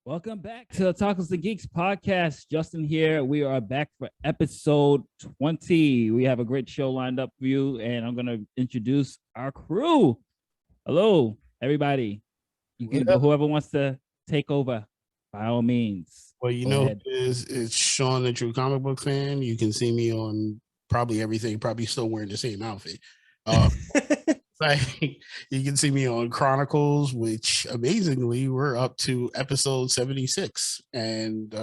Welcome back to Otakus Geeks Podcast. Justin here. We are back for episode 20. We have a great show lined up for you, and I'm going to introduce our crew. Hello, everybody. Whoever wants to take over, by all means. Well, you know, it's Sean, the true comic book fan. You can see me on probably everything, probably still wearing the same outfit. You can see me on Chronicles, which amazingly we're up to episode 76, and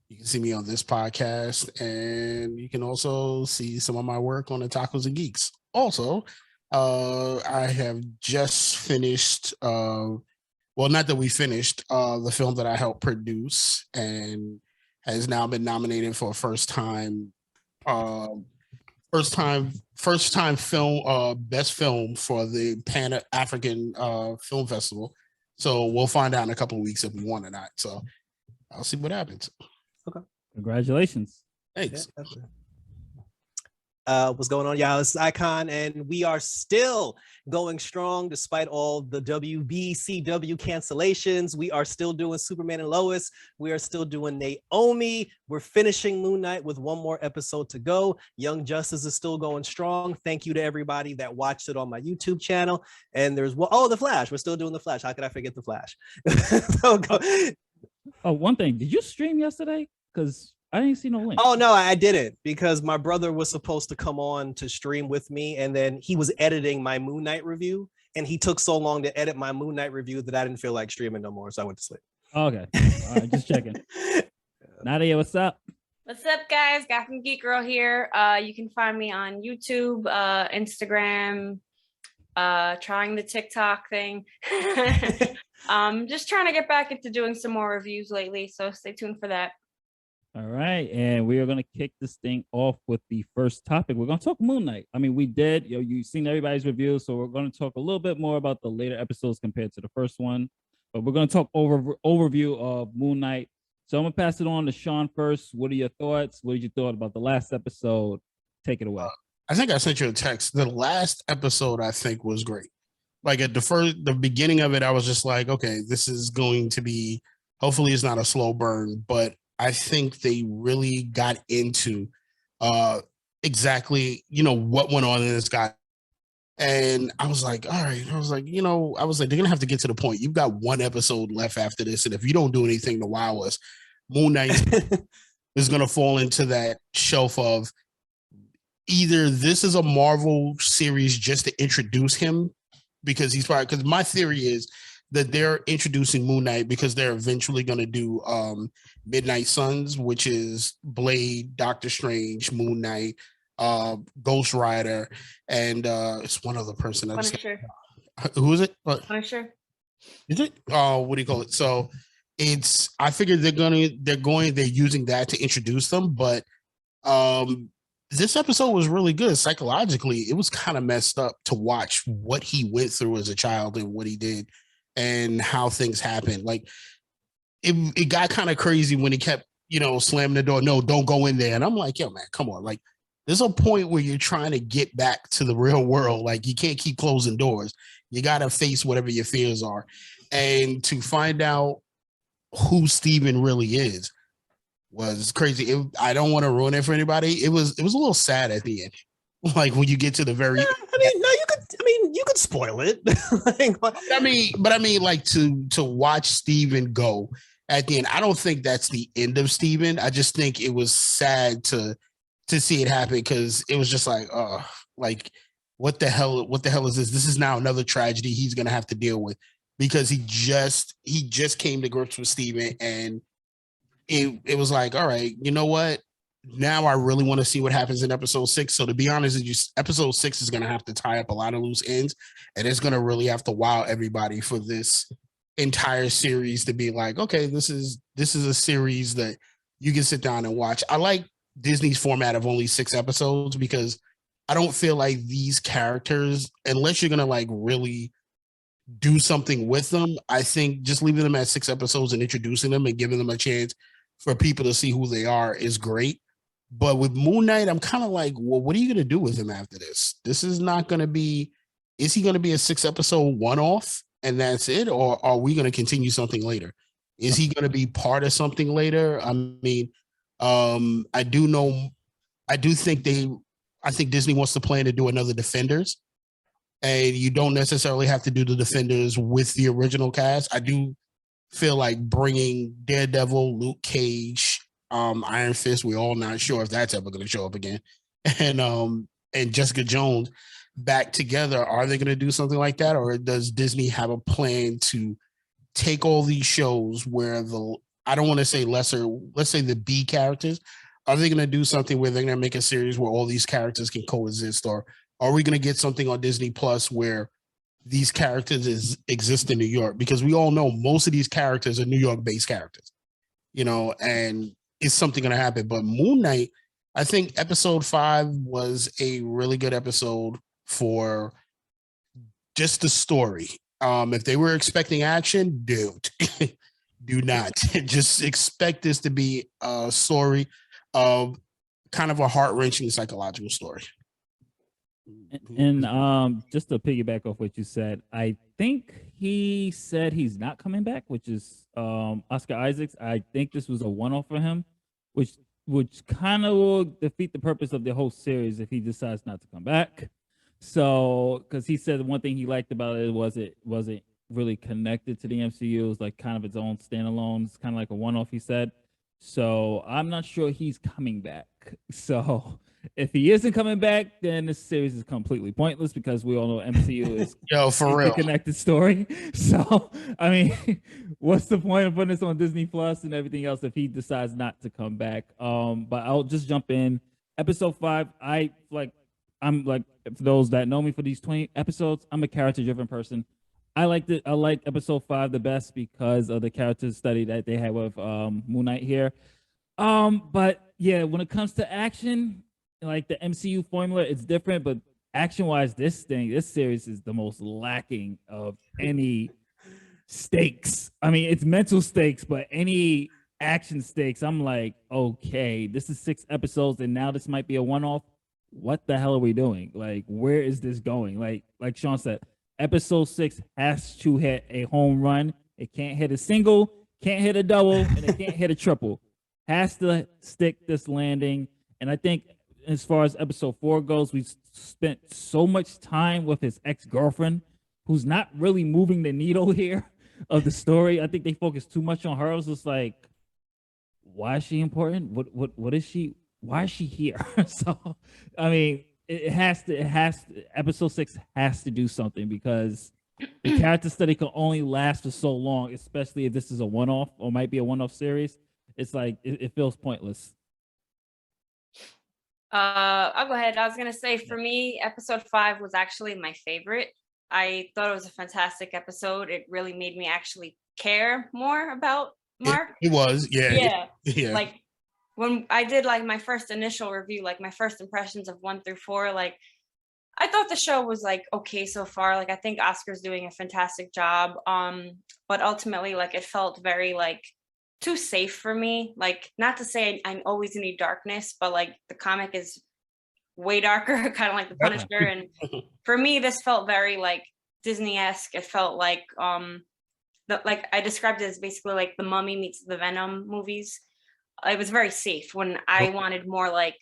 you can see me on this podcast, and you can also see some of my work on Otakus Geeks. Also, I have just finished well, not that we finished the film that I helped produce, and has now been nominated for a first time film best film for the Pan African Film Festival. So we'll find out in a couple of weeks if we won or not. So I'll see what happens. Okay. Congratulations. Thanks. What's going on, y'all? This is Icon, and we are still going strong despite all the WBCW cancellations. We are still doing Superman and Lois. We are still doing Naomi. We're finishing Moonknight with one more episode to go. Young Justice is still going strong. Thank you to everybody that watched it on my YouTube channel. And there's The Flash. We're still doing The Flash. How could I forget The Flash? One thing. Did you stream yesterday? Because I didn't see no link. Oh, no, I didn't, because my brother was supposed to come on to stream with me, and then he was editing my Moonknight review, and he took so long to edit my Moonknight review that I didn't feel like streaming no more, so I went to sleep. Okay. All right, just checking. Nadya, what's up? What's up, guys? Gotham Geek Girl here. You can find me on YouTube, Instagram, trying the TikTok thing. Just trying to get back into doing some more reviews lately, so stay tuned for that. All right, and we are going to kick this thing off with the first topic. We're going to talk Moonknight. I mean, we did, you've seen everybody's review, so we're going to talk a little bit more about the later episodes compared to the first one. But we're going to talk overview of Moonknight. So I'm going to pass it on to Sean first. What are your thoughts? What did you thought about the last episode? Take it away. I think I sent you a text. The last episode, I think, was great. Like at the beginning of it, I was just like, okay, this is going to be, hopefully it's not a slow burn, but I think they really got into exactly, what went on in this guy. And I was like, all right. I was like, they're going to have to get to the point. You've got one episode left after this. And if you don't do anything to wow us, Moonknight is going to fall into that shelf of either this is a Marvel series just to introduce him, because my theory is that they're introducing Moonknight because they're eventually going to do Midnight Suns, which is Blade, Doctor Strange, Moon Knight, Ghost Rider, and it's one other person. Punisher. Who is it? Punisher. Is it? What do you call it? So I figured they're using that to introduce them, but this episode was really good psychologically. It was kind of messed up to watch what he went through as a child and what he did and how things happened. Like it got kind of crazy when he kept, slamming the door. No, don't go in there. And I'm like, yo, man, come on. Like there's a point where you're trying to get back to the real world. Like you can't keep closing doors. You got to face whatever your fears are. And to find out who Steven really is was crazy. I don't want to ruin it for anybody. It was a little sad at the end. Like when you get to the very you could spoil it. Like to watch Steven go at the end. I don't think that's the end of Steven. I just think it was sad to see it happen, because it was just like, what the hell is this? This is now another tragedy he's gonna have to deal with, because he just came to grips with Steven, and it was like, all right, you know what? Now I really want to see what happens in episode 6. So to be honest with you, episode 6 is going to have to tie up a lot of loose ends, and it's going to really have to wow everybody for this entire series to be like, okay, this is a series that you can sit down and watch. I like Disney's format of only 6 episodes, because I don't feel like these characters, unless you're going to like really do something with them, I think just leaving them at 6 episodes and introducing them and giving them a chance for people to see who they are is great. But with Moonknight, I'm kind of like, well, what are you going to do with him after this? This is not going to be, is he going to be a 6 episode one-off and that's it? Or are we going to continue something later? Is he going to be part of something later? I mean, I think Disney wants to plan to do another Defenders, and you don't necessarily have to do the Defenders with the original cast. I do feel like bringing Daredevil, Luke Cage, Iron Fist, we're all not sure if that's ever going to show up again, and Jessica Jones back together. Are they going to do something like that, or does Disney have a plan to take all these shows where I don't want to say lesser, let's say the B characters? Are they going to do something where they're going to make a series where all these characters can coexist, or are we going to get something on Disney Plus where these characters exist in New York? Because we all know most of these characters are New York-based characters, and is something going to happen? But Moon Knight, I think episode 5 was a really good episode for just the story. If they were expecting action, do not. Just expect this to be a story of kind of a heart-wrenching psychological story. And just to piggyback off what you said, I think he said he's not coming back, which is Oscar Isaacs. I think this was a one-off for him, which kind of will defeat the purpose of the whole series if he decides not to come back. So, because he said one thing he liked about it was it wasn't really connected to the MCU. It was like kind of its own standalone. It's kind of like a one-off, he said. So I'm not sure he's coming back. So if he isn't coming back, then this series is completely pointless because we all know MCU is for real a connected story. So I mean, what's the point of putting this on Disney Plus and everything else if he decides not to come back? But I'll just jump in. Episode 5, I'm like, for those that know me for these 20 episodes, I'm a character-driven person. I like episode 5 the best because of the character study that they had with Moonknight here. But yeah, when it comes to action, like the MCU formula, it's different. But action-wise, this series is the most lacking of any stakes. I mean, it's mental stakes, but any action stakes, I'm like, okay, this is 6 episodes, and now this might be a one-off. What the hell are we doing? Like, where is this going? Like Sean said, episode 6 has to hit a home run. It can't hit a single, can't hit a double, and it can't hit a triple. Has to stick this landing. And I think as far as episode 4 goes, we've spent so much time with his ex-girlfriend, who's not really moving the needle here of the story. I think they focus too much on her. It was just like, why is she important? What is she? Why is she here? So, I mean, episode 6 has to do something because the character study can only last for so long, especially if this is a one-off or might be a one-off series. It's like, it feels pointless. I'll go ahead. I was going to say, for me, episode 5 was actually my favorite. I thought it was a fantastic episode. It really made me actually care more about Mark. It was, yeah. Like, when I did like my first initial review, like my first impressions of 1 through 4, like I thought the show was like okay so far. Like I think Oscar's doing a fantastic job. But ultimately, like it felt very like too safe for me. Like not to say I always need darkness, but like the comic is way darker, kind of like the Punisher. And for me, this felt very like Disney-esque. It felt like like I described it as basically like the Mummy meets the Venom movies. It was very safe when I wanted more like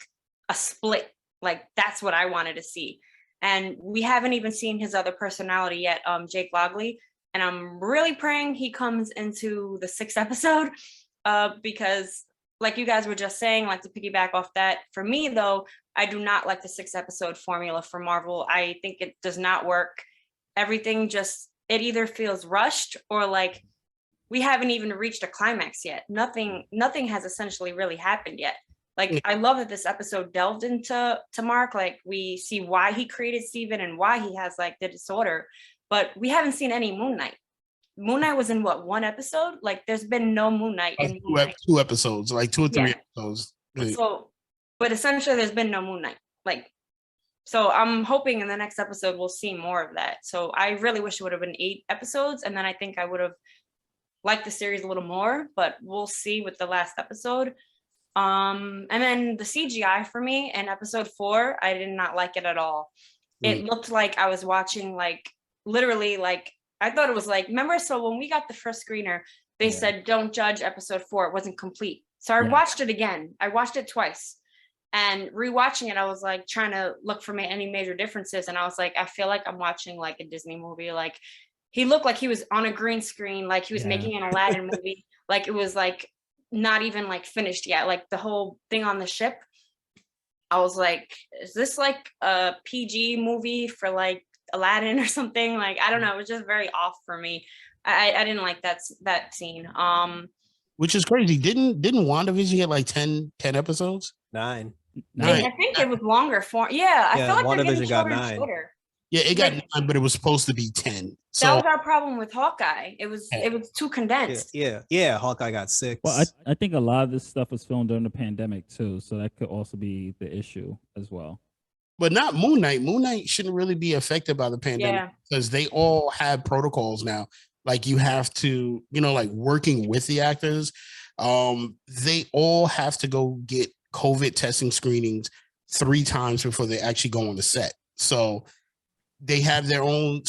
a split. Like that's what I wanted to see. And we haven't even seen his other personality yet, Jake Logley. And I'm really praying he comes into the 6th episode because like you guys were just saying, like to piggyback off that, for me though, I do not like the 6 episode formula for Marvel. I think it does not work. Everything just, it either feels rushed or like we haven't even reached a climax yet. Nothing has essentially really happened yet. Like, I love that this episode delved into Mark. Like, we see why he created Steven and why he has like the disorder, but we haven't seen any Moon Knight. Moon Knight was in what, 1 episode? Like, there's been no Moon Knight in Moon Knight. 2 episodes, like 2 or 3 episodes. So, but essentially, there's been no Moon Knight. Like, so I'm hoping in the next episode we'll see more of that. So I really wish it would have been 8 episodes, and then I think I would have liked the series a little more. But we'll see with the last episode. And then the CGI for me in episode 4, I did not like it at all. It looked like I was watching like literally like I thought it was like, remember, so when we got the first screener, they said don't judge episode 4. It wasn't complete. So I watched it again. I watched it twice. And rewatching it, I was like trying to look for any major differences. And I was like, I feel like I'm watching like a Disney movie. Like he looked like he was on a green screen, like he was making an Aladdin movie. Like it was like not even like finished yet. Like the whole thing on the ship. I was like, is this like a PG movie for like Aladdin or something? Like, I don't know. It was just very off for me. I didn't like that scene. Which is crazy. Didn't WandaVision get like 10 episodes? 9. I think it was longer for. Yeah, I feel like WandaVision got 9. Shorter. Yeah, it got 9, but it was supposed to be 10. So that was our problem with Hawkeye. It was too condensed. Yeah. Hawkeye got 6. Well, I think a lot of this stuff was filmed during the pandemic too, so that could also be the issue as well. But not Moonknight. Moonknight shouldn't really be affected by the pandemic because they all have protocols now. Like you have to, like working with the actors, they all have to go get COVID testing screenings 3 times before they actually go on the set. So they have their own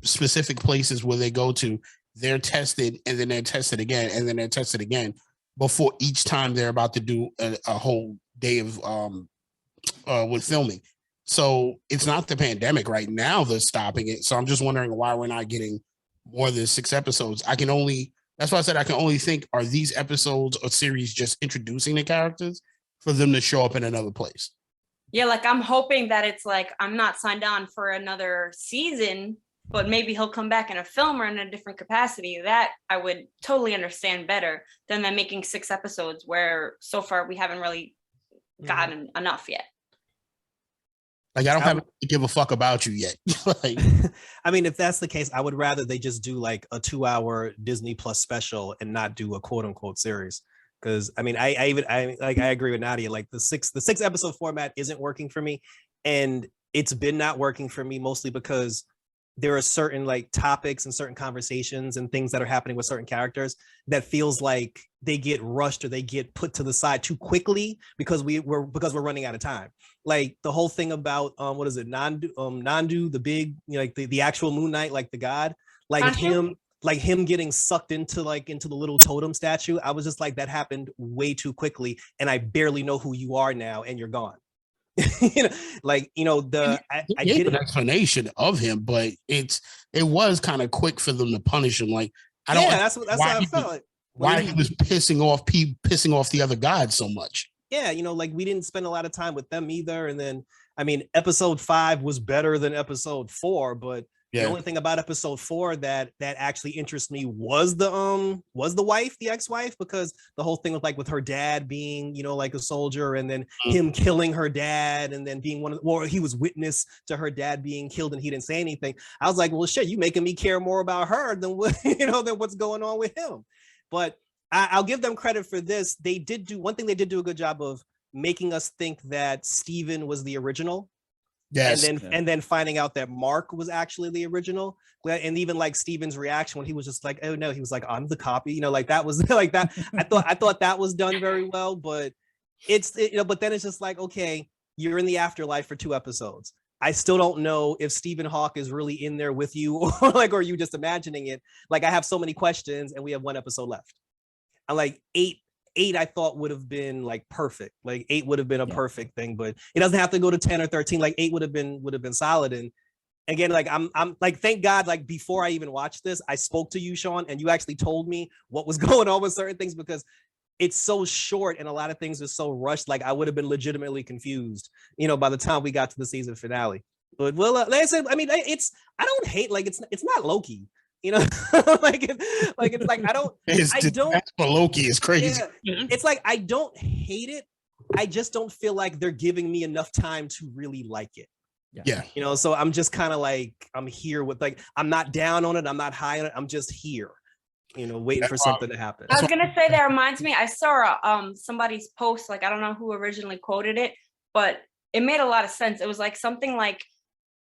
specific places where they go to. They're tested and then they're tested again and then they're tested again before each time they're about to do a whole day of with filming. So it's not the pandemic right now that's stopping it. So I'm just wondering why we're not getting more than 6 episodes. That's why I said I can only think, are these episodes or series just introducing the characters for them to show up in another place? Yeah, like I'm hoping that it's like I'm not signed on for another season, but maybe he'll come back in a film or in a different capacity. That I would totally understand better than them making 6 episodes where so far we haven't really gotten enough yet. Like I don't have to give a fuck about you yet. Like, I mean, if that's the case, I would rather they just do like a 2-hour Disney Plus special and not do a quote unquote series. Because I mean, I agree with Nadya. Like the 6 episode format isn't working for me, and it's been not working for me mostly because there are certain like topics and certain conversations and things that are happening with certain characters that feels like they get rushed or they get put to the side too quickly because we're running out of time. Like the whole thing about what is it, Nandu, the big, like the actual Moon Knight, like the god, like him getting sucked into the little totem statue. I was just like, that happened way too quickly, and I barely know who you are now, and you're gone. I gave an explanation of him, but it was kind of quick for them to punish him. Like I don't. Yeah, that's what I felt like. Why he was pissing off the other gods so much. Yeah, like we didn't spend a lot of time with them either. And then, I mean, episode 5 was better than episode 4, but the only thing about episode 4 that actually interests me was the wife, the ex-wife, because the whole thing with her dad being, like a soldier, and then him killing her dad, and then being he was witness to her dad being killed and he didn't say anything. I was like, well, shit, you making me care more about her than than what's going on with him. But I'll give them credit for this. They did do one thing. They did do a good job of making us think that Steven was the original. Yes. And then finding out that Mark was actually the original. And even like Steven's reaction when he was just like, oh no, he was like, I'm the copy, like that was like that. I thought that was done very well, but but then it's just like, okay, you're in the afterlife for 2 episodes. I still don't know if Stephen Hawke is really in there with you or are you just imagining it? Like I have so many questions and we have 1 episode left. I'm like 8 I thought would have been like perfect. Like 8 would have been a perfect thing, but it doesn't have to go to 10 or 13. Like 8 would have been solid. And again, like I'm like, thank God, like before I even watched this, I spoke to you, Sean, and you actually told me what was going on with certain things because it's so short and a lot of things are so rushed. Like I would have been legitimately confused, by the time we got to the season finale. But well, like I said, I mean, I don't hate, like it's not Loki. It's like I don't for Loki is crazy. Yeah, it's like I don't hate it. I just don't feel like they're giving me enough time to really like it. Yeah. So I'm just kind of like, I'm here with like, I'm not down on it. I'm not high on it. I'm just here, waiting for something to happen. I was gonna say that reminds me. I saw somebody's post. Like I don't know who originally quoted it, but it made a lot of sense. It was like something like,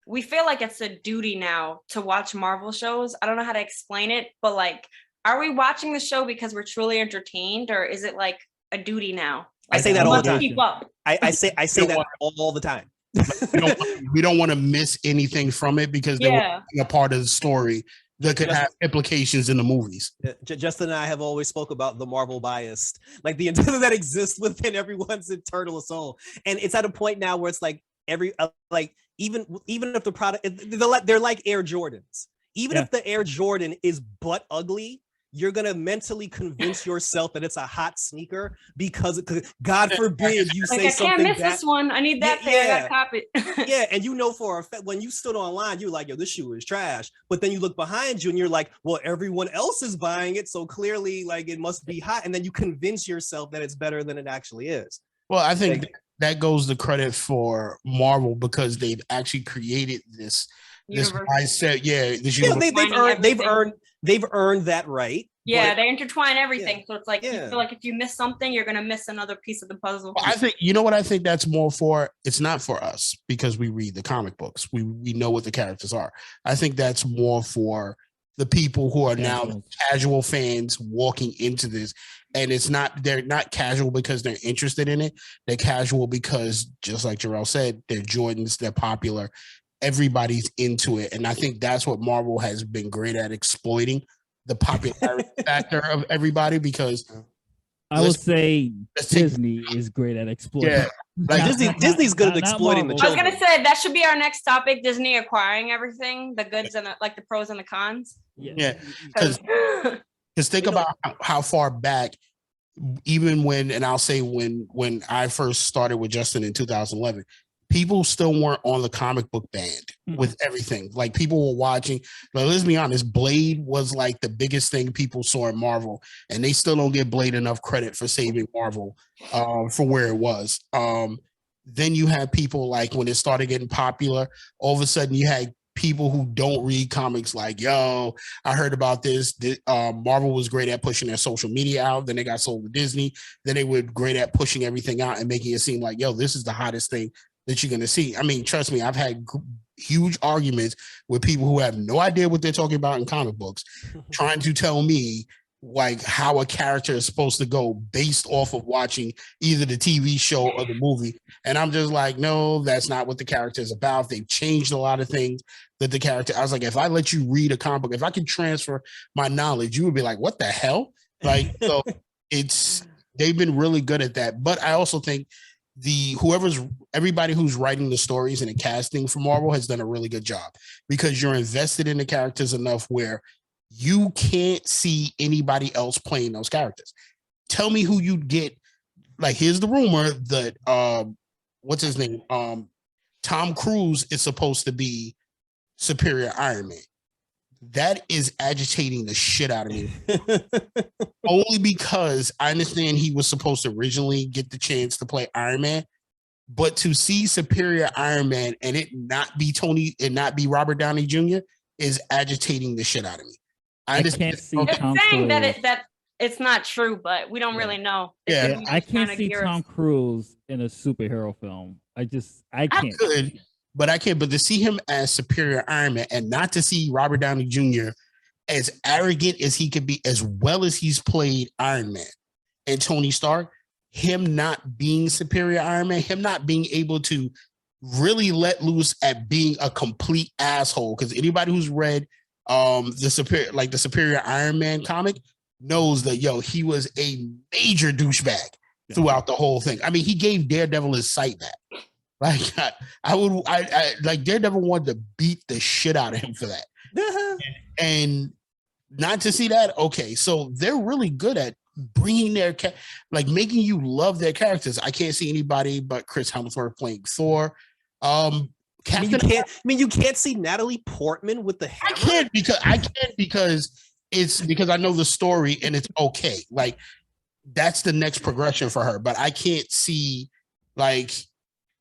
we feel like it's a duty now to watch Marvel shows. I don't know how to explain it, but like, are we watching the show because we're truly entertained, or is it like a duty now? Like, I say that all the time. Keep up. I say that all the time. We don't want to miss anything from it because they're a part of the story. that could have implications in the movies. Justin and I have always spoke about the Marvel bias, like the that exists within everyone's internal soul, and it's at a point now where it's like even if the product, they're like Air Jordans. Even if the Air Jordan is butt ugly, you're gonna mentally convince yourself that it's a hot sneaker because God forbid you say something. I can't miss this one. I need that pair. I gotta cop it. Yeah, and you know for a fact when you stood online, you're like, yo, this shoe is trash. But then you look behind you and you're like, well, everyone else is buying it, so clearly, like, it must be hot. And then you convince yourself that it's better than it actually is. Well, I think that goes to credit for Marvel because they've actually created this mindset. They've earned that right. Yeah, they intertwine everything. So it's like you feel like if you miss something, you're gonna miss another piece of the puzzle. Well, I think what I think that's more for. It's not for us because we read the comic books. We know what the characters are. I think that's more for the people who are now casual fans walking into this. And they're not casual because they're interested in it. They're casual because, just like Jerrell said, they're Jordans, they're popular. Everybody's into it. And I think that's what Marvel has been great at, exploiting the popularity factor of everybody, because I would say Disney is great at exploiting. Yeah. Like Disney's good at exploiting the children. I was gonna say that should be our next topic: Disney acquiring everything, the goods and the pros and the cons. Yeah, because think about how far back, even when I first started with Justin in 2011, people still weren't on the comic book band with everything. Like, people were watching. Like, let's be honest, Blade was like the biggest thing people saw in Marvel, and they still don't give Blade enough credit for saving Marvel for where it was. Then you had people like, when it started getting popular, all of a sudden you had people who don't read comics like, yo, I heard about this. Marvel was great at pushing their social media out. Then they got sold to Disney. Then they were great at pushing everything out and making it seem like, yo, this is the hottest thing that you're going to see. I mean, trust me, I've had huge arguments with people who have no idea what they're talking about in comic books, trying to tell me like how a character is supposed to go based off of watching either the TV show or the movie. And I'm just like, no, that's not what the character is about. They've changed a lot of things that the character, I was like, if I let you read a comic book, if I could transfer my knowledge, you would be like, what the hell? Like, so they've been really good at that. But I also think everybody who's writing the stories and the casting for Marvel has done a really good job, because you're invested in the characters enough where you can't see anybody else playing those characters. Tell me who you'd get. Like, here's the rumor that what's his name? Tom Cruise is supposed to be Superior Iron Man. That is agitating the shit out of me. Only because I understand he was supposed to originally get the chance to play Iron Man, but to see Superior Iron Man and it not be Robert Downey Jr. is agitating the shit out of me. I can't see Tom saying Cruise. that it's not true, but we don't really know. I can't see Tom Cruise in a superhero film. I can't. But I can't. But to see him as Superior Iron Man and not to see Robert Downey Jr. as arrogant as he could be, as well as he's played Iron Man and Tony Stark, him not being Superior Iron Man, him not being able to really let loose at being a complete asshole. Because anybody who's read the Superior Iron Man comic knows that, yo, he was a major douchebag throughout the whole thing. I mean, he gave Daredevil his sight back. Like, I like Daredevil wanted to beat the shit out of him for that. And not to see that, okay, so they're really good at bringing making you love their characters. I can't see anybody but Chris Hemsworth playing Thor. You can't see Natalie Portman with the hammer. I can't because I know the story and it's okay. Like, that's the next progression for her. But I can't see like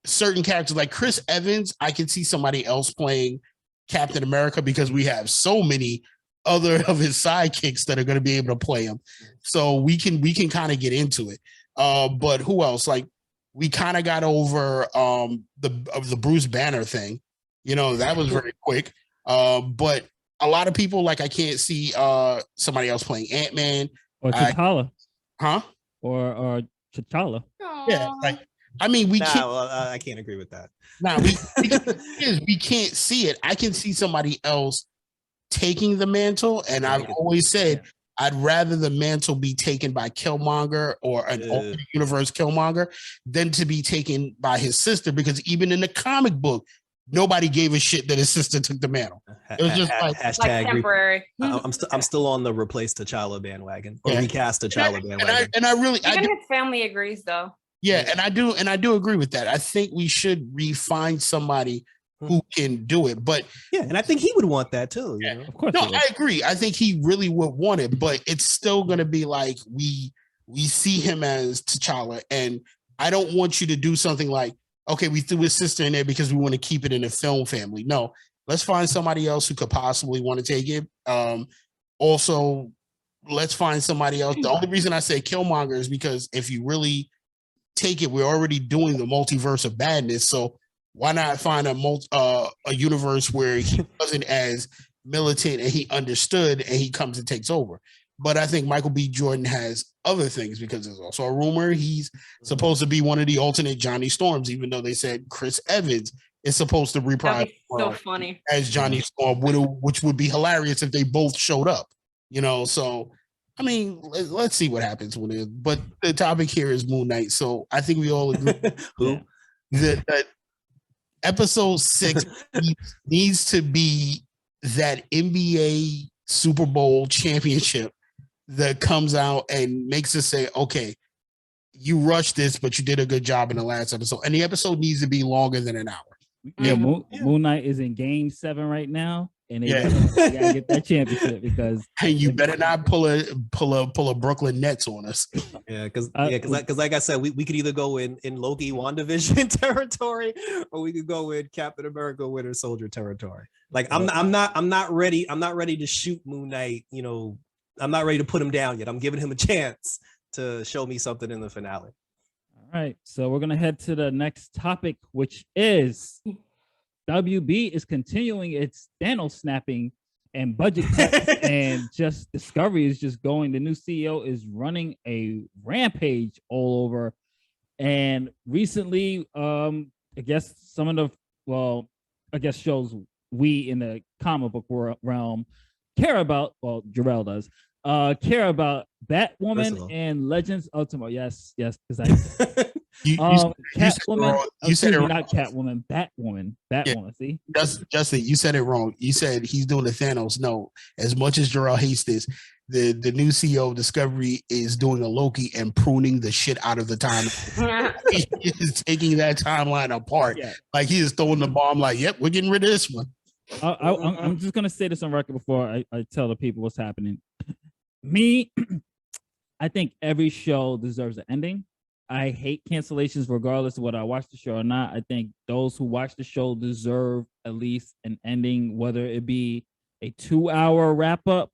certain characters like Chris Evans. I can see somebody else playing Captain America because we have so many other of his sidekicks that are going to be able to play him. So we can kind of get into it. But who else? Like, we kind of got over the Bruce Banner thing. You know, that was very quick. But a lot of people, like, I can't see somebody else playing Ant-Man. Or T'Challa. Or T'Challa. Yeah, like, I mean, we can't. Well, I can't agree with that. We can't see it. I can see somebody else taking the mantle, and I've always said I'd rather the mantle be taken by Killmonger or an alternate universe Killmonger than to be taken by his sister, because even in the comic book, nobody gave a shit that his sister took the mantle. It was just like temporary. I'm still on the replace T'Challa bandwagon or recast T'Challa bandwagon. And I really, even his family agrees though. Yeah, and I do agree with that. I think we should find somebody who can do it. But and I think he would want that too. You know? Of course. No, I agree. I think he really would want it, but it's still gonna be like we see him as T'Challa, and I don't want you to do something like, okay, we threw his sister in there because we want to keep it in the film family. No, let's find somebody else who could possibly want to take it. Also, let's find somebody else. The only reason I say Killmonger is because if you really take it, we're already doing the multiverse of badness, so why not find a universe where he wasn't as militant and he understood and he comes and takes over? But I think Michael B. Jordan has other things, because there's also a rumor he's supposed to be one of the alternate Johnny Storms, even though they said Chris Evans is supposed to reprise so funny as Johnny Storm, which would be hilarious if they both showed up. You know, so I mean, let's see what happens with it. But the topic here is Moon Knight, so I think we all agree that episode 6 needs to be that NBA Super Bowl championship that comes out and makes us say, okay, you rushed this, but you did a good job in the last episode. And the episode needs to be longer than an hour. Yeah, Moon Knight is in Game 7 right now, and they gotta get that championship, because and you better not pull a Brooklyn Nets on us. Because like I said, we could either go in Loki WandaVision territory, or we could go in Captain America Winter Soldier territory. Like I'm not ready to shoot Moon Knight. You know, I'm not ready to put him down yet. I'm giving him a chance to show me something in the finale. All right, so we're gonna head to the next topic, which is WB is continuing its Thanos snapping and budget cuts, and just Discovery is just going. The new CEO is running a rampage all over. And recently, I guess shows we in the comic book realm care about, well, Jerrell does, care about Batwoman and Legends of Tomorrow. Yes, because I Catwoman. You said it wrong. Not Catwoman, Batwoman. See, Justin, you said it wrong. You said he's doing the Thanos. No, as much as Jerrell hates this, the new CEO of Discovery is doing a Loki and pruning the shit out of the time. He is taking that timeline apart. Yeah. Like he is throwing the bomb. Like, yep, we're getting rid of this one. I'm just gonna say this on record before I tell the people what's happening. I think every show deserves an ending. I hate cancellations regardless of whether I watch the show or not. I think those who watch the show deserve at least an ending, whether it be a 2-hour wrap up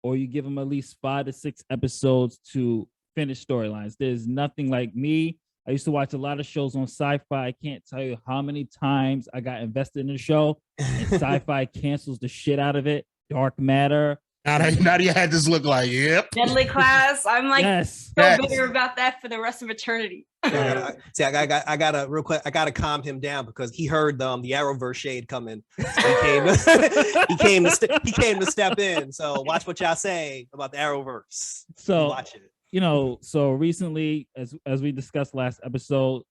or you give them at least 5 to 6 episodes to finish storylines. There's nothing like me. I used to watch a lot of shows on Sci-Fi. I can't tell you how many times I got invested in the show and Sci-Fi cancels the shit out of it. Dark Matter. Nadya had this look like, yep. Deadly Class. I'm like bitter about that for the rest of eternity. I gotta real quick. I gotta calm him down because he heard the Arrowverse shade coming. So he came to step in. So watch what y'all say about the Arrowverse. So watch it. You know, so recently, as we discussed last episode,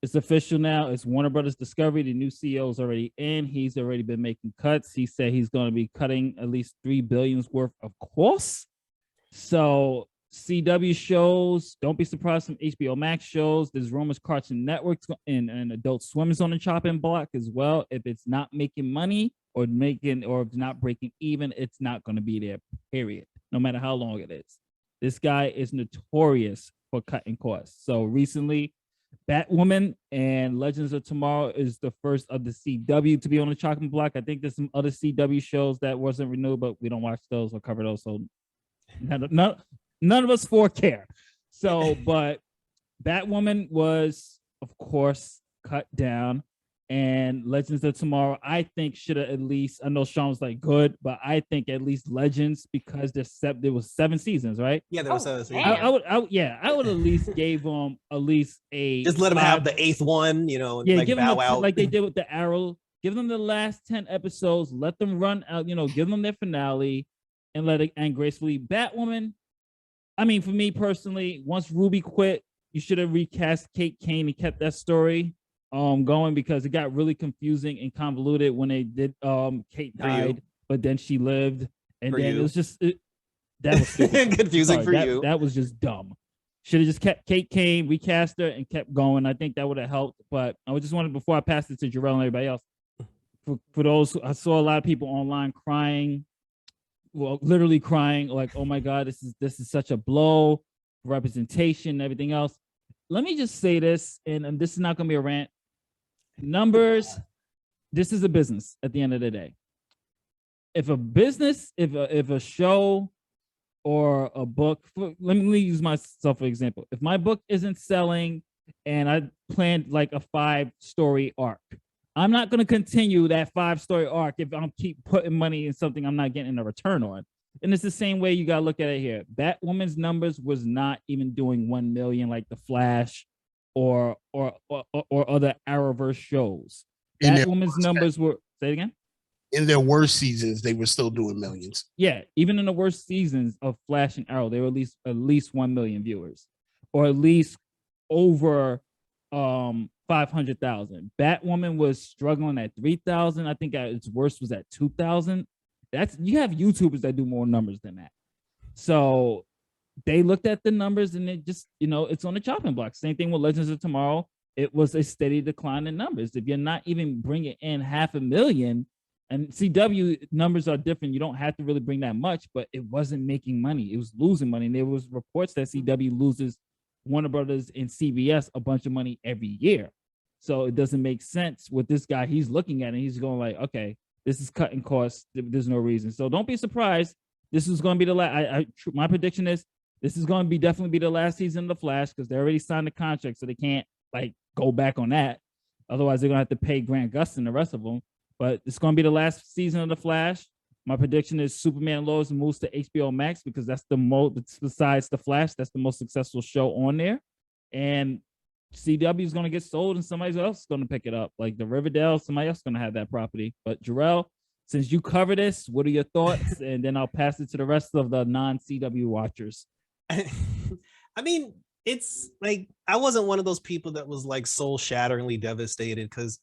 it's official now. It's Warner Brothers Discovery. The new CEO is already in. He's already been making cuts. He said he's going to be cutting at least $3 billion worth of costs. So CW shows, don't be surprised from HBO Max shows. There's rumors Cartoon Networks and Adult Swim is on the chopping block as well. If it's not making money or if it's not breaking even, it's not going to be there, period, no matter how long it is. This guy is notorious for cutting costs. So recently, Batwoman and Legends of Tomorrow is the first of the CW to be on the chopping block. I think there's some other CW shows that wasn't renewed, but we don't watch those or cover those. So none of us care. So, but Batwoman was, of course, cut down. And Legends of Tomorrow, I think, should have at least, I know Sean was like good, but I think at least Legends, because there was 7 seasons, right? Yeah, there was 7 seasons. I would at least gave them at least a just let them have the 8th one, you know, give bow out like they did with the Arrow. Give them the last 10 episodes. Let them run out, give them their finale and let it end gracefully. Batwoman, I mean, for me personally, once Ruby quit, you should have recast Kate Kane and kept that story going, because it got really confusing and convoluted when they did Kate died, but then she lived. And then it was just that was stupid. Confusing for you. That was just dumb. Should have just kept Kate Kane, recast her, and kept going. I think that would have helped. But I just wanted, before I pass it to Jerrell and everybody else, for those, I saw a lot of people online crying, well, literally crying, like, "Oh my God, this is such a blow, representation, and everything else." Let me just say this, and this is not going to be a rant. Numbers, this is a business at the end of the day. If a business, if a show or a book, let me use myself for example. If my book isn't selling and I planned like a 5-story arc, I'm not going to continue that 5-story arc if I'm keep putting money in something I'm not getting a return on. And it's the same way you got to look at it here. Batwoman's numbers was not even doing 1 million like The Flash or other Arrowverse shows. Batwoman's numbers were, say it again? In their worst seasons, they were still doing millions. Yeah, even in the worst seasons of Flash and Arrow, they were at least 1 million viewers, or at least over 500,000. Batwoman was struggling at 3,000. I think at its worst was at 2,000. You have YouTubers that do more numbers than that. So they looked at the numbers and it just, it's on the chopping block. Same thing with Legends of Tomorrow. It was a steady decline in numbers. If you're not even bringing in 500,000. And CW numbers are different. You don't have to really bring that much, but it wasn't making money. It was losing money. And there was reports that CW loses Warner Brothers and CBS a bunch of money every year. So it doesn't make sense with this guy. He's looking at it. He's going like, okay, this is cutting costs. There's no reason. So don't be surprised. This is going to be the last. My prediction is this is going to definitely be the last season of The Flash, because they already signed the contract, so they can't like go back on that. Otherwise, they're going to have to pay Grant Gustin and the rest of them. But it's going to be the last season of The Flash. My prediction is Superman and Lois moves to HBO Max, because that's the most, besides The Flash, that's the most successful show on there. And CW is going to get sold and somebody else is going to pick it up. Like the Riverdale, somebody else is going to have that property. But Jerrell, since you cover this, what are your thoughts? And then I'll pass it to the rest of the non-CW watchers. I mean, it's like, I wasn't one of those people that was like soul-shatteringly devastated, because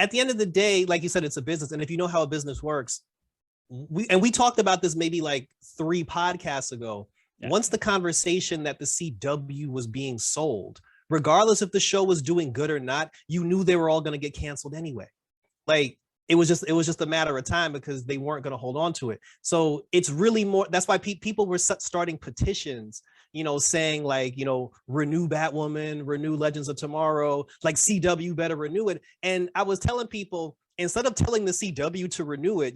at the end of the day, like you said, it's a business. And if you know how a business works, we talked about this maybe like 3 podcasts ago. Yeah. Once the conversation that the CW was being sold, regardless if the show was doing good or not, you knew they were all going to get canceled anyway. Like it was just a matter of time, because they weren't going to hold on to it. So it's really more, that's why people were starting petitions, saying like, renew Batwoman, renew Legends of Tomorrow, like CW better renew it. And I was telling people, instead of telling the CW to renew it,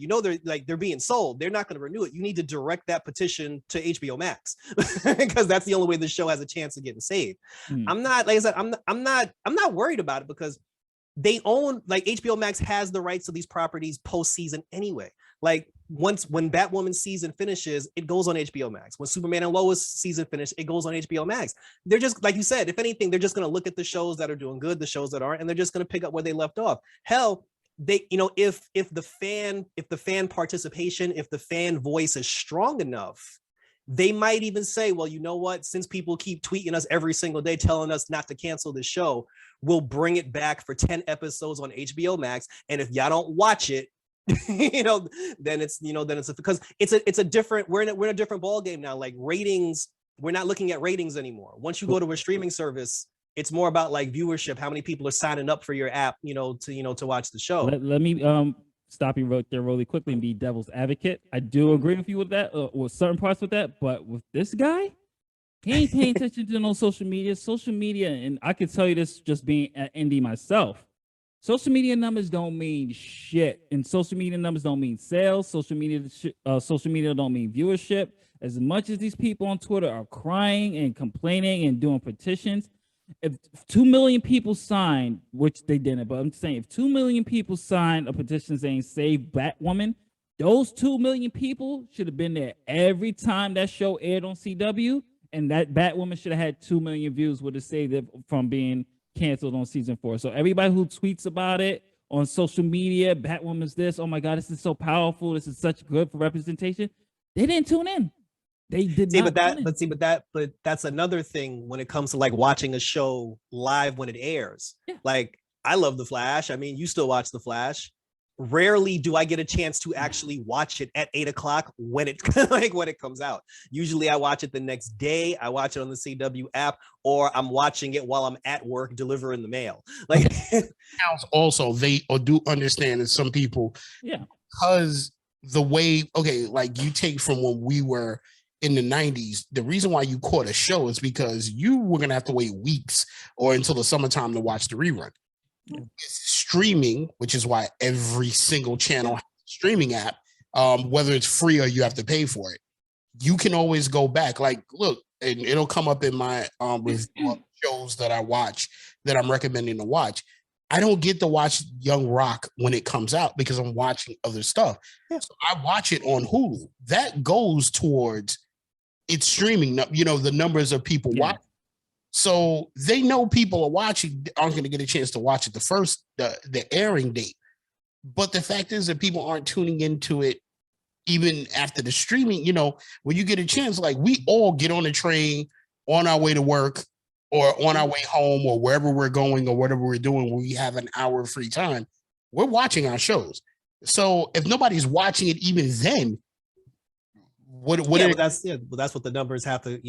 they're being sold. They're not going to renew it. You need to direct that petition to HBO Max, because that's the only way the show has a chance of getting saved. I'm not, like I said, I'm not worried about it, because they own, like HBO Max has the rights to these properties post-season anyway. Like when Batwoman season finishes, it goes on HBO Max. When Superman and Lois season finishes, it goes on HBO Max. They're just, like you said, if anything, they're just going to look at the shows that are doing good, the shows that aren't, and they're just going to pick up where they left off. Hell, they, if the fan participation, if the fan voice is strong enough, they might even say, well, you know what, since people keep tweeting us every single day telling us not to cancel the show, we'll bring it back for 10 episodes on HBO Max. And if y'all don't watch it, then it's because it's a different, we're in a different ball game now. Like ratings, we're not looking at ratings anymore. Once you go to a streaming service, it's more about like viewership, how many people are signing up for your app, to watch the show. Let me stop you right there really quickly and be devil's advocate. I do agree with you with that, with certain parts with that, but with this guy, he ain't paying attention to no social media. Social media, and I can tell you this just being an indie myself, social media numbers don't mean shit, and social media numbers don't mean sales. Social media don't mean viewership. As much as these people on Twitter are crying and complaining and doing petitions, if 2 million people signed, which they didn't, but I'm saying if 2 million people signed a petition saying save Batwoman, those 2 million people should have been there every time that show aired on CW, and that Batwoman should have had 2 million views, would have saved it from being canceled on season 4. So everybody who tweets about it on social media, Batwoman's this. Oh my God, this is so powerful. This is such good for representation. They didn't tune in. They did not. But that's another thing when it comes to like watching a show live when it airs. Yeah. Like I love The Flash. I mean, you still watch The Flash. Rarely do I get a chance to actually watch it at 8:00 when it when it comes out. Usually I watch it the next day. I watch it on the CW app, or I'm watching it while I'm at work delivering the mail. Like also they do understand that some people, because the way, like you take from when we were in the 90s, the reason why you caught a show is because you were gonna have to wait weeks or until the summertime to watch the rerun. It's streaming, which is why every single channel has a streaming app, whether it's free or you have to pay for it. You can always go back. Like, look, and it'll come up in my with shows that I watch that I'm recommending to watch. I don't get to watch Young Rock when it comes out because I'm watching other stuff. Yeah. So I watch it on Hulu. That goes towards its streaming. You know, the numbers of people watching. So they know people are watching, aren't going to get a chance to watch it the airing date. But the fact is that people aren't tuning into it even after the streaming. You know, when you get a chance, like we all get on a train on our way to work or on our way home or wherever we're going or whatever we're doing, when we have an hour of free time, we're watching our shows. So if nobody's watching it even then, that's what the numbers have to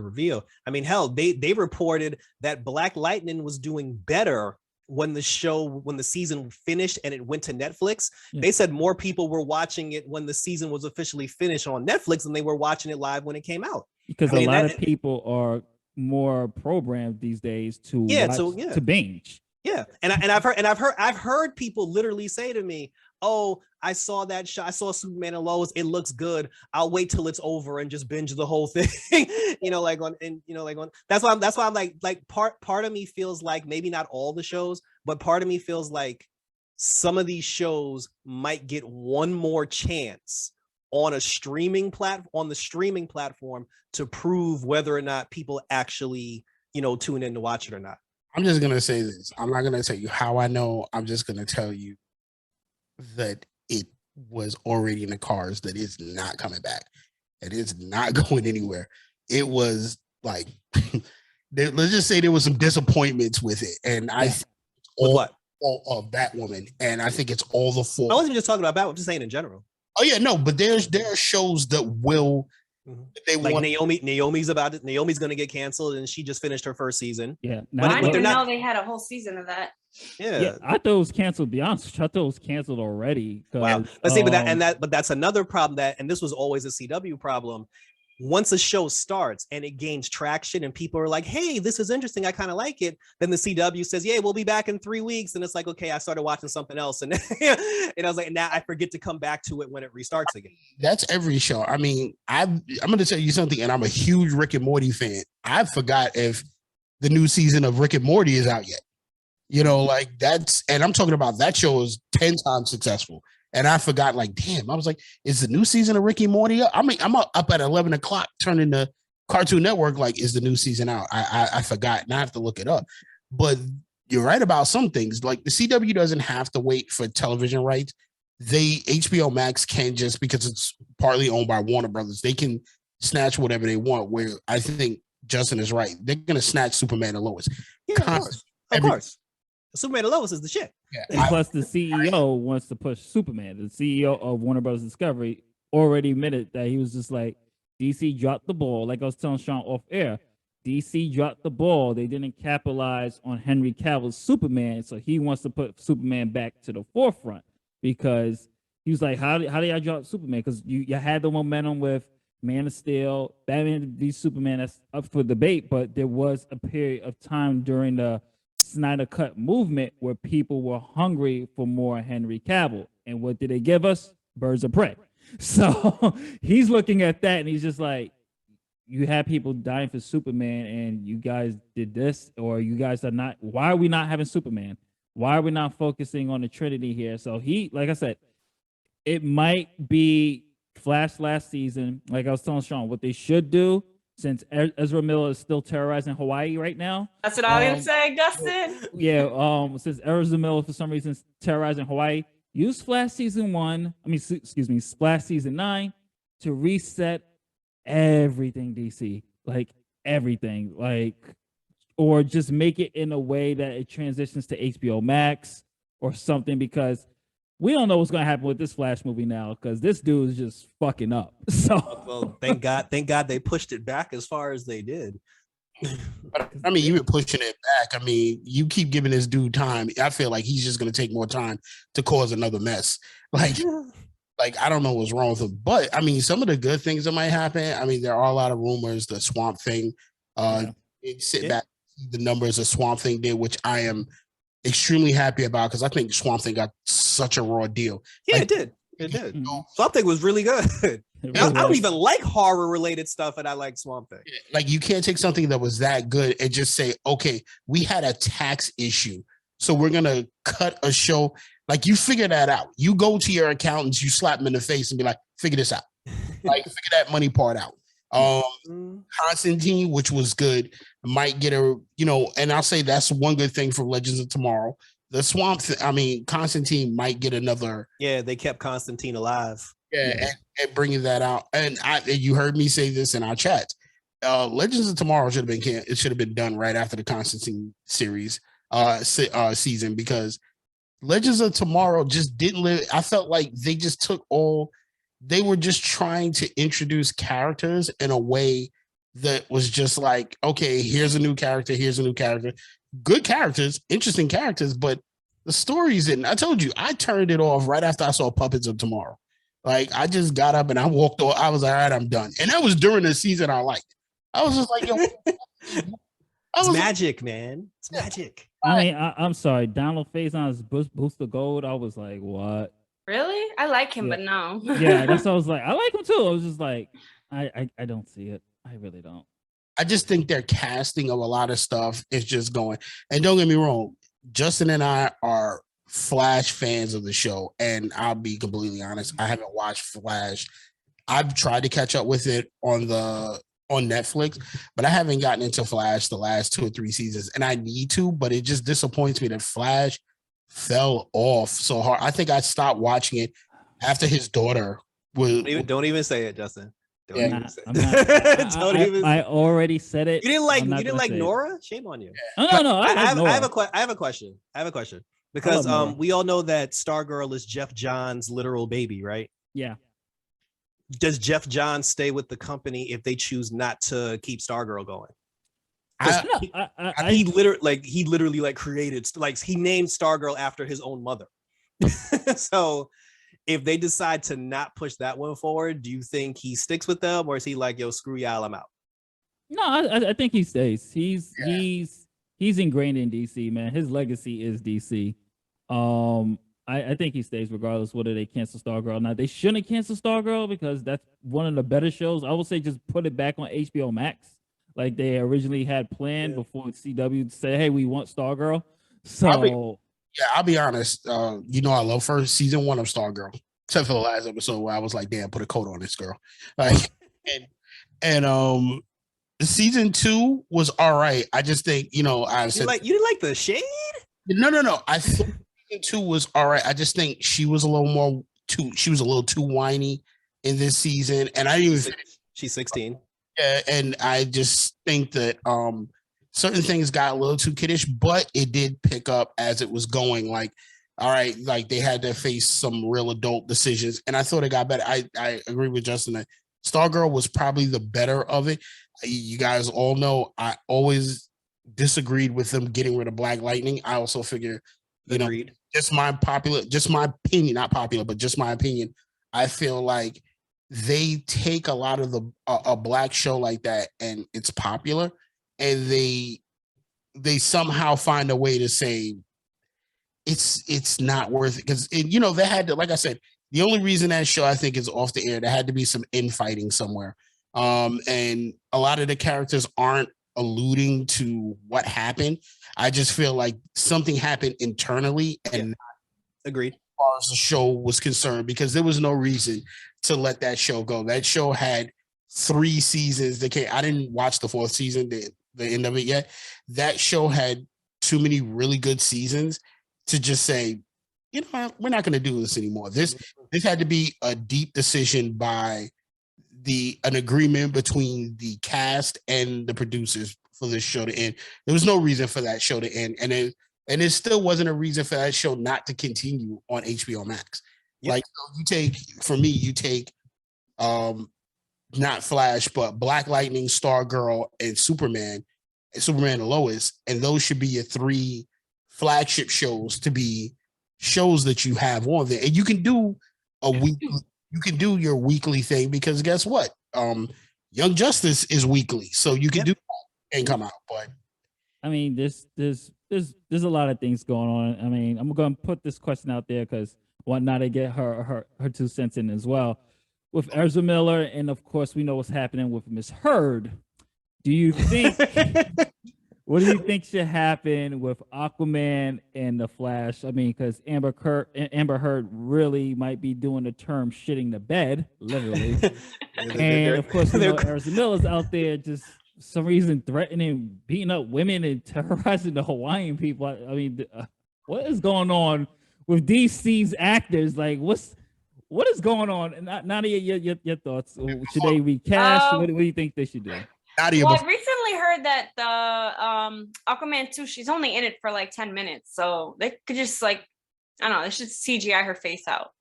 reveal. I mean, hell, they reported that Black Lightning was doing better when the season finished and it went to Netflix. They said more people were watching it when the season was officially finished on Netflix than they were watching it live when it came out. Because a lot of people are more programmed these days to to binge. Yeah, and I've heard people literally say to me, "Oh, I saw that show. I saw Superman and Lois. It looks good. I'll wait till it's over and just binge the whole thing." That's why I'm like part of me feels like maybe not all the shows, but part of me feels like some of these shows might get one more chance on the streaming platform to prove whether or not people actually tune in to watch it or not. I'm just going to say this. I'm not going to tell you how I know. I'm just going to tell you that it was already in the cards that it's not coming back. It is not going anywhere. It was like, let's just say there was some disappointments with it. And all of Batwoman. And I think it's all the fault. I wasn't just talking about Batwoman, I'm just saying in general. Oh yeah, no, but there are shows that will they like want. Naomi's about it. Naomi's going to get canceled, and she just finished her first season. Yeah, but I didn't even know they had a whole season of that. Yeah, I thought it was canceled. To be honest, I thought it was canceled already. Wow, let's see, but that's another problem and this was always a CW problem. Once a show starts and it gains traction and people are like, "Hey, this is interesting. I kind of like it." Then the CW says, "Yeah, we'll be back in 3 weeks." And it's like, okay, I started watching something else. And, and I was like, now I forget to come back to it when it restarts again. That's every show. I mean, I'm going to tell you something, and I'm a huge Rick and Morty fan. I forgot if the new season of Rick and Morty is out yet. And I'm talking about that show is 10 times successful. And I forgot, like, damn, I was like, is the new season of Rick and Morty up? I mean, I'm up at 11 o'clock turning the Cartoon Network, like, is the new season out? I forgot, and I have to look it up. But you're right about some things. Like, the CW doesn't have to wait for television rights. HBO Max can, just because it's partly owned by Warner Brothers, they can snatch whatever they want, where I think Justin is right. They're going to snatch Superman and Lois. Yeah, of course. Superman and Lois is the shit. Yeah. And plus, the CEO wants to push Superman. The CEO of Warner Bros. Discovery already admitted that he was just like, DC dropped the ball. Like I was telling Sean off air, DC dropped the ball. They didn't capitalize on Henry Cavill's Superman, so he wants to put Superman back to the forefront because he was like, how do y'all drop Superman? Because you had the momentum with Man of Steel, Batman v Superman. That's up for debate, but there was a period of time during the Snyder Cut movement where people were hungry for more Henry Cavill. And what did they give us? Birds of Prey. So he's looking at that and he's just like, you have people dying for Superman and you guys did this, or you guys are not. Why are we not having Superman? Why are we not focusing on the Trinity here? So he, like I said, it might be Flash last season. Like I was telling Sean, what they should do since Ezra Miller is still terrorizing Hawaii right now. That's what I was saying, Dustin. Yeah, since Ezra Miller for some reason is terrorizing Hawaii, use Flash season 1. Splash season 9 to reset everything DC, like everything, or just make it in a way that it transitions to HBO Max or something, because we don't know what's going to happen with this Flash movie now, because this dude is just fucking up. So, well, thank God they pushed it back as far as they did. I mean, even pushing it back, I mean, you keep giving this dude time. I feel like he's just going to take more time to cause another mess. Like, I don't know what's wrong with him. But, I mean, some of the good things that might happen, I mean, there are a lot of rumors, the Swamp Thing, sit back, the numbers of Swamp Thing did, which I am extremely happy about, because I think Swamp Thing got such a raw deal. Yeah, it did. Swamp Thing was really good. I don't even like horror related stuff, and I like Swamp Thing. Like, you can't take something that was that good and just say, okay, we had a tax issue, so we're gonna cut a show. Like, you figure that out. You go to your accountants, you slap them in the face and be like, figure this out. Like, figure that money part out. Constantine, which was good, might get a, and I'll say that's one good thing for Legends of Tomorrow. The Swamp Constantine might get another. Yeah, they kept Constantine alive. Yeah, and bringing that out. And you heard me say this in our chat. Legends of Tomorrow should have been done right after the Constantine series season, because Legends of Tomorrow just didn't live. I felt like they just they were just trying to introduce characters in a way that was just like, okay, here's a new character, good characters, interesting characters, but the stories didn't. I told you, I turned it off right after I saw Puppets of Tomorrow. Like, I just got up and I walked off. I was like, all right, I'm done. And that was during the season I liked. I was just like, yo, it's magic, man. It's magic. I mean, I'm sorry. Donald Faison's Booster Gold. I was like, what? Really? I like him, but no. Yeah, that's what I was like. I like him too. I was just like, I don't see it. I really don't. I just think their casting of a lot of stuff is just going. And don't get me wrong, Justin and I are Flash fans of the show, and I'll be completely honest, I haven't watched Flash. I've tried to catch up with it on Netflix, but I haven't gotten into Flash the last 2 or 3 seasons, and I need to, but it just disappoints me that Flash fell off so hard. I think I stopped watching it after his daughter was. Don't even say it, Justin. I already said it. You didn't like Nora? Shame on you. No. I have a question. Because we all know that Stargirl is Jeff Johns' literal baby, right? Yeah. Does Jeff Johns stay with the company if they choose not to keep Stargirl going? He literally created, he named Stargirl after his own mother. So if they decide to not push that one forward, do you think he sticks with them, or is he like, yo, screw y'all, I'm out? No, I think he stays. He's ingrained in DC, man. His legacy is DC. I think he stays regardless whether they cancel Stargirl or not. They shouldn't cancel Stargirl because that's one of the better shows. I would say just put it back on HBO Max like they originally had planned before CW said, hey, we want Stargirl. So I'll be honest. I love first season 1 of Stargirl, except for the last episode where I was like, damn, put a coat on this girl. Like, and season 2 was all right. I just think, I said, you didn't like the shade? No. I think season 2 was all right. I just think she was a little too whiny in this season, and I didn't even finish. She's 16. Yeah, and I just think that certain things got a little too kiddish, but it did pick up as it was going. Like, all right, like they had to face some real adult decisions, and I thought it got better. I agree with Justin that Stargirl was probably the better of it. You guys all know I always disagreed with them getting rid of Black Lightning. I also figure, just my opinion, not popular, but just my opinion. I feel like they take a lot of a Black show like that, and it's popular, and they somehow find a way to say it's not worth it, because they had to, like I said, the only reason that show I think is off the air, there had to be some infighting somewhere, and a lot of the characters aren't alluding to what happened. I just feel like something happened internally, and agreed. As far as the show was concerned, because there was no reason to let that show go. That show had 3 seasons that came. I didn't watch the 4th season, the end of it yet. That show had too many really good seasons to just say, you know, we're not going to do this anymore. This had to be a deep decision by an agreement between the cast and the producers for this show to end. There was no reason for that show to end, and it still wasn't a reason for that show not to continue on HBO Max. Yep. Like, you take not Flash, but Black Lightning, Stargirl, and Superman and Lois, and those should be your 3 flagship shows to be shows that you have on there. And you can do your weekly thing, because guess what? Young Justice is weekly, so you can do that and come out. But I mean, there's a lot of things going on. I mean, I'm going to put this question out there because want not to get her 2 cents in as well. With Ezra Miller, and of course, we know what's happening with Miss Heard. Do you think? What do you think should happen with Aquaman and the Flash? I mean, because Amber Heard really might be doing the term "shitting the bed," literally. And of course, Ezra Miller's out there just for some reason threatening, beating up women, and terrorizing the Hawaiian people. I mean, what is going on with DC's actors? Like, what is going on? And Nadya, your thoughts? Should they recast? What do you think they should do? Nadya, well, I recently heard that the Aquaman 2, she's only in it for like 10 minutes, so they could just like, I don't know, they should CGI her face out.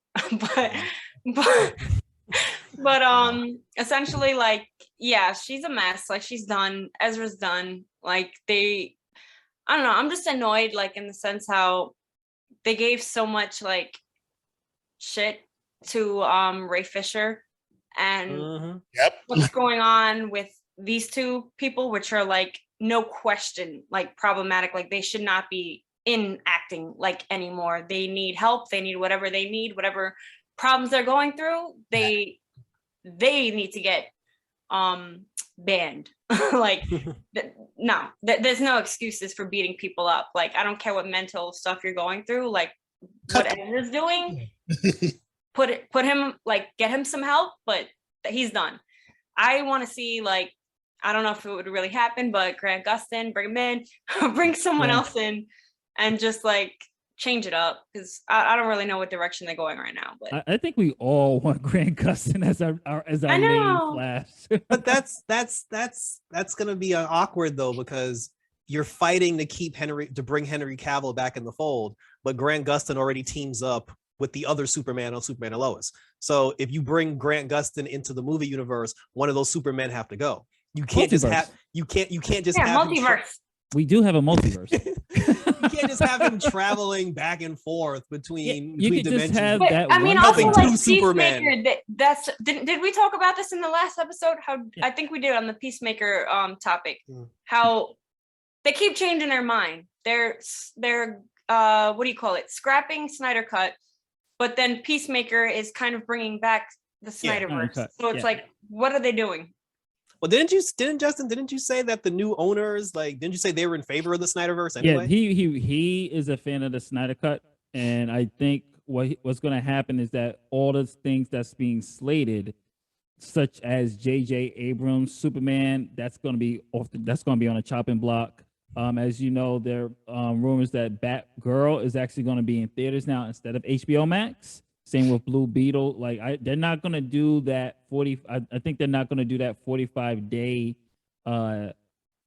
but essentially, like, yeah, she's a mess. Like, she's done. Ezra's done. Like, I don't know. I'm just annoyed, like, in the sense how they gave so much like shit to Ray Fisher, and what's going on with these 2 people, which are like no question like problematic. Like, they should not be in acting like anymore. They need help. They need whatever they need, whatever problems they're going through. They need to get banned. Like, no, there's no excuses for beating people up. Like, I don't care what mental stuff you're going through. Like, what Ezra's doing, put him, like, get him some help, but he's done. I want to see, like, I don't know if it would really happen, but Grant Gustin, bring him in, bring someone else in, and just like change it up, because I don't really know what direction they're going right now. But I think we all want Grant Gustin as our main Flash. But that's gonna be awkward though, because you're fighting to bring Henry Cavill back in the fold, but Grant Gustin already teams up with the other Superman on Superman and Lois. So if you bring Grant Gustin into the movie universe, one of those Supermen have to go. You can't just have multiverse. We do have a multiverse. You can't just have him traveling back and forth between dimensions. Just have that. I mean, also like Peacemaker. Did we talk about this in the last episode? I think we did on the Peacemaker topic. How they keep changing their mind. They're what do you call it? Scrapping Snyder Cut, but then Peacemaker is kind of bringing back the Snyderverse. So it's like, what are they doing? Well, didn't you say that the new owners, didn't you say they were in favor of the Snyderverse anyway? Yeah, he is a fan of the Snyder Cut, and I think what's going to happen is that all the things that's being slated, such as J.J. Abrams Superman, that's going to be on a chopping block. As you know, there are rumors that Batgirl is actually going to be in theaters now instead of HBO Max. Same with Blue Beetle. They're not going to do that 40. I think they're not going to do that 45-day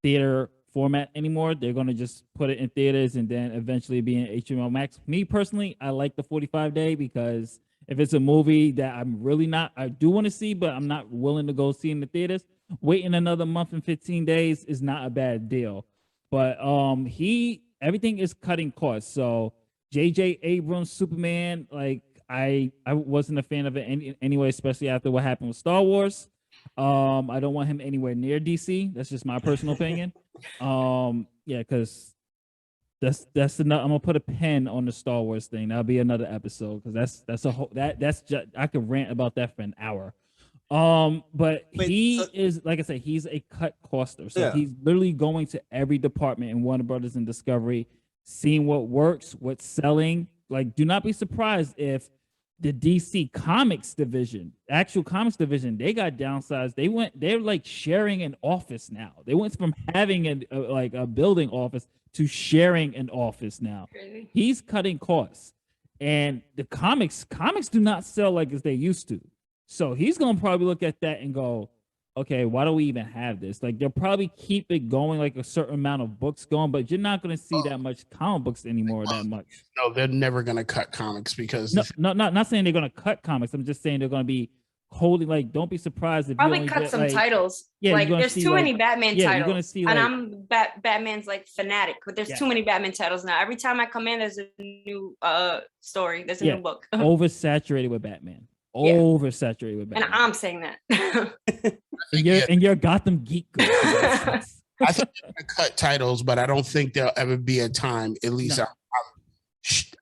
theater format anymore. They're going to just put it in theaters and then eventually be in HBO Max. Me personally, I like the 45-day because if it's a movie that I do want to see, but I'm not willing to go see in the theaters, waiting another month and 15 days is not a bad deal. But everything is cutting costs. So J.J. Abrams Superman, I wasn't a fan of it anyway, especially after what happened with Star Wars. I don't want him anywhere near DC. That's just my personal opinion. Because that's enough. I'm gonna put a pin on the Star Wars thing. That'll be another episode because that's a whole that's just I could rant about that for an hour. But is, like I said, he's a cut coster. So he's literally going to every department in Warner Brothers and Discovery, seeing what works, what's selling. Do not be surprised if the DC Comics division, actual comics division, they got downsized. They're like sharing an office now. They went from having a building office to sharing an office now. Crazy. He's cutting costs, and the comics do not sell like as they used to. So he's gonna probably look at that and go, okay, why do we even have this? Like they'll probably keep it going, like a certain amount of books going, but you're not going to see that much comic books anymore. That much. No, they're never going to cut comics because not saying they're going to cut comics. I'm just saying they're going to be holding. Like, don't be surprised if probably you cut get, some like, titles. Yeah, like there's too many Batman titles. You're gonna see, and like, I'm Batman's like fanatic, but there's too many Batman titles now. Every time I come in, there's a new story. There's a new book. Oversaturated with Batman. Oversaturated with Batman. And I'm saying that. and you're Gotham geek. I think they're gonna cut titles, but I don't think there'll ever be a time. At least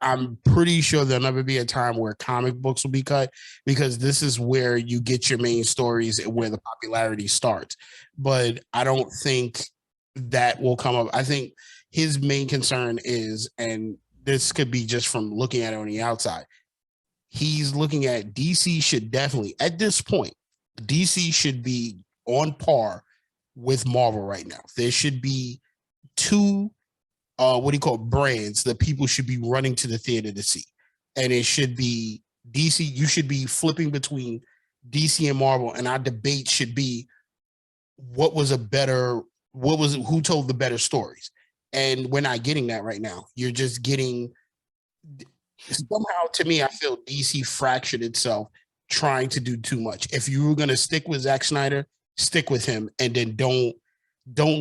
I'm pretty sure there'll never be a time where comic books will be cut, because this is where you get your main stories and where the popularity starts. But I don't think that will come up. I think his main concern is, and this could be just from looking at it on the outside, he's looking at DC should definitely, at this point, DC should be on par with Marvel right now. There should be two brands that people should be running to the theater to see. And it should be DC. You should be flipping between DC and Marvel, and our debate should be who told the better stories. And we're not getting that right now. You're just getting, somehow to me, I feel DC fractured itself trying to do too much. If you were going to stick with Zack Snyder, stick with him, and then don't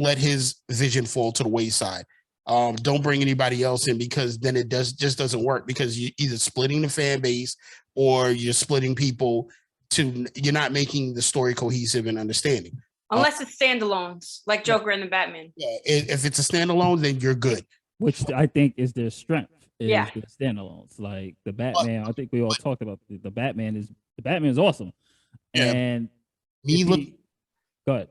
let his vision fall to the wayside. Don't bring anybody else in, because then it just doesn't work, because you're either splitting the fan base or you're splitting people you're not making the story cohesive and understanding. Unless it's standalones, like Joker and the Batman. Yeah, if it's a standalone, then you're good. Which I think is their strength. The standalones. Like the Batman, I think we all talked about the Batman is awesome. Yeah. And go ahead.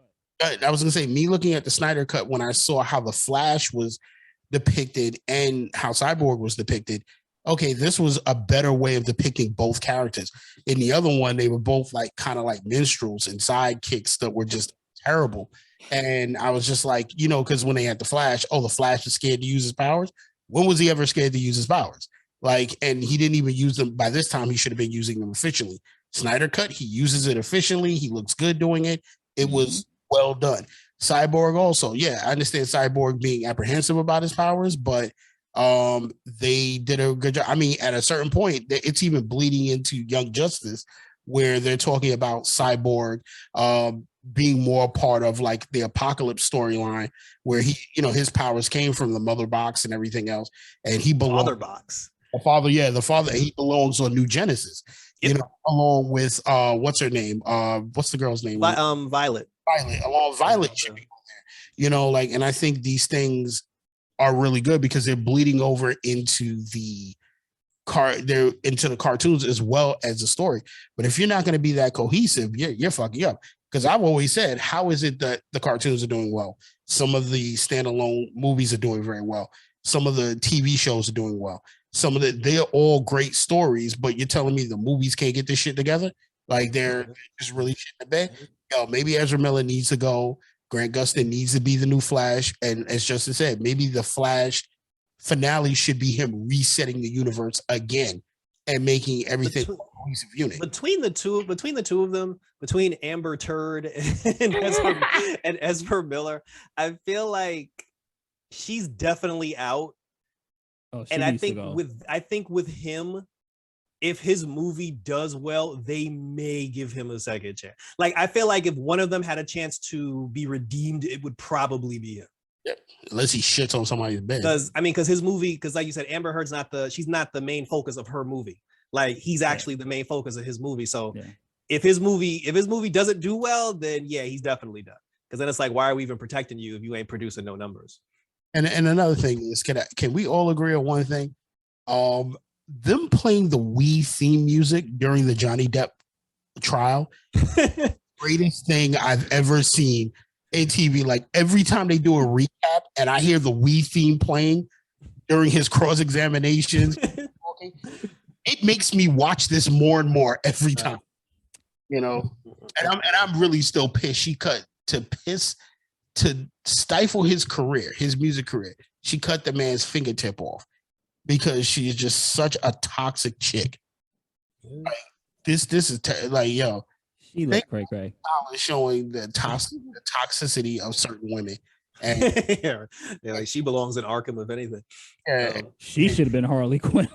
I was gonna say, me looking at the Snyder Cut, when I saw how the Flash was depicted and how Cyborg was depicted, okay, this was a better way of depicting both characters. In the other one, they were both kind of like minstrels and sidekicks that were just terrible. And I was just like, because when they had the Flash was scared to use his powers. When was he ever scared to use his powers? And he didn't even use them. By this time, he should have been using them efficiently. Snyder Cut, he uses it efficiently. He looks good doing it. It was well done. Cyborg also, I understand Cyborg being apprehensive about his powers, but they did a good job. I mean, at a certain point, it's even bleeding into Young Justice, where they're talking about Cyborg being more part of the Apocalypse storyline, where he, his powers came from the Mother Box and everything else, and he belongs. Mother Box. The father. He belongs on New Genesis. Along with what's her name? What's the girl's name? Violet. Violet should be on there. And I think these things are really good because they're bleeding over into the cartoons as well as the story. But if you're not going to be that cohesive, you're fucking up. Because I've always said, how is it that the cartoons are doing well? Some of the standalone movies are doing very well. Some of the TV shows are doing well. They're all great stories, but you're telling me the movies can't get this shit together? They're just really shit in the bed. Maybe Ezra Miller needs to go. Grant Gustin needs to be the new Flash. And as Justin said, maybe the Flash finale should be him resetting the universe again and making everything a cohesive unit. Between the two of them, between Amber Turd and Ezra Miller, I feel like she's definitely out. And I think with him, if his movie does well, they may give him a second chance. I feel like if one of them had a chance to be redeemed, it would probably be him. Yeah, unless he shits on somebody's bed. Because his movie, like you said, Amber Heard's she's not the main focus of her movie. He's actually the main focus of his movie. So if his movie doesn't do well, then he's definitely done. Because then it's why are we even protecting you if you ain't producing no numbers? And another thing is, can we all agree on one thing? Them playing the Wii theme music during the Johnny Depp trial, greatest thing I've ever seen in TV. Every time they do a recap and I hear the Wii theme playing during his cross examinations, it makes me watch this more and more every time. You know, and I'm really still pissed. She cut to stifle his career, his music career. She cut the man's fingertip off because she is just such a toxic chick. Like this is like, yo, she looks cray. Showing the toxicity of certain women. And yeah, like she belongs in Arkham, if anything. She should have been Harley Quinn.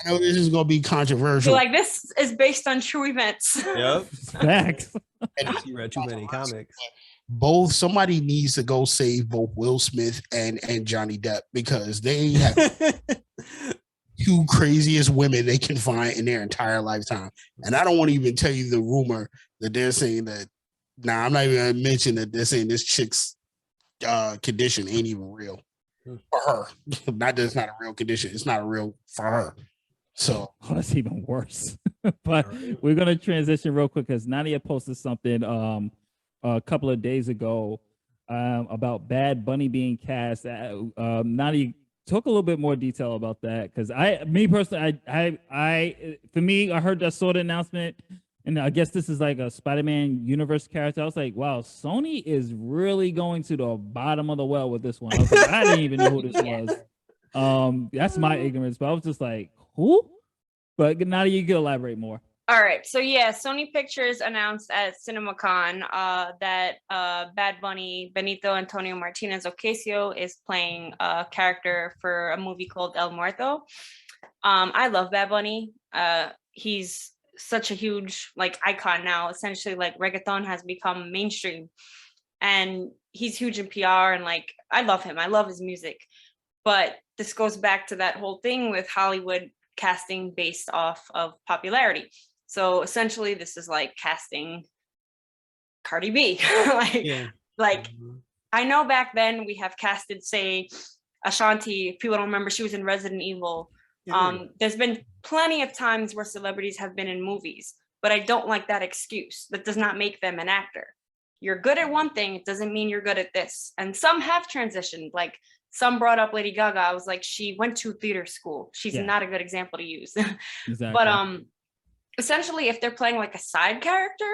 I know this is gonna be controversial. Like, this is based on true events. Yep. Facts. And she read too many comics. Somebody needs to go save both Will Smith and Johnny Depp, because they have two craziest women they can find in their entire lifetime. And I don't want to even tell you the rumor that they're saying that. Nah, I'm not even gonna mention that they're saying this chick's condition ain't even real for her. Not that it's not a real condition, it's not real for her. So that's even worse. But we're gonna transition real quick because Nadya posted something a couple of days ago about Bad Bunny being cast. Nadya, talk a little bit more detail about that, because me personally, for me, I heard that sort of announcement. And I guess this is like a Spider-Man universe character. I was like, wow, Sony is really going to the bottom of the well with this one. I was like, I didn't even know who this was. That's my ignorance, but I was just like, who? But now you can elaborate more. All right. So yeah, Sony Pictures announced at CinemaCon that Bad Bunny, Benito Antonio Martinez Ocasio, is playing a character for a movie called El Muerto. I love Bad Bunny. He's such a huge like icon now. Essentially, like, reggaeton has become mainstream, and he's huge in PR, and like, I love him. I love his music. But this goes back to that whole thing with Hollywood casting based off of popularity. So essentially, this is like casting Cardi B. I know back then we have casted, say, Ashanti. If people don't remember, she was in Resident Evil. There's been plenty of times where celebrities have been in movies, but I don't like that excuse. That does not make them an actor. You're good at one thing, it doesn't mean you're good at this. And some have transitioned. Like, some brought up Lady Gaga. I was like, she went to theater school. She's not a good example to use. Exactly. But essentially, if they're playing like a side character,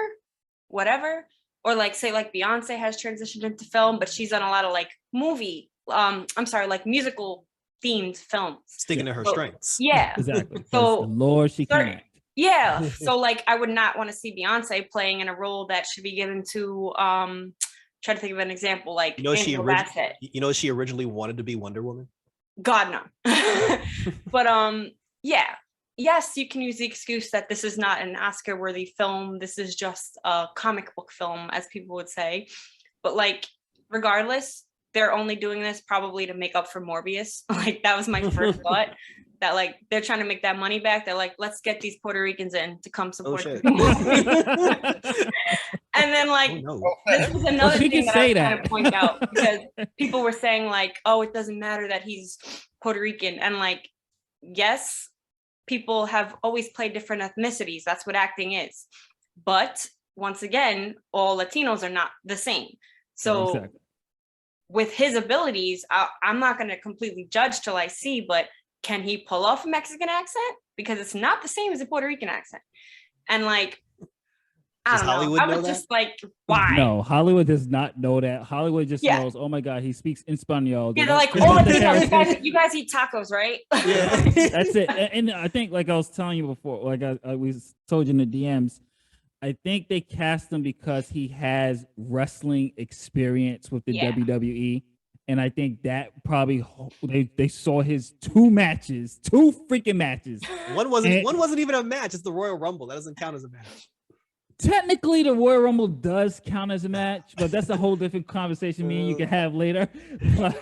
whatever, or like, say, like Beyonce has transitioned into film, but she's done a lot of like musical themed films, sticking to her strengths. Yeah, exactly. So Lord, she can act. Yeah, so like, I would not want to see Beyonce playing in a role that should be given to try to think of an example, like, she originally wanted to be Wonder Woman. God no. But yes, you can use the excuse that this is not an Oscar-worthy film. This is just a comic book film, as people would say. But like, regardless, they're only doing this probably to make up for Morbius. Like, that was my first thought, that like, they're trying to make that money back. They're like, let's get these Puerto Ricans in to come support the movie. And then like, this was another thing that I was trying to point out, because people were saying like, oh, it doesn't matter that he's Puerto Rican. And like, yes, people have always played different ethnicities. That's what acting is. But once again, all Latinos are not the same. So with his abilities, I'm not going to completely judge till I see, but can he pull off a Mexican accent? Because it's not the same as a Puerto Rican accent. And like, I don't know. I was just like, why? No, Hollywood does not know that. Hollywood just knows, oh my God, he speaks Espanol. Yeah, they're like, oh, you guys eat tacos, right? Yeah, that's it. And I think, like I was telling you before, like we told you in the DMs, I think they cast him because he has wrestling experience with the WWE. And I think that probably they saw his two freaking matches. One wasn't even a match. It's the Royal Rumble. That doesn't count as a match. Technically, the Royal Rumble does count as a match, but that's a whole different conversation me and you can have later. No,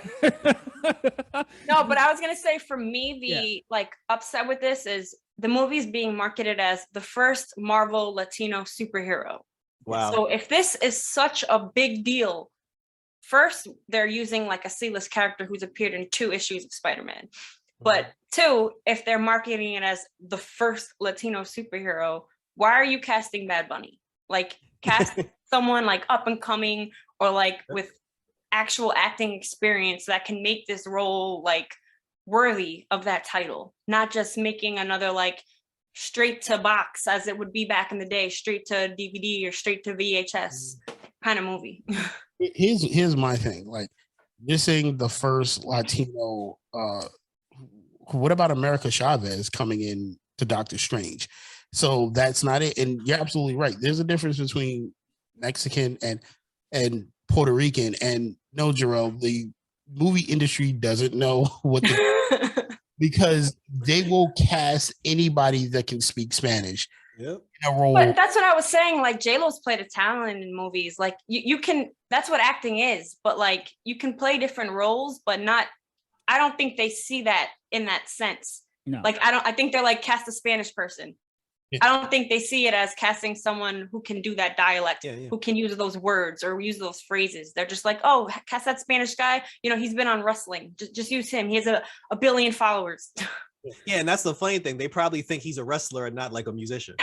but I was gonna say, for me, the like upset with this is the movie's being marketed as the first Marvel Latino superhero. Wow. So if this is such a big deal, first, they're using like a C-list character who's appeared in 2 issues of Spider-Man. But 2, if they're marketing it as the first Latino superhero, why are you casting Bad Bunny? Like, cast someone like up and coming, or like with actual acting experience that can make this role like worthy of that title, not just making another like straight to box as it would be back in the day, straight to DVD or straight to VHS kind of movie. Here's my thing. Like, this ain't the first Latino. What about America Chavez coming in to Doctor Strange? So that's not it. And you're absolutely right. There's a difference between Mexican and Puerto Rican. And no, Jerrell, the movie industry doesn't know what because they will cast anybody that can speak Spanish. Yep. In a role. But that's what I was saying. Like, J-Lo's played a talent in movies. Like, you can, that's what acting is. But like, you can play different roles, but not, I don't think they see that in that sense. No. Like, I think they're like, cast a Spanish person. Yeah. I don't think they see it as casting someone who can do that dialect, who can use those words or use those phrases. They're just like, oh, cast that Spanish guy. You know, he's been on wrestling. Just use him. He has a billion followers. Yeah, and that's the funny thing. They probably think he's a wrestler and not like a musician.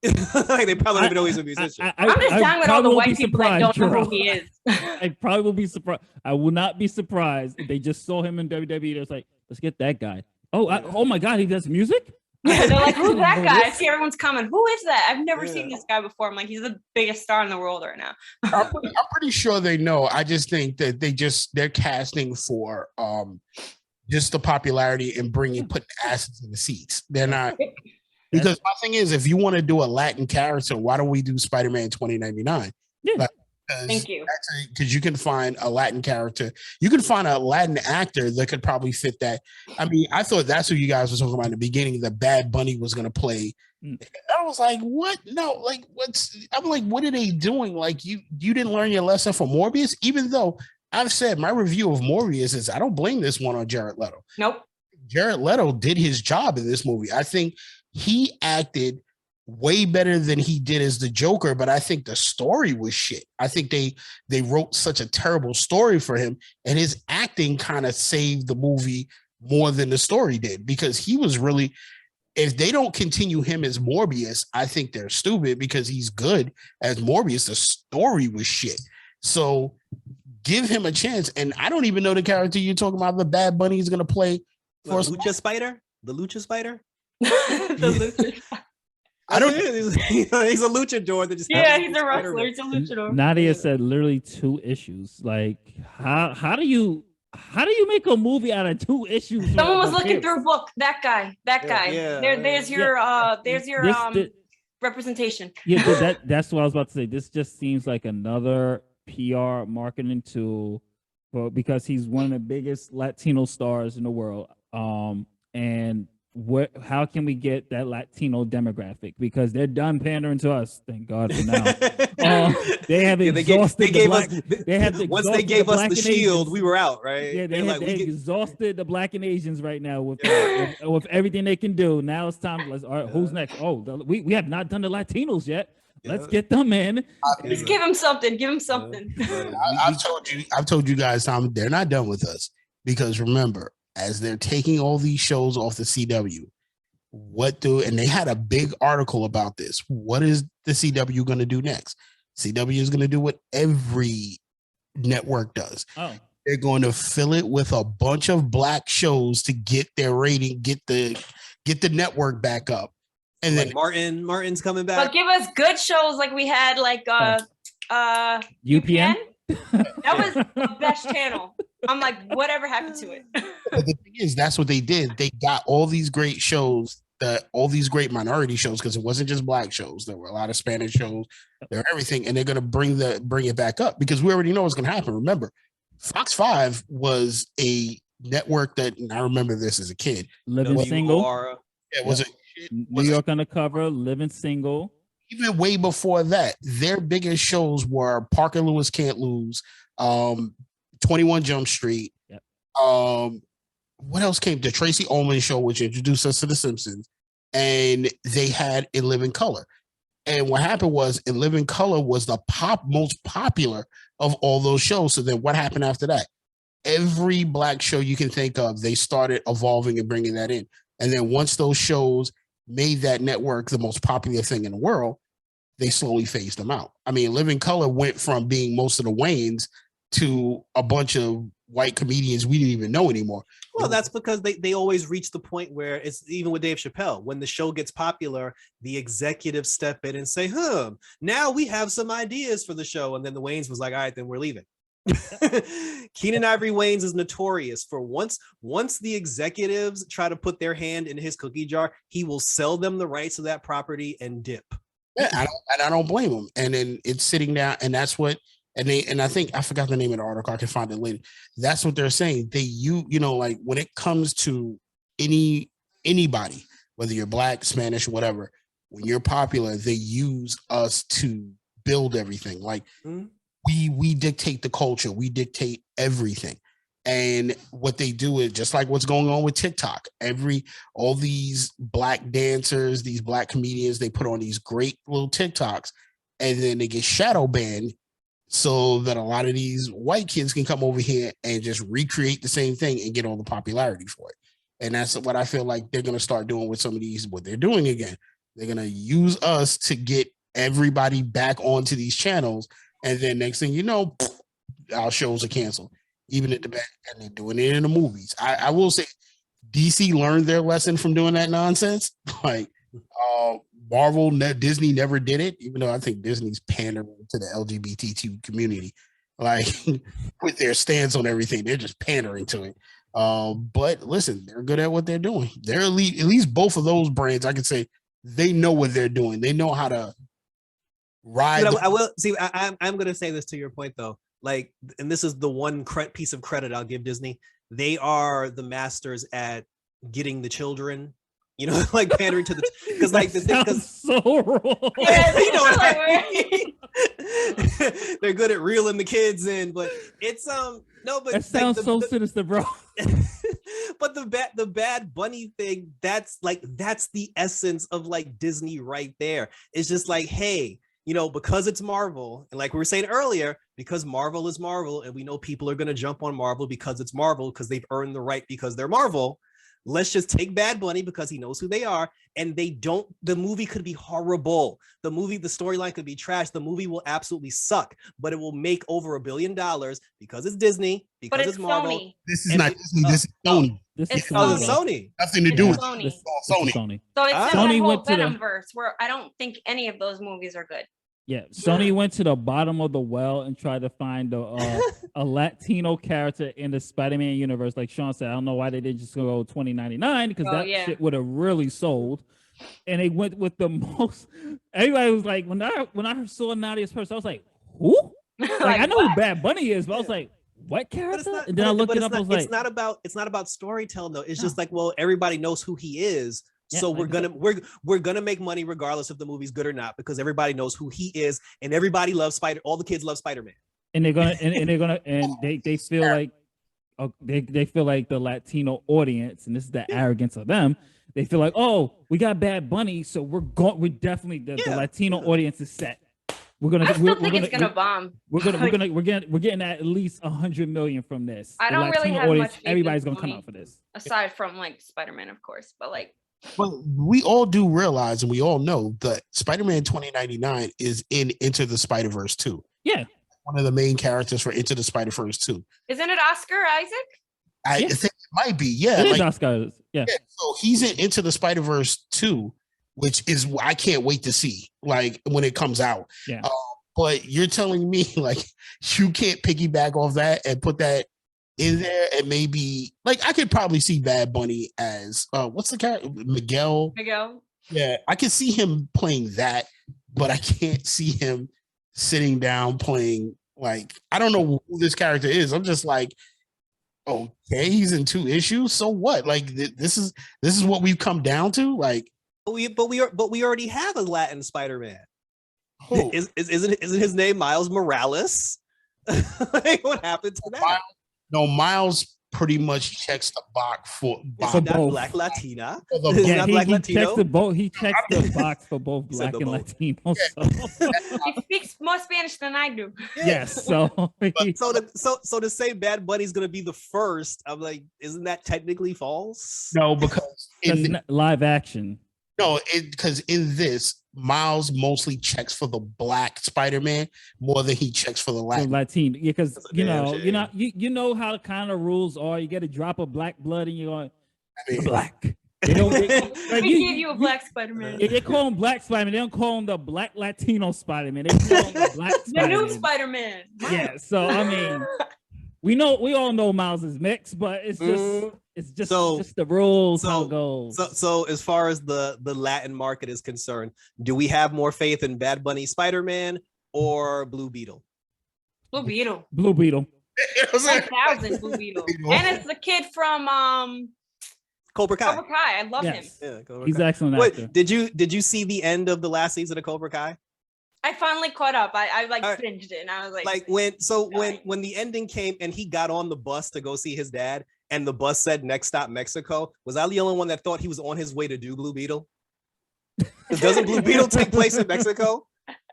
Like, they probably don't even know he's a musician. I'm just down with all the white people that don't know who he is. I probably will be surprised. I will not be surprised if they just saw him in WWE. They're like, let's get that guy. Oh my God, he does music? Yeah, they're like, who's that guy? I see everyone's coming. Who is that? I've never seen this guy before. I'm like, he's the biggest star in the world right now. I'm pretty sure they know. I just think that they're casting for just the popularity and putting asses in the seats. They're not, because my thing is, if you want to do a Latin character, why don't we do Spider-Man 2099? Yeah. Like, thank you. Because you can find a Latin character. You can find a Latin actor that could probably fit that. I mean, I thought that's what you guys were talking about in the beginning, that Bad Bunny was going to play. I was like, what? No, like, I'm like, what are they doing? Like, you didn't learn your lesson from Morbius? Even though I've said my review of Morbius is, I don't blame this one on Jared Leto. Nope. Jared Leto did his job in this movie. I think he acted way better than he did as the Joker, but I think the story was shit. I think they wrote such a terrible story for him, and his acting kind of saved the movie more than the story did, because he was really, if they don't continue him as Morbius, I think they're stupid, because he's good as Morbius. The story was shit. So give him a chance. And I don't even know the character you're talking about, the Bad Bunny is going to play. For Lucha Spider? The Lucha Spider? The Lucha. I don't. He's a luchador that just. Yeah, he's a wrestler. He's a luchador. Nadya said literally 2 issues. Like, how do you make a movie out of 2 issues? Someone was looking through a book. That guy. Yeah. There's your representation. Yeah, that's what I was about to say. This just seems like another PR marketing tool because he's one of the biggest Latino stars in the world. And how can we get that Latino demographic? Because they're done pandering to us. Thank God for now. They have exhausted once they gave us the shield, we were out, right? Yeah, they exhausted the Black and Asians right now with everything they can do. Now it's time. All right, who's next? We have not done the Latinos yet. Let's get them in. Just give him something. Give him something. I've told you guys, Tom, they're not done with us, because remember, as they're taking all these shows off the CW, and they had a big article about this. What is the CW going to do next? CW is going to do what every network does. They're going to fill it with a bunch of black shows to get their rating, get the network back up. And like then Martin's coming back. But give us good shows like we had, like UPN. That was the best channel. I'm like, whatever happened to it? But the thing is, that's what they did. They got all these great shows, all these great minority shows, because it wasn't just black shows. There were a lot of Spanish shows. There were everything, and they're going to bring it back up, because we already know what's going to happen. Remember, Fox 5 was a network that, and I remember this as a kid. Living Single. It was New York Undercover, Living Single. Even way before that, their biggest shows were Parker Lewis Can't Lose, 21 Jump Street. Yep. What else came? The Tracy Ullman Show, which introduced us to The Simpsons, and they had In Living Color. And what happened was, In Living Color was the most popular of all those shows. So then what happened after that? Every black show you can think of, they started evolving and bringing that in. And then once those shows made that network the most popular thing in the world, they slowly phased them out. I mean, Living Color went from being most of the Wayans to a bunch of white comedians we didn't even know anymore. Well, that's because they always reach the point where it's even with Dave Chappelle, when the show gets popular, the executives step in and say, now we have some ideas for the show. And then the Wayans was like, all right, then we're leaving. Keenen Ivory Wayans is notorious for once the executives try to put their hand in his cookie jar, he will sell them the rights to that property and dip. Yeah, I don't blame him. And then it's sitting down, and that's what, and I think I forgot the name of the article. I can find it later. That's what they're saying. Like when it comes to anybody, whether you're Black, Spanish, whatever, when you're popular, they use us to build everything. Like we dictate the culture, we dictate everything. And what they do is just like what's going on with TikTok. All these Black dancers, these Black comedians, they put on these great little TikToks, and then they get shadow banned so that a lot of these white kids can come over here and just recreate the same thing and get all the popularity for it. And that's what I feel like they're going to start doing with some of these, what they're doing again. They're going to use us to get everybody back onto these channels. And then next thing you know, our shows are canceled. Even at the back, and they're doing it in the movies. I will say DC learned their lesson from doing that nonsense. Like Marvel, Disney never did it, even though I think Disney's pandering to the LGBTQ community. Like with their stance on everything, they're just pandering to it. But listen, they're good at what they're doing. They're elite. At least both of those brands, I can say they know what they're doing. They know how to ride. I will see. I'm going to say this to your point though. Like, and this is the one piece of credit I'll give Disney. They are the masters at getting the children, like pandering to the, because like the thing, because so wrong. Yeah, you know what I mean? They're good at reeling the kids in, but it's no, but that sounds so sinister, bro. But the Bad Bunny thing, that's the essence of like Disney right there. It's just like, hey, because it's Marvel, and like we were saying earlier, because Marvel is Marvel, and we know people are going to jump on Marvel because it's Marvel, because they've earned the right because they're Marvel. Let's just take Bad Bunny because he knows who they are, and the movie could be horrible. The storyline could be trash. The movie will absolutely suck, but it will make over $1 billion because it's Disney, because it's Marvel. Sony. This is not Disney. This is Sony. It's Sony. Nothing to do with Sony. This is Sony. So it's Sony the whole went to the Venomverse where I don't think any of those movies are good. Yeah, Sony went to the bottom of the well and tried to find a Latino character in the Spider-Man universe. Like Sean said, I don't know why they didn't just go 2099 because shit would have really sold. And they went with the most. Everybody was like, when I saw Nadya's first, I was like, who? Like I know who Bad Bunny is, but I was like, what character? And then I looked it up. I was like, it's not about storytelling though. It's just like, well, everybody knows who he is. So we're gonna make money regardless if the movie's good or not, because everybody knows who he is, and everybody loves all the kids love Spider-Man. And they're gonna they feel like they feel like the Latino audience, and this is the arrogance of them. They feel like, oh, we got Bad Bunny, so we're definitely the Latino audience is set. We're it's gonna bomb. We're getting at least 100 million from this. I don't really have audience, much. Everybody's gonna come out for this. Aside from like Spider-Man, of course, but like. But we all do realize, and we all know that Spider-Man 2099 is in Into the Spider-Verse 2. Yeah. One of the main characters for Into the Spider-Verse 2. Isn't it Oscar Isaac? I think it might be, yeah. It is Oscar, yeah. So he's in Into the Spider-Verse 2, which is, I can't wait to see, like, when it comes out. Yeah. But you're telling me, like, you can't piggyback off that and put that in there, and maybe like I could probably see Bad Bunny as what's the character? Miguel. Yeah, I can see him playing that, but I can't see him sitting down playing, like, I don't know who this character is. I'm just like, okay, he's in 2 issues, so what? Like this is what we've come down to. Like, but we already have a Latin Spider-Man. Isn't his name Miles Morales? Like, what happened to that? No, Miles pretty much checks the box for both. Black Latina. Yeah, he checks the box. He checks the box for both Black and Latino. Yeah. So. He speaks more Spanish than I do. Yes. So to say Bad Bunny's gonna be the first, I'm like, isn't that technically false? No, because in live action. No, because in this, Miles mostly checks for the black Spider-Man more than he checks for the Latin. Latino, because That's a you damn know, shame. you're not you know how the kind of rules are. You get a drop of black blood, and you're going I mean, black. They don't like, We give you a black Spider-Man. They call him Black Spider-Man. They don't call him the Black Latino Spider-Man. They call him the Black The Spider-Man. new Spider-Man. Yeah. So I mean, we all know Miles is mixed, but it's just just the rules how it goes. So as far as the Latin market is concerned, do we have more faith in Bad Bunny Spider-Man or Blue Beetle? Blue Beetle. Blue Beetle. 1,000 Blue Beetle. And it's the kid from Cobra Kai. Cobra Kai. I love him. Yeah, Cobra He's Kai. excellent actor. Wait, did you see the end of the last season of Cobra Kai? I finally caught up. I binged it, and I was like when the ending came and he got on the bus to go see his dad, and the bus said next stop Mexico, was I the only one that thought he was on his way to do Blue Beetle? Doesn't Blue Beetle take place in Mexico?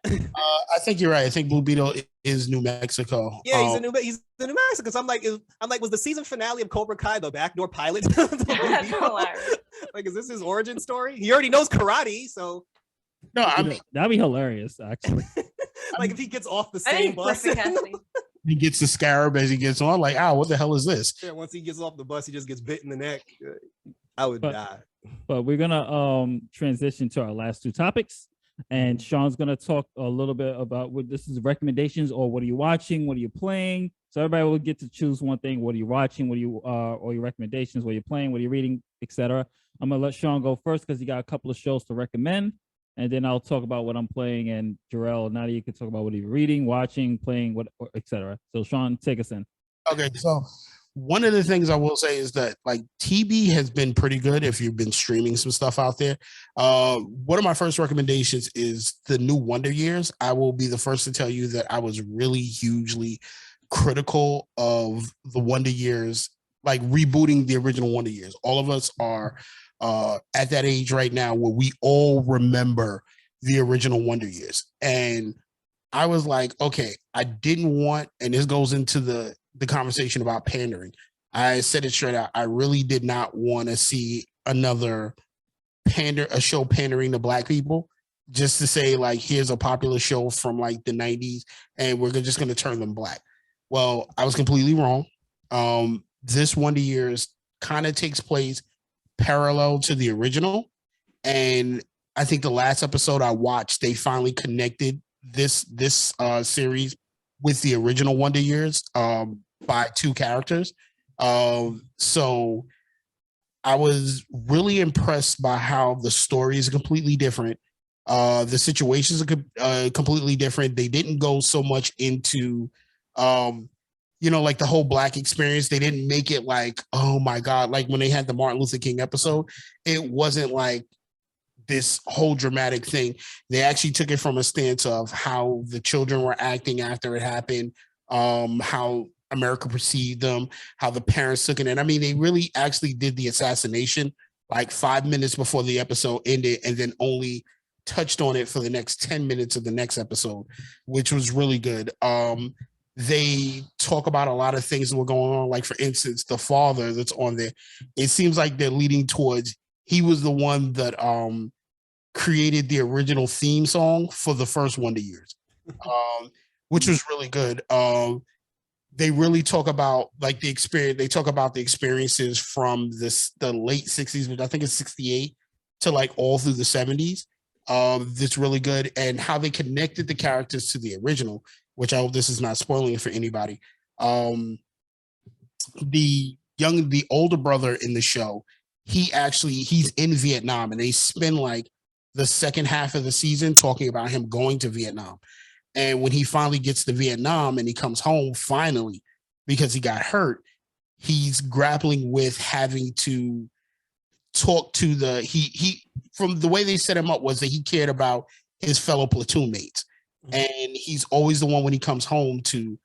I think you're right. I think Blue Beetle is New Mexico. Yeah, he's in New Mexico. So I'm like, was the season finale of Cobra Kai the backdoor pilot? That's hilarious. Like, is this his origin story? He already knows karate, so No, I mean, that'd be hilarious, actually. like if he gets off the I same think bus. perfect casting. he gets the scarab as he gets on. Like, what the hell is this? Yeah, once he gets off the bus, he just gets bit in the neck. I would die. But we're gonna transition to our last two topics, and Sean's gonna talk a little bit about what this is recommendations, or what are you watching, what are you playing. So everybody will get to choose one thing. What are you watching? What are you or your recommendations? What are you playing? What are you reading, etc. I'm gonna let Sean go first because he got a couple of shows to recommend, and then I'll talk about what I'm playing. And Jerrell, Nadya, you can talk about what you're reading, watching, playing, what, etc. So Sean, take us in. Okay, so one of the things I will say is that like TV has been pretty good if you've been streaming some stuff out there. One of my first recommendations is the new Wonder Years. I will be the first to tell you that I was really hugely critical of the Wonder Years, like rebooting the original Wonder Years. All of us are at that age right now where we all remember the original Wonder Years. And I was like, okay, I didn't want, and this goes into the conversation about pandering. I said it straight out. I really did not want to see another a show pandering to Black people just to say like, here's a popular show from like the 90s and we're just going to turn them Black. Well, I was completely wrong. This Wonder Years kind of takes place parallel to the original. And I think the last episode I watched, they finally connected this series with the original Wonder Years by two characters. So I was really impressed by how the story is completely different. The situations are completely different. They didn't go so much into, like the whole Black experience. They didn't make it like, oh my God, like when they had the Martin Luther King episode, it wasn't like this whole dramatic thing. They actually took it from a stance of how the children were acting after it happened, how America perceived them, how the parents took it in. I mean, they really actually did the assassination like 5 minutes before the episode ended and then only touched on it for the next 10 minutes of the next episode, which was really good. They talk about a lot of things that were going on. Like, for instance, the father that's on there, it seems like they're leading towards, he was the one that created the original theme song for the first Wonder Years, which was really good. They really talk about like the experience. They talk about the experiences from the late 60s, which I think is 68, to like all through the 70s. That's really good. And how they connected the characters to the original, which I hope this is not spoiling for anybody. The older brother in the show, he's in Vietnam, and they spend like the second half of the season talking about him going to Vietnam. And when he finally gets to Vietnam and he comes home finally because he got hurt, he's grappling with having to talk to he from the way they set him up was that he cared about his fellow platoon mates. Mm-hmm. And he's always the one when he comes home to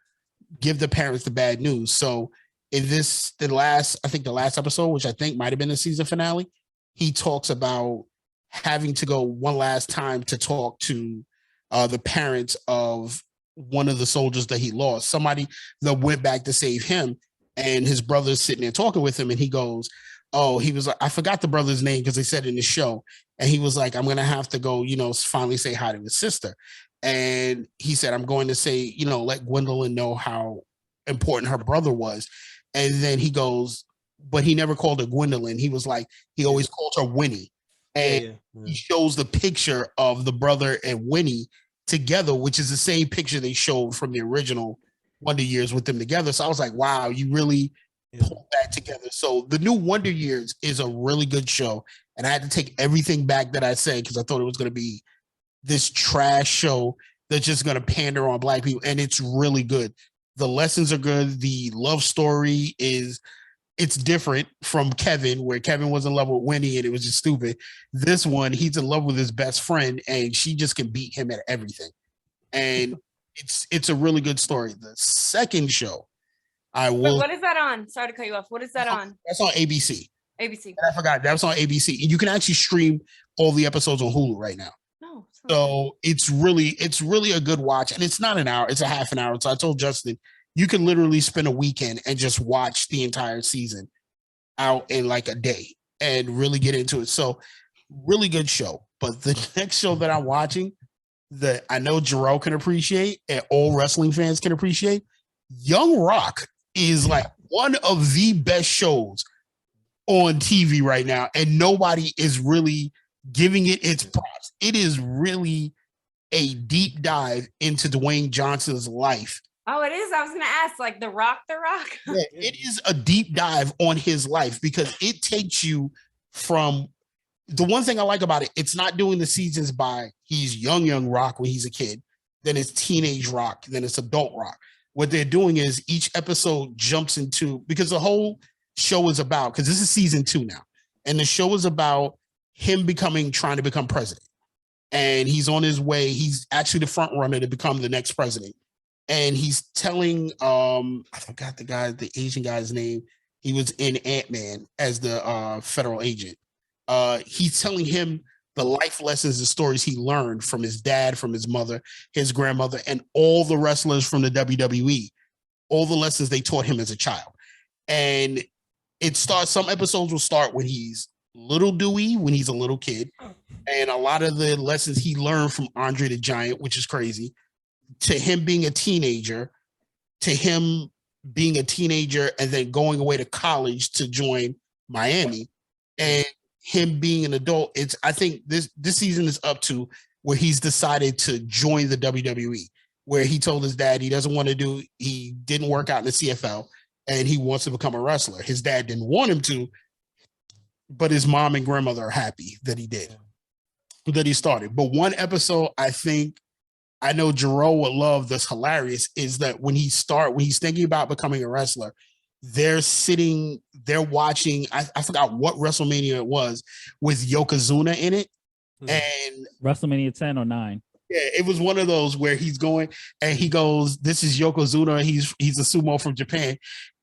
give the parents the bad news. So in the last episode, which I think might have been the season finale, he talks about having to go one last time to talk to the parents of one of the soldiers that he lost, somebody that went back to save him, and his brother's sitting there talking with him, and he goes, oh, he was like, I forgot the brother's name because they said in the show, And he was like, I'm going to have to go, finally say hi to his sister. And he said, I'm going to say, let Gwendolyn know how important her brother was. And then he goes, but he never called her Gwendolyn. He was like, he always called her Winnie. And he shows the picture of the brother and Winnie together, which is the same picture they showed from the original Wonder Years with them together. So I was like, wow, you really pulled that together. So the new Wonder Years is a really good show. And I had to take everything back that I said because I thought it was going to be this trash show that's just going to pander on Black people. And it's really good. The lessons are good. The love story it's different from Kevin, where Kevin was in love with Winnie and it was just stupid. This one, he's in love with his best friend and she just can beat him at everything. And it's a really good story. The second show, what is that on? Sorry to cut you off. What is that on? That's on ABC. ABC. And I forgot. That was on ABC. And you can actually stream all the episodes on Hulu right now. No. So it's really a good watch. And it's not an hour. It's a half an hour. So I told Justin, you can literally spend a weekend and just watch the entire season out in like a day and really get into it. So really good show. But the next show that I'm watching that I know Jerrell can appreciate and all wrestling fans can appreciate, Young Rock is like one of the best shows on TV right now. And nobody is really giving it its props. It is really a deep dive into Dwayne Johnson's life. Oh, it is. I was going to ask, like The Rock. Yeah, it is a deep dive on his life because it takes you from the one thing I like about it. It's not doing the seasons by he's young Rock when he's a kid, then it's teenage Rock, then it's adult Rock. What they're doing is each episode jumps into, because the whole show is about, because this is season 2 now, and the show is about him trying to become president. And he's on his way. He's actually the front runner to become the next president. And he's telling, I forgot the Asian guy's name. He was in Ant-Man as the federal agent. He's telling him the life lessons and stories he learned from his dad, from his mother, his grandmother, and all the wrestlers from the WWE, all the lessons they taught him as a child. And some episodes will start when he's little Dewey, when he's a little kid. And a lot of the lessons he learned from Andre the Giant, which is crazy, to him being a teenager, and then going away to college to join Miami, and him being an adult. I think this season is up to where he's decided to join the WWE, where he told his dad he didn't work out in the CFL and he wants to become a wrestler. His dad didn't want him to, but his mom and grandmother are happy that he did, that he started. But one episode I know Jerrell would love, that's hilarious, is that when he's thinking about becoming a wrestler, they're watching, I forgot what WrestleMania it was, with Yokozuna in it. And WrestleMania 10 or 9. Yeah, it was one of those where he's going and he goes, this is Yokozuna, he's a sumo from Japan.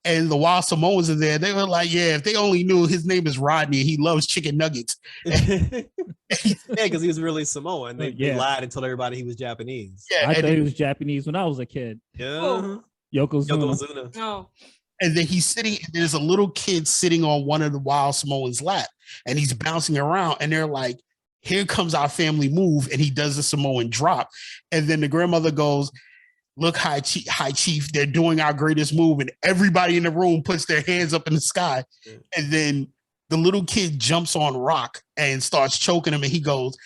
And the Wild Samoans are there. They were like, yeah, if they only knew his name is Rodney, he loves chicken nuggets. Yeah, because he was really Samoan. They lied and told everybody he was Japanese. Yeah, I thought he was Japanese when I was a kid. Yeah. Yokozuna. Oh. And then there's a little kid sitting on one of the Wild Samoans' lap, and he's bouncing around, and they're like, here comes our family move, and he does the Samoan drop. And then the grandmother goes, look, High Chief, they're doing our greatest move. And everybody in the room puts their hands up in the sky. And then the little kid jumps on Rock and starts choking him. And he goes,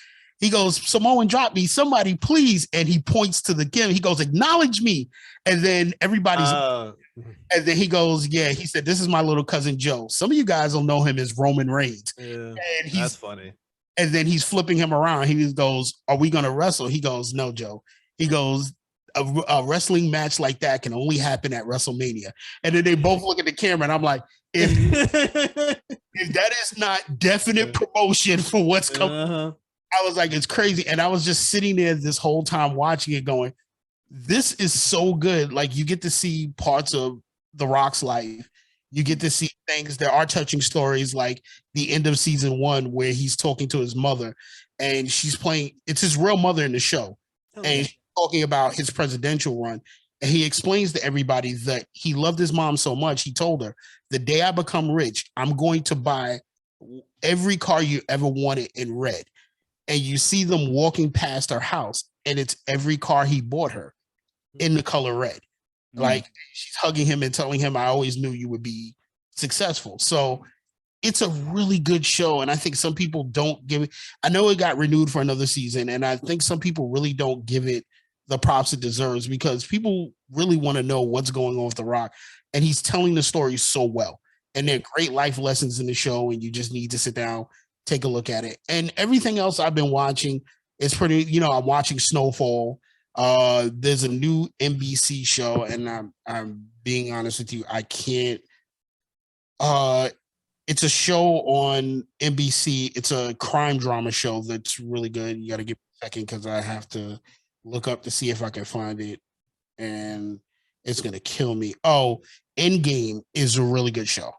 Samoan drop me, somebody please. And he points to the game. He goes, acknowledge me. And then and then he goes, yeah, he said, this is my little cousin Joe. Some of you guys don't know him as Roman Reigns. Yeah, and that's funny. And then he's flipping him around. He just goes, are we going to wrestle? He goes, no, Joe. He goes, a wrestling match like that can only happen at WrestleMania. And then they both look at the camera, and I'm like, if that is not definite promotion for what's coming, I was like, it's crazy. And I was just sitting there this whole time watching it going, this is so good. Like, you get to see parts of The Rock's life. You get to see things. There are touching stories, like the end of season 1 where he's talking to his mother, and it's his real mother in the show. And she's talking about his presidential run. And he explains to everybody that he loved his mom so much. He told her, the day I become rich, I'm going to buy every car you ever wanted in red. and you see them walking past her house, and it's every car he bought her in the color red. Like she's hugging him and telling him, I always knew you would be successful. So it's a really good show. And I think some people don't give it. I know it got renewed for another season. And I think some people really don't give it the props it deserves because people really want to know what's going on with The Rock. And he's telling the story so well. And there are great life lessons in the show. And you just need to sit down, take a look at it. And everything else I've been watching is pretty, I'm watching Snowfall. There's a new NBC show, and I'm being honest with you, I can't. It's a show on NBC. It's a crime drama show that's really good. You got to give me a second because I have to look up to see if I can find it, and it's gonna kill me. Oh, Endgame is a really good show.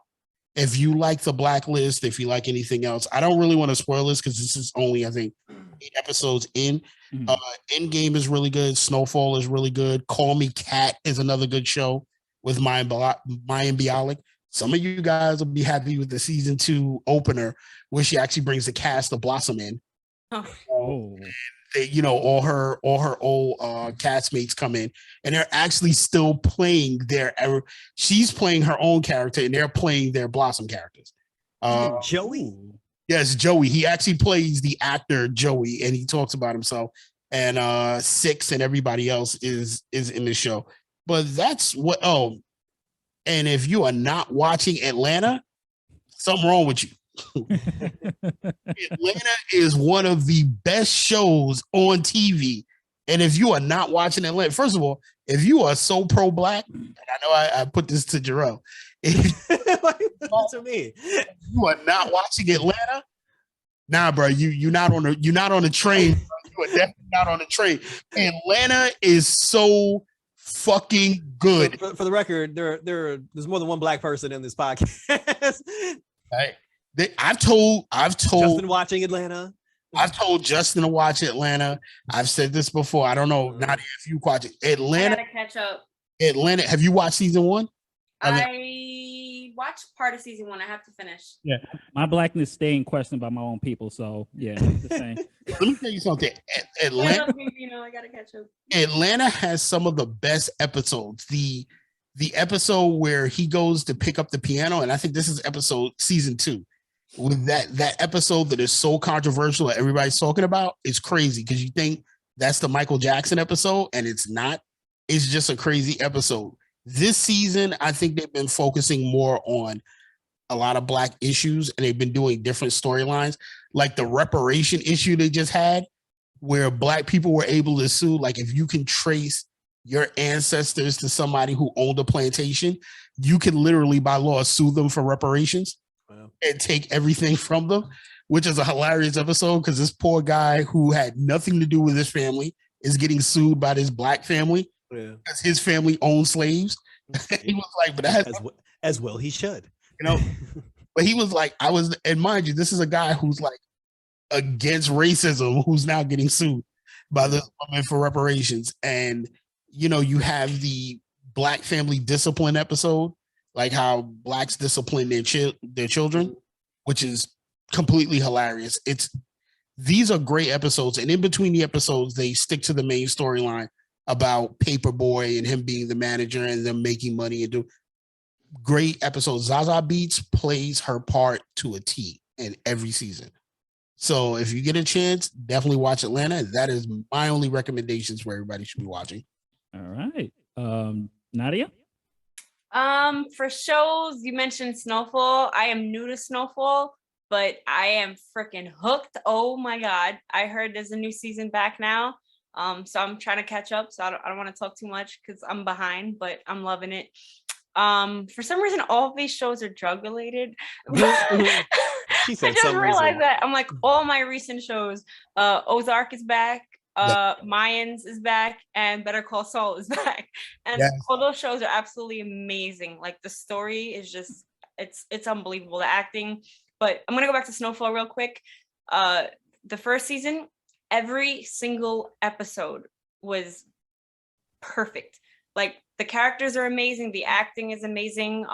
If you like The Blacklist, if you like anything else, I don't really want to spoil this because this is only, I think, 8 episodes in. Endgame is really good. Snowfall is really good. Call Me Cat is another good show with Mayim Bialik. Some of you guys will be happy with the season 2 opener where she actually brings the cast of Blossom in. Oh. They, all her old castmates come in, and they're actually still playing she's playing her own character, and they're playing their Blossom characters. Joey? Yes, Joey. He actually plays the actor Joey, and he talks about himself. And Six and everybody else is in the show. But that's what. Oh, and if you are not watching Atlanta, something wrong with you. Atlanta is one of the best shows on TV. And if you are not watching Atlanta, first of all, if you are so pro-black, and I know I put this to Jerrell, if to me, you are not watching Atlanta, nah, bro, you're not on the train. You are definitely not on the train. Atlanta is so fucking good. For the record, there's more than one black person in this podcast. Right. I've told Justin watching Atlanta. I've told Justin to watch Atlanta. I've said this before. I don't know, Nadya, if you watch it. Atlanta. I gotta catch up. Atlanta. Have you watched season 1? I watched part of season 1. I have to finish. Yeah, my blackness staying questioned by my own people. So yeah, it's the same. Let me tell you something. Atlanta. I gotta catch up. Atlanta has some of the best episodes. The episode where he goes to pick up the piano, and I think this is season 2. With that episode that is so controversial that everybody's talking about, it's crazy because you think that's the Michael Jackson episode, and it's not. It's just a crazy episode. This season, I think they've been focusing more on a lot of black issues, and they've been doing different storylines, like the reparation issue they just had, where black people were able to sue. Like if you can trace your ancestors to somebody who owned a plantation, you can literally by law sue them for reparations. And take everything from them, which is a hilarious episode because this poor guy who had nothing to do with his family is getting sued by this black family because his family owned slaves. He was like, but as well he should, but he was like, and mind you, this is a guy who's like against racism who's now getting sued by this woman for reparations. And you have the black family discipline episode, like how blacks discipline their children, which is completely hilarious. These are great episodes, and in between the episodes, they stick to the main storyline about Paperboy and him being the manager and them making money and do great episodes. Zaza Beetz plays her part to a T in every season. So if you get a chance, definitely watch Atlanta. That is my only recommendations where everybody should be watching. All right, Nadya. For shows, you mentioned Snowfall. I am new to Snowfall, but I am freaking hooked. Oh my God. I heard there's a new season back now. So I'm trying to catch up. So I don't want to talk too much because I'm behind, but I'm loving it. For some reason, all of these shows are drug related. I just realized that. I'm like, all my recent shows, Ozark is back. Mayans is back, and Better Call Saul is back, and all those shows are absolutely amazing. Like the story is just it's unbelievable, the acting. But I'm gonna go back to Snowfall real quick. The first season, every single episode was perfect. Like the characters are amazing, the acting is amazing.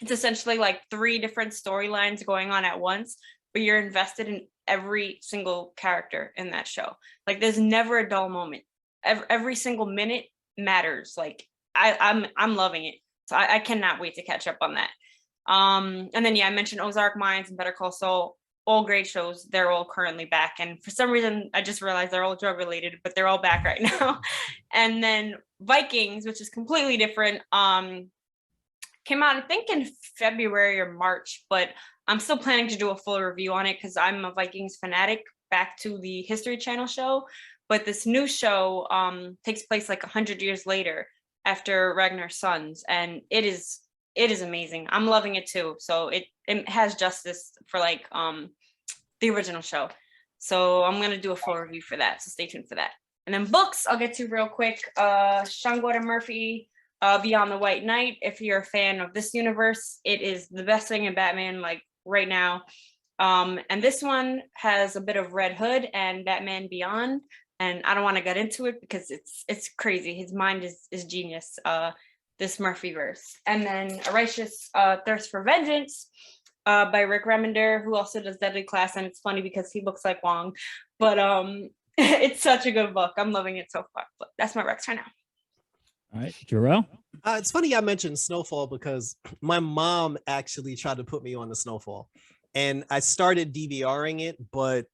It's essentially like 3 different storylines going on at once, but you're invested in every single character in that show. Like there's never a dull moment. Every single minute matters. Like I'm loving it. So I cannot wait to catch up on that. And then I mentioned Ozark Mines and Better Call Saul, all great shows. They're all currently back, and for some reason I just realized they're all drug related, but they're all back right now. And then Vikings, which is completely different, came out I think in February or March, but I'm still planning to do a full review on it because I'm a Vikings fanatic, back to the History Channel show. But this new show takes place like 100 years later after Ragnar's sons, and it is amazing. I'm loving it too. So it has justice for like the original show. So I'm gonna do a full review for that. So stay tuned for that. And then books, I'll get to real quick. Sean Gordon Murphy, Beyond the White Knight. If you're a fan of this universe, it is the best thing in Batman like right now. And this one has a bit of Red Hood and Batman Beyond. And I don't want to get into it because it's crazy. His mind is genius. This Murphyverse. And then A Righteous Thirst for Vengeance by Rick Remender, who also does Deadly Class. And it's funny because he looks like Wong, but it's such a good book. I'm loving it so far. But that's my Rex right now. All right, Jerrell. It's funny I mentioned Snowfall because my mom actually tried to put me on the Snowfall, and I started DVRing it, but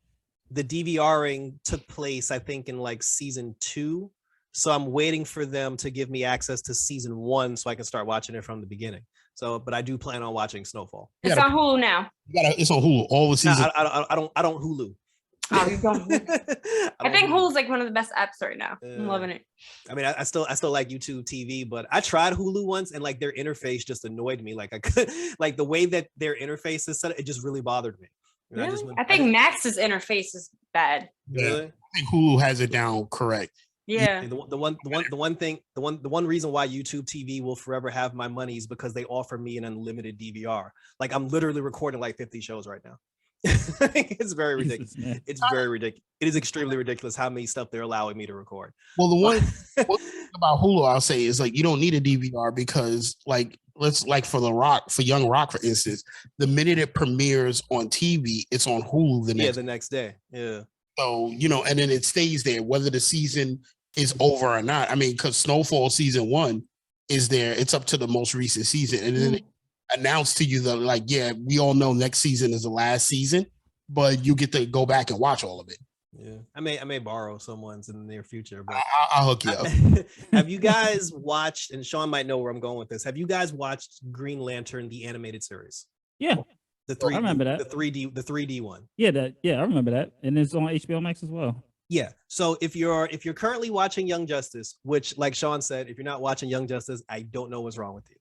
the DVRing took place, I think, in like season 2. So I'm waiting for them to give me access to season 1 so I can start watching it from the beginning. So, but I do plan on watching Snowfall. It's on Hulu now. It's on Hulu. All the seasons. No, I don't Hulu. Oh, you don't. I think Hulu's like one of the best apps right now. I'm loving it. I mean, I still like YouTube TV, but I tried Hulu once, and like their interface just annoyed me. Like I could, like the way that their interface is set, it just really bothered me. Really? I think Max's interface is bad. Really? I think Hulu has it down correct. Yeah. The one reason why YouTube TV will forever have my money is because they offer me an unlimited DVR. Like I'm literally recording like 50 shows right now. It's very ridiculous. It's very ridiculous. It is extremely ridiculous how many stuff they're allowing me to record. Well, the one thing about Hulu I'll say is like you don't need a DVR because like for Young Rock, for instance, the minute it premieres on TV, it's on Hulu the next day. Yeah. So, and then it stays there, whether the season is over or not. I mean, because Snowfall season 1 is there. It's up to the most recent season. And then they announce to you that, like, yeah, we all know next season is the last season, but you get to go back and watch all of it. Yeah. I may borrow someone's in the near future, but I'll hook you up. Have you guys watched, and Sean might know where I'm going with this, have you guys watched Green Lantern, the animated series? Yeah. I remember that. The 3D one. Yeah, I remember that. And it's on HBO Max as well. Yeah. So if you're currently watching Young Justice, which like Sean said, if you're not watching Young Justice, I don't know what's wrong with you.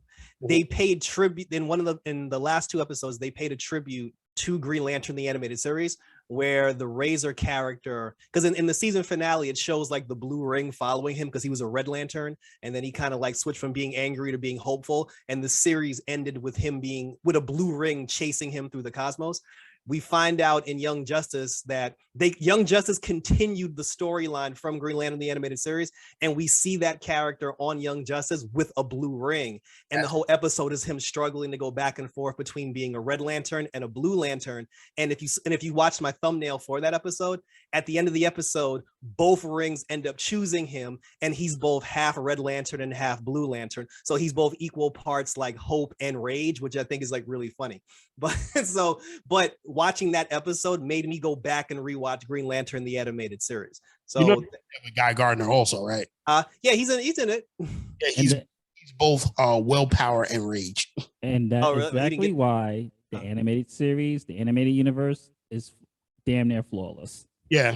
They paid tribute in the last 2 episodes, they paid a tribute to Green Lantern, the animated series, where the Razor character, because in the season finale, it shows like the blue ring following him because he was a Red Lantern. And then he kind of like switched from being angry to being hopeful. And the series ended with him being with a blue ring chasing him through the cosmos. We find out in Young Justice that Young Justice continued the storyline from Green Lantern, the animated series, and we see that character on Young Justice with a blue ring. And the whole episode is him struggling to go back and forth between being a Red Lantern and a Blue Lantern. And if you watch my thumbnail for that episode, at the end of the episode, both rings end up choosing him, and he's both half Red Lantern and half Blue Lantern. So he's both equal parts like hope and rage, which I think is like really funny. But watching that episode made me go back and rewatch Green Lantern, the animated series. So Guy Gardner also, right? Yeah, he's in it. Yeah, he's both willpower and rage. And that's exactly why the animated series, the animated universe is damn near flawless. Yeah.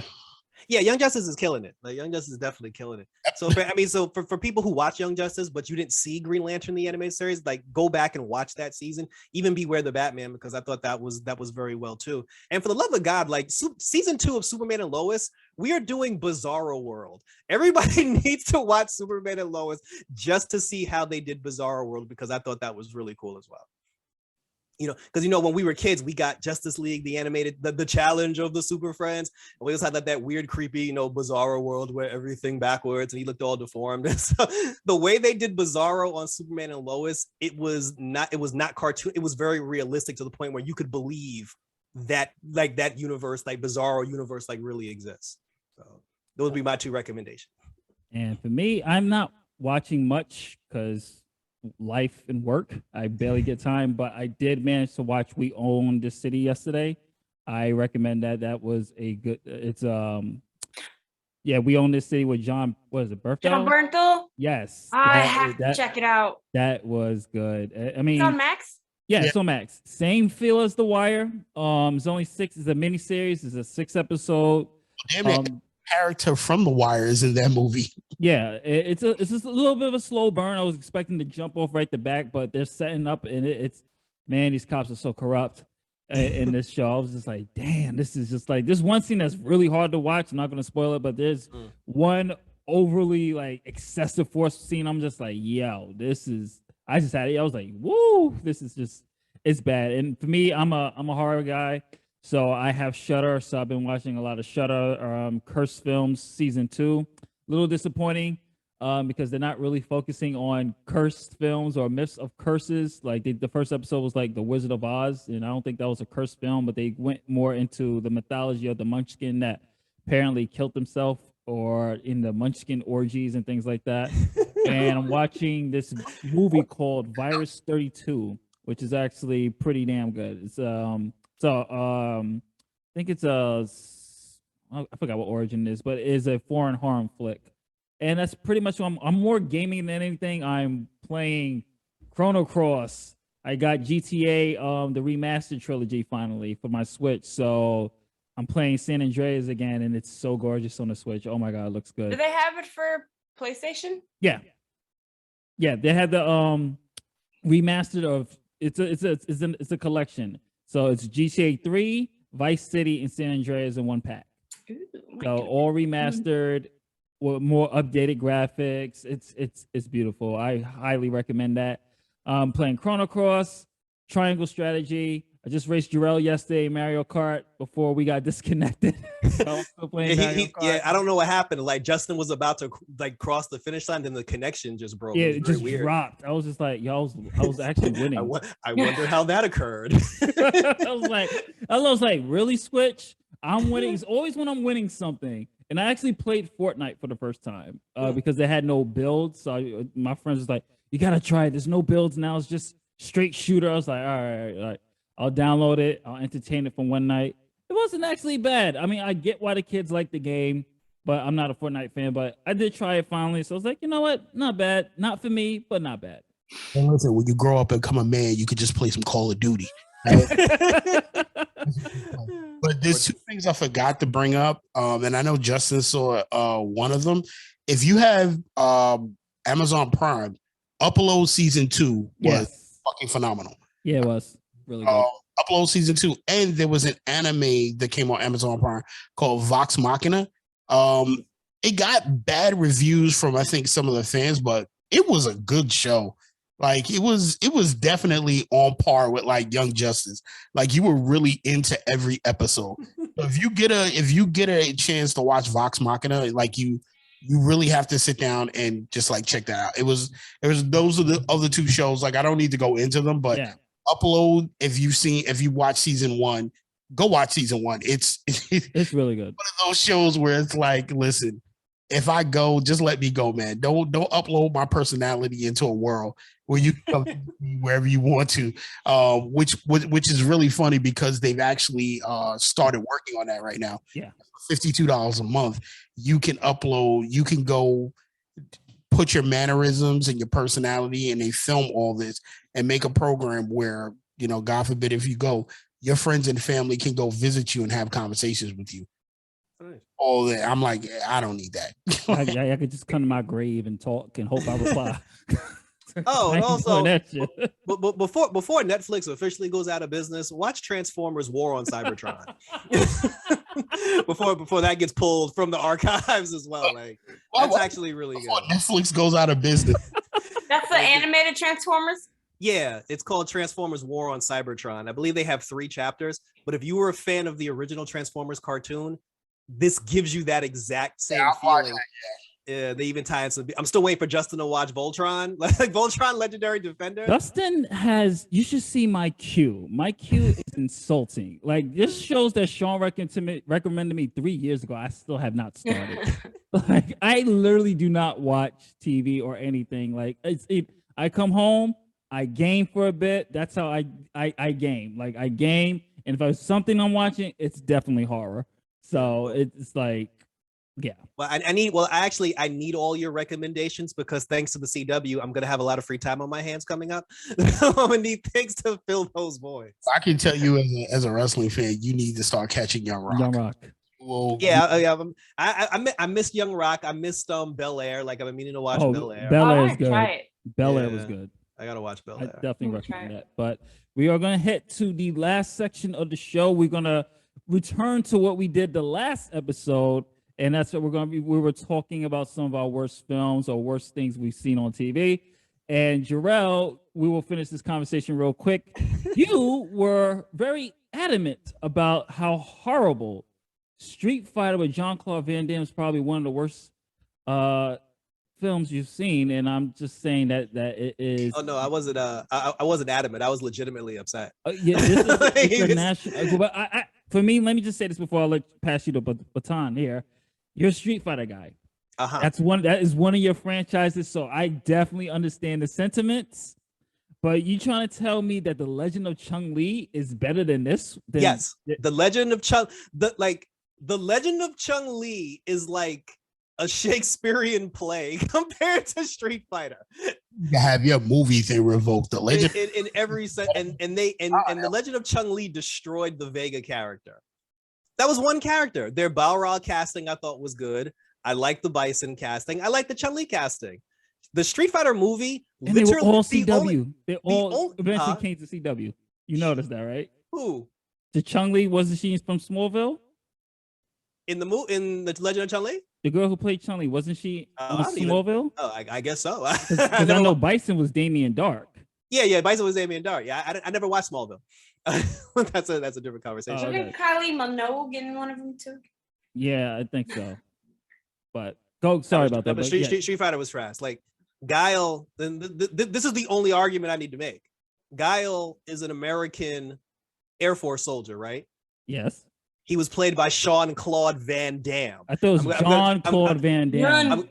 Yeah, Young Justice is killing it. Like Young Justice is definitely killing it. So for people who watch Young Justice, but you didn't see Green Lantern, the animated series, like go back and watch that season. Even Beware the Batman, because I thought that was very well too. And for the love of God, like season 2 of Superman and Lois, we are doing Bizarro World. Everybody needs to watch Superman and Lois just to see how they did Bizarro World, because I thought that was really cool as well. Because when we were kids, we got Justice League, the animated, the challenge of the Super Friends. And we also had that weird, creepy, Bizarro World where everything backwards and he looked all deformed. And so the way they did Bizarro on Superman and Lois, it was not cartoon. It was very realistic to the point where you could believe that universe, like bizarro universe, like really exists. So those would be my 2 recommendations. And for me, I'm not watching much because life and work. I barely get time, but I did manage to watch We Own This City yesterday. I recommend that. That was a good. It's We Own This City with John. What is it? Bernthal? John Bernthal? Yes. I have to check it out. That was good. I mean, it's on Max. Yeah, so Max. Same feel as The Wire. It's only 6. It's a miniseries. It's a 6-episode. Damn it. Character from The Wire is in that movie. Yeah, it's just a little bit of a slow burn. I was expecting to jump off right the back, but they're setting up, and it's man, these cops are so corrupt in this show. I was just like, damn, this is just like this one scene that's really hard to watch. I'm not gonna spoil it, but there's one overly like excessive force scene. I'm just like, yo, this is. I just had it. I was like, woo, this is just it's bad. And for me, I'm a horror guy. So I have Shudder, so I've been watching a lot of Shudder, Cursed Films season 2. A little disappointing because they're not really focusing on cursed films or myths of curses. Like the first episode was like The Wizard of Oz, and I don't think that was a cursed film, but they went more into the mythology of the Munchkin that apparently killed himself or in the Munchkin orgies and things like that. And I'm watching this movie called Virus 32, which is actually pretty damn good. It's I think it's I forgot what origin it is, but it is a foreign horror flick. And that's pretty much what I'm more gaming than anything. I'm playing Chrono Cross. I got GTA the remastered trilogy finally for my Switch. So I'm playing San Andreas again, and it's so gorgeous on the Switch. Oh my god, it looks good. Do they have it for PlayStation? Yeah. Yeah, they had the remastered of it's a collection. So it's GTA 3, Vice City, and San Andreas in one pack. Ooh, so all remastered with more updated graphics. It's beautiful. I highly recommend that. Playing Chrono Cross, Triangle Strategy. I just raced Jerrell yesterday, Mario Kart, before we got disconnected. So I'm still playing Mario Kart. Yeah, I don't know what happened. Like Justin was about to like cross the finish line, then the connection just broke. Yeah, it just dropped. I was just like, I was actually winning. I wonder how that occurred. I was like, really, Switch? I'm winning. It's always when I'm winning something. And I actually played Fortnite for the first time because they had no builds. So my friends was like, you gotta try it. There's no builds now. It's just straight shooter. I was like, all right. I'll download it. I'll entertain it for one night. It wasn't actually bad. I mean, I get why the kids like the game, but I'm not a Fortnite fan. But I did try it finally. So I was like, you know what? Not bad. Not for me, but not bad. And listen, when you grow up and become a man, you could just play some Call of Duty. But there's 2 things I forgot to bring up. And I know Justin saw one of them. If you have Amazon Prime, Upload season 2 was fucking phenomenal. Yeah, it was. Really good. Upload season 2, and there was an anime that came on Amazon Prime called Vox Machina. It got bad reviews from I think some of the fans, but it was a good show. Like it was definitely on par with like Young Justice. Like you were really into every episode. So if you get a chance to watch Vox Machina, like you really have to sit down and just like check that out. It was those are the other 2 shows. Like I don't need to go into them, but Upload, if you watch season 1, go watch season 1. It's really good. One of those shows where it's like, listen, if I go, just let me go, man. Don't upload my personality into a world where you can come wherever you want to. Which is really funny because they've actually started working on that right now. Yeah, $52 a month. You can upload. You can go put your mannerisms and your personality, and they film all this and make a program where, you know, God forbid if you go, your friends and family can go visit you and have conversations with you. Nice. All that. I'm like, I don't need that. I could just come to my grave and talk and hope I reply. Oh, and also, but before Netflix officially goes out of business, watch Transformers: War on Cybertron. before that gets pulled from the archives as well. Like that's actually really good. Netflix goes out of business. That's the animated Transformers. Yeah, it's called Transformers: War on Cybertron. I believe they have 3 chapters. But if you were a fan of the original Transformers cartoon, this gives you that exact same feeling. Yeah, they even tie in some. I'm still waiting for Justin to watch Voltron, like Voltron Legendary Defender. Justin you should see my queue. My queue is insulting. Like, this shows that Sean recommended me 3 years ago. I still have not started. Like, I literally do not watch TV or anything. Like, I come home, I game for a bit. That's how I game. Like, I game, and if there's something I'm watching, it's definitely horror. So it's like, yeah. Well, I need all your recommendations, because thanks to the CW, I'm gonna have a lot of free time on my hands coming up. I'm gonna need things to fill those voids. I can tell you as a wrestling fan, you need to start catching Young Rock. Young Rock. Well, I missed Young Rock. I missed Bel Air. Like, I've been meaning to watch Bel Air. Bel Air is good. Try it. Bel Air was good. I gotta watch Bel I Air. definitely recommend that. But we are gonna head to the last section of the show. We're gonna return to what we did the last episode, and that's what we were talking about some of our worst films or worst things we've seen on TV. And Jerrell, we will finish this conversation real quick. You were very adamant about how horrible Street Fighter with Jean-Claude Van Damme is probably one of the worst films you've seen, and I'm just saying that it is. Oh no, I wasn't. I wasn't adamant. I was legitimately upset. Yeah, this is international. But for me, let me just say this before I pass you the baton here. You're a Street Fighter guy. That is one of your franchises, so I definitely understand the sentiments. But you trying to tell me that the Legend of Chun-Li is better than this? Yes, the Legend of the Legend of Chun-Li is like a Shakespearean play compared to Street Fighter. You have your movie thing revoked. The Legend in every set, and the Legend of Chun-Li destroyed the Vega character. That was one character. Their Balrog casting I thought was good. I like the Bison casting. I like the Chun-Li casting. The Street Fighter movie, and they were all CW. They all eventually came to CW. You noticed that, right? Who? The Chun-Li, wasn't she from Smallville? In the Legend of Chun-Li? The girl who played Chun-Li, wasn't she on Smallville? I guess so. Because I know Bison was Damien Dark. Yeah, Bison was Damien Dark. Yeah, I never watched Smallville. That's a different conversation. Didn't Kylie Minogue in one of them too? Yeah, I think so. But sorry about that. But Street Fighter was trash. Like, Guile, this is the only argument I need to make. Guile is an American Air Force soldier, right? Yes. He was played by Jean-Claude Van Damme. I thought it was Jean-Claude Van Damme. I'm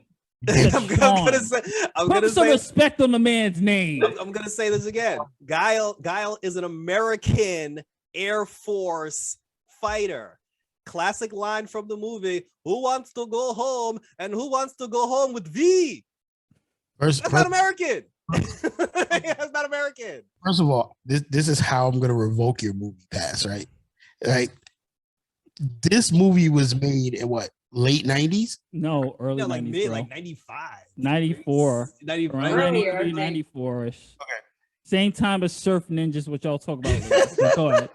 gonna say some respect on the man's name. I'm gonna say this again. Guile is an American Air Force fighter. Classic line from the movie: "Who wants to go home and who wants to go home with V?" That's not American. That's not American. First of all, this is how I'm gonna revoke your movie pass, right? Like, this movie was made in what, late 90s? No, early 90s, like 95. 94. 94-ish. Okay. Same time as Surf Ninjas, which I'll talk about later. Go ahead.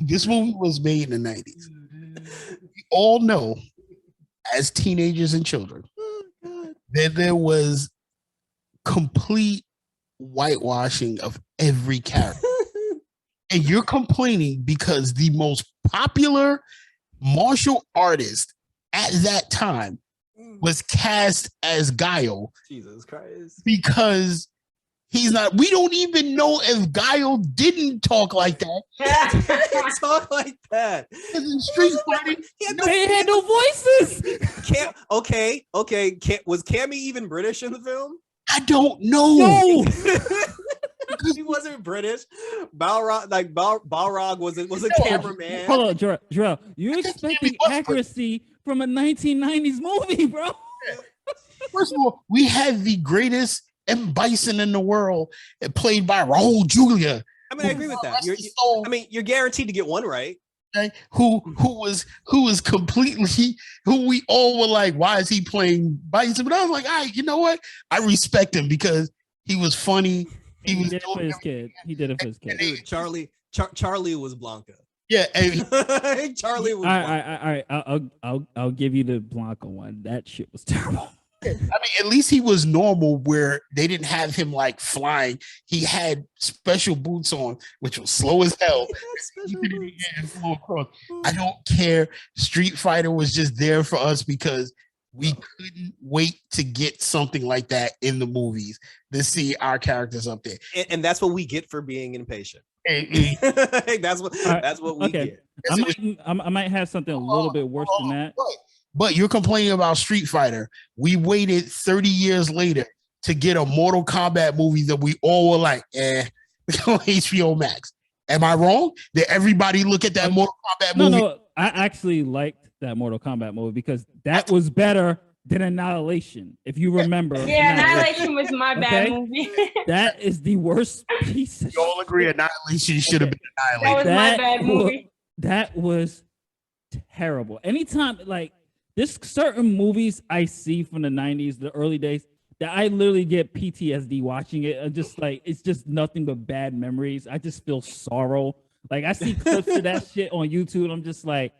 This movie was made in the 90s. We all know, as teenagers and children, that there was complete whitewashing of every character. And you're complaining because the most popular martial artist at that time was cast as Guile. Jesus Christ. Because he's not, we don't even know if Guile didn't talk like that. Talk like that. In Street Fighter, they had no voices. Okay. Was Cammy even British in the film? I don't know. No. He wasn't British. Balrog was a cameraman. Hold on, Jerrell. You're expecting accuracy from a 1990s movie, bro. First of all, we had the greatest M. Bison in the world, played by Raul Julia. I mean, I agree with that. You're guaranteed to get one right. Okay? Who was completely, who we all were like, why is he playing Bison? But I was like, all right, you know what? I respect him because he was funny. He did it for his kid. He did it for his kid. Dude, Charlie was Blanca. Yeah, Charlie was. All right. I'll give you the Blanca one. That shit was terrible. I mean, at least he was normal, where they didn't have him like flying. He had special boots on, which was slow as hell. I don't care. Street Fighter was just there for us because We couldn't wait to get something like that in the movies to see our characters up there. And that's what we get for being impatient. That's what we get. I might have something a little bit worse than that. But you're complaining about Street Fighter. We waited 30 years later to get a Mortal Kombat movie that we all were like, on HBO Max. Am I wrong? Did everybody look at that Mortal Kombat movie? No, I actually liked that Mortal Kombat movie because that was better than Annihilation, if you remember. Yeah, Annihilation was my bad movie. That is the worst piece of You all agree Annihilation should have been That Annihilated. was my bad movie. That was terrible. Anytime, like, there's certain movies I see from the 90s, the early days, that I literally get PTSD watching it. I'm just like, it's just nothing but bad memories. I just feel sorrow. Like, I see clips of that shit on YouTube, and I'm just like,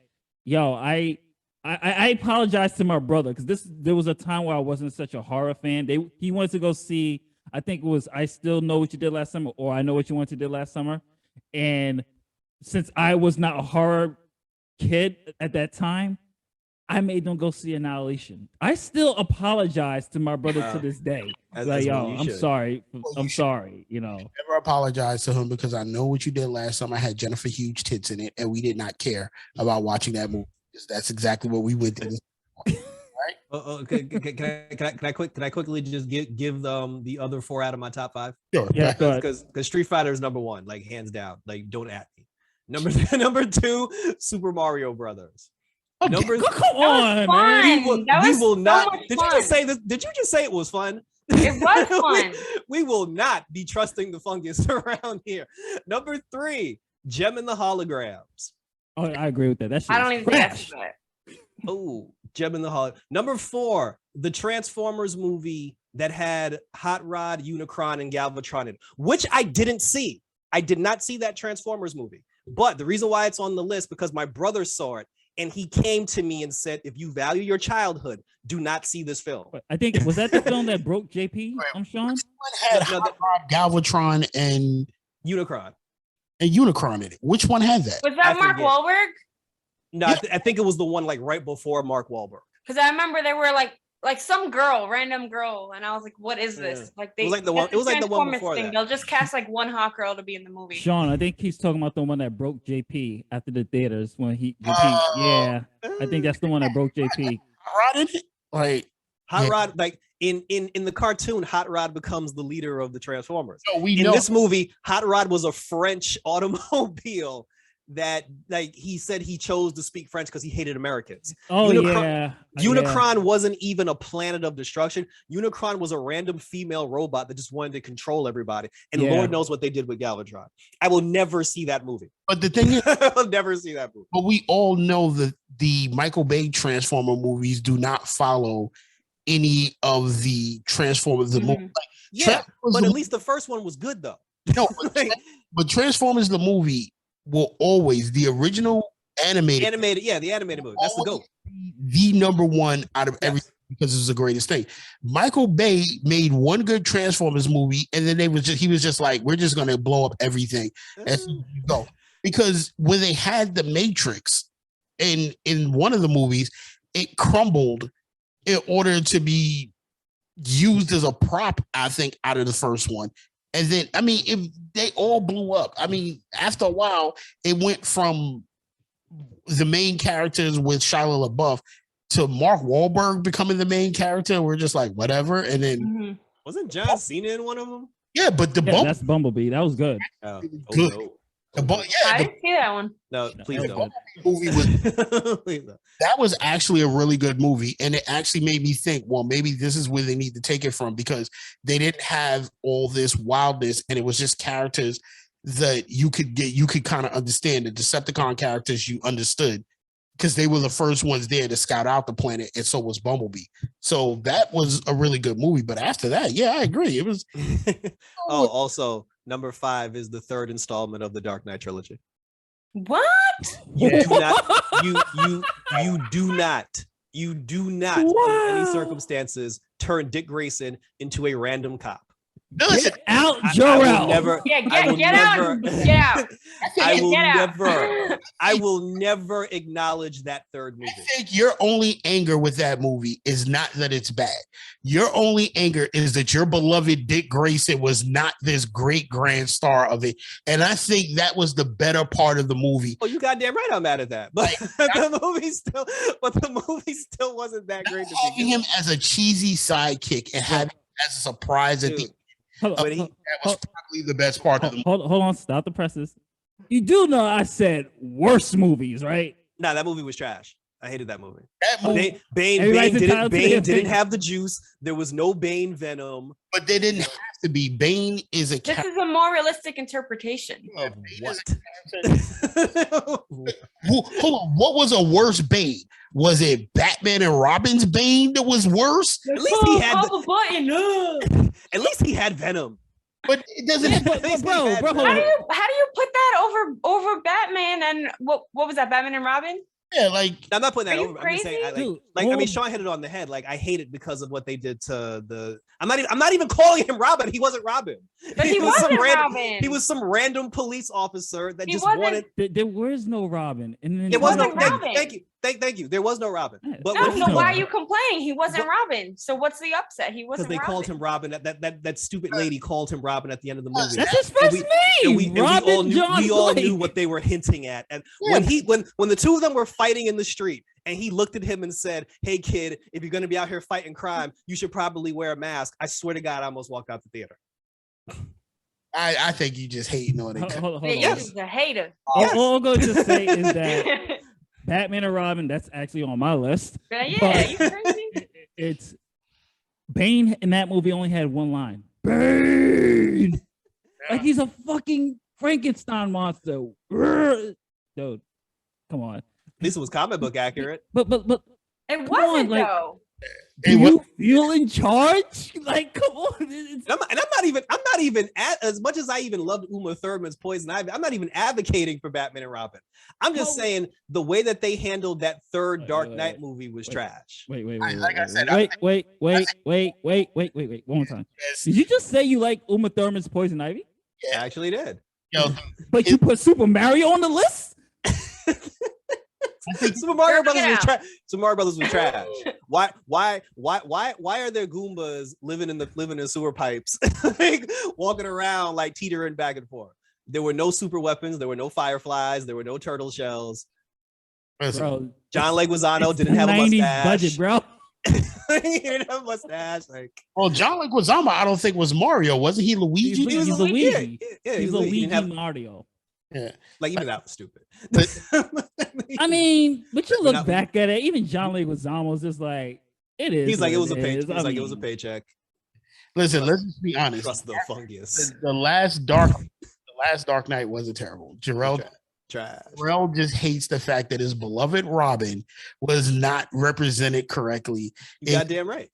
yo, I apologize to my brother because there was a time where I wasn't such a horror fan. He wanted to go see, I think it was I Still Know What You Did Last Summer, or I Know What You Want to Did Last Summer. And since I was not a horror kid at that time, I made them go see Annihilation. I still apologize to my brother to this day. Like, yo, I'm sorry. I'm sorry, you know. Never apologize to him because I Know What You Did Last Summer had Jennifer Huge tits in it, and we did not care about watching that movie. That's exactly what we would do. Right? Can I quickly just give the other 4 out of my top 5? Sure. Yeah, because Street Fighter is number 1, like hands down. Like, don't at me. Number 2, Super Mario Brothers. Okay. Come on, man. We will not. Did you just say this? Did you just say it was fun? It was fun. We will not be trusting the fungus around here. Number 3, Gem and the Holograms. Oh, I agree with that. That's I don't even think that's good. Oh, Gem and the Holograms. Number 4, the Transformers movie that had Hot Rod, Unicron, and Galvatron in it, which I didn't see. I did not see that Transformers movie. But the reason why it's on the list because my brother saw it. And he came to me and said, if you value your childhood, do not see this film. I think, was that the film that broke JP? I'm Sean? Which one had Galvatron and Unicron. And Unicron in it. Which one had that? Was that Mark Wahlberg? No, yeah. I think it was the one like right before Mark Wahlberg. Because I remember they were like some random girl, and I was like, "What is this?" Yeah. Like it was like the one. It was like the one before thing. That. They'll just cast like one hot girl to be in the movie. Sean, I think he's talking about the one that broke JP after the theaters when yeah, I think that's the one that broke JP. Hot Rod, like in the cartoon, Hot Rod becomes the leader of the Transformers. So in this movie, Hot Rod was a French automobile that like he said he chose to speak French because he hated Americans. Oh, Unicron wasn't even a planet of destruction. Unicron was a random female robot that just wanted to control everybody. And Lord knows what they did with Galvatron. I will never see that movie. But the thing is, I'll never see that movie. But we all know that the Michael Bay Transformer movies do not follow any of the Transformers. The movie. Like, but at least the first one was good though. No, but Transformers the movie will always the original animated the animated movie. That's the GOAT. The number one out of everything because it's the greatest thing. Michael Bay made one good Transformers movie, and then he was just like, we're just gonna blow up everything as you go. Because when they had the Matrix in one of the movies, it crumbled in order to be used as a prop, I think, out of the first one. And then, I mean, if they all blew up, I mean, after a while, it went from the main characters with Shia LaBeouf to Mark Wahlberg becoming the main character. We're just like, whatever. And then wasn't John Cena in one of them? Yeah, but that's Bumblebee. That was good. Good. No. I didn't see that one. No, please don't. Movie was, that was actually a really good movie, and it actually made me think, well, maybe this is where they need to take it from because they didn't have all this wildness, and it was just characters that you could kind of understand. The Decepticon characters you understood because they were the first ones there to scout out the planet, and so was Bumblebee. So that was a really good movie. But after that, yeah, I agree. It was. Also. Number 5 is the 3rd installment of the Dark Knight trilogy. What? You do not in any circumstances turn Dick Grayson into a random cop. Listen, Get out, I will Jerrell. never. Yeah, I will get out. never- Get out. I will Get out. never. I will never acknowledge that third movie. I think your only anger with that movie is not that it's bad. Your only anger is that your beloved Dick Grayson was not this great grand star of it. And I think that was the better part of the movie. Oh, you goddamn right, I'm mad at that. But the movie still wasn't that great. Having him as a cheesy sidekick and having him as a surprise at the end. Hold on, But he- That was probably the best part of the movie. hold on, stop the presses. You do know I said worst movies, right? Nah, that movie was trash. I hated that movie. That movie, Bane Everybody's entitled to their didn't opinion. have the juice. There was no Bane Venom. but they didn't have to be. Bane is a This character. is a more realistic interpretation. Of what? Hold on, what was a worse Bane? Was it Batman and Robin's Bane that was worse? At least he had. Call the button. At least he had Venom. But it doesn't. Yeah, At least he bro, had hold How on. do you put that over Batman and what was that, Batman and Robin? Yeah, like I'm not putting that Are you over. I'm just saying, crazy? Dude, I mean, hold- Sean hit it on the head. Like, I hate it because of what they did to the. I'm not even calling him Robin. He wasn't Robin. But he was some wasn't random. Robin. He was some random police officer that He just wasn't- wanted. There was no Robin, and then There was no. wasn't Robin. Thank you. There was no Robin. Yeah. But No, when he, so No. why are you complaining? He wasn't But- Robin. So what's the upset? He because wasn't they Robin. called him Robin. That stupid lady called him Robin at the end of the movie. That's his And first and name. we all Robin knew, John we all knew Blake. what they were hinting at. And Yeah. when the two of them were fighting in the street, and he looked at him and said, "Hey kid, if you're gonna be out here fighting crime, you should probably wear a mask." I swear to God, I almost walked out the theater. I think you just hating on it. Hold Yeah, on. you're just a hater. All I'm going to say is that Batman and Robin, that's actually on my list. Yeah, you crazy? It's Bane in that movie only had one line. Bane! Like he's a fucking Frankenstein monster. Dude, come on. At least it was comic book accurate. But It on, wasn't like- though. do you feel in charge? Like, come on. It's- And I'm not even as much as I even loved Uma Thurman's Poison Ivy. I'm not even advocating for Batman and Robin. I'm just Well- saying the way that they handled that third Wait, Dark wait, Knight wait. movie was Wait. trash. Wait. Like I said, Wait. One more time. Yes. Did you just say you like Uma Thurman's Poison Ivy? I actually did. Yo, But you put Super Mario on the list? Super Mario Jerk it Brothers was out. trash. Super Mario Brothers was trash. Why are there Goombas living in sewer pipes, like, walking around like teetering back and forth? There were no super weapons. There were no fireflies. There were no turtle shells. listen, Bro, John Leguizamo it's didn't the have a 90s mustache. budget, bro. He didn't have a mustache. Like, well, John Leguizamo, I don't think was Mario, wasn't he? Luigi. He's was Luigi. yeah, He's he was- he Luigi didn't have- Mario. Yeah. like, even that was stupid. I mean, but you look Not- back at it, even John Leguizamo was just like, it is. He's like, it what was a pay. is. He's I like, it was a mean, paycheck. Listen, let's just be honest. Trust the fungus. The last Dark Knight wasn't terrible. Jerrell Trash. just hates the fact that his beloved Robin was not represented correctly. You goddamn right.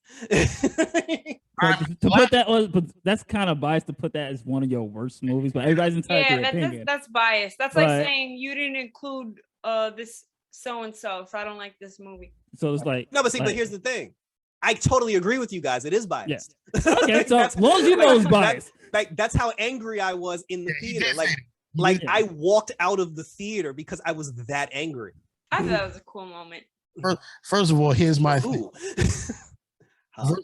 but to put that on, but that's kind of biased to put that as one of your worst movies, but everybody's entitled to Yeah, their opinion. that's biased. That's like But- saying you didn't include this so and so I don't like this movie. So it's like, No, but see, but like- here's the thing. I totally agree with you guys. It is biased. Okay, so That's- as long as you know it's biased. That's how angry I was in the Yeah, he theater. did Like, say like Yeah. I walked out of the theater because I was that angry. I thought that was a cool moment. First of all, here's my thing. Ooh. Huh?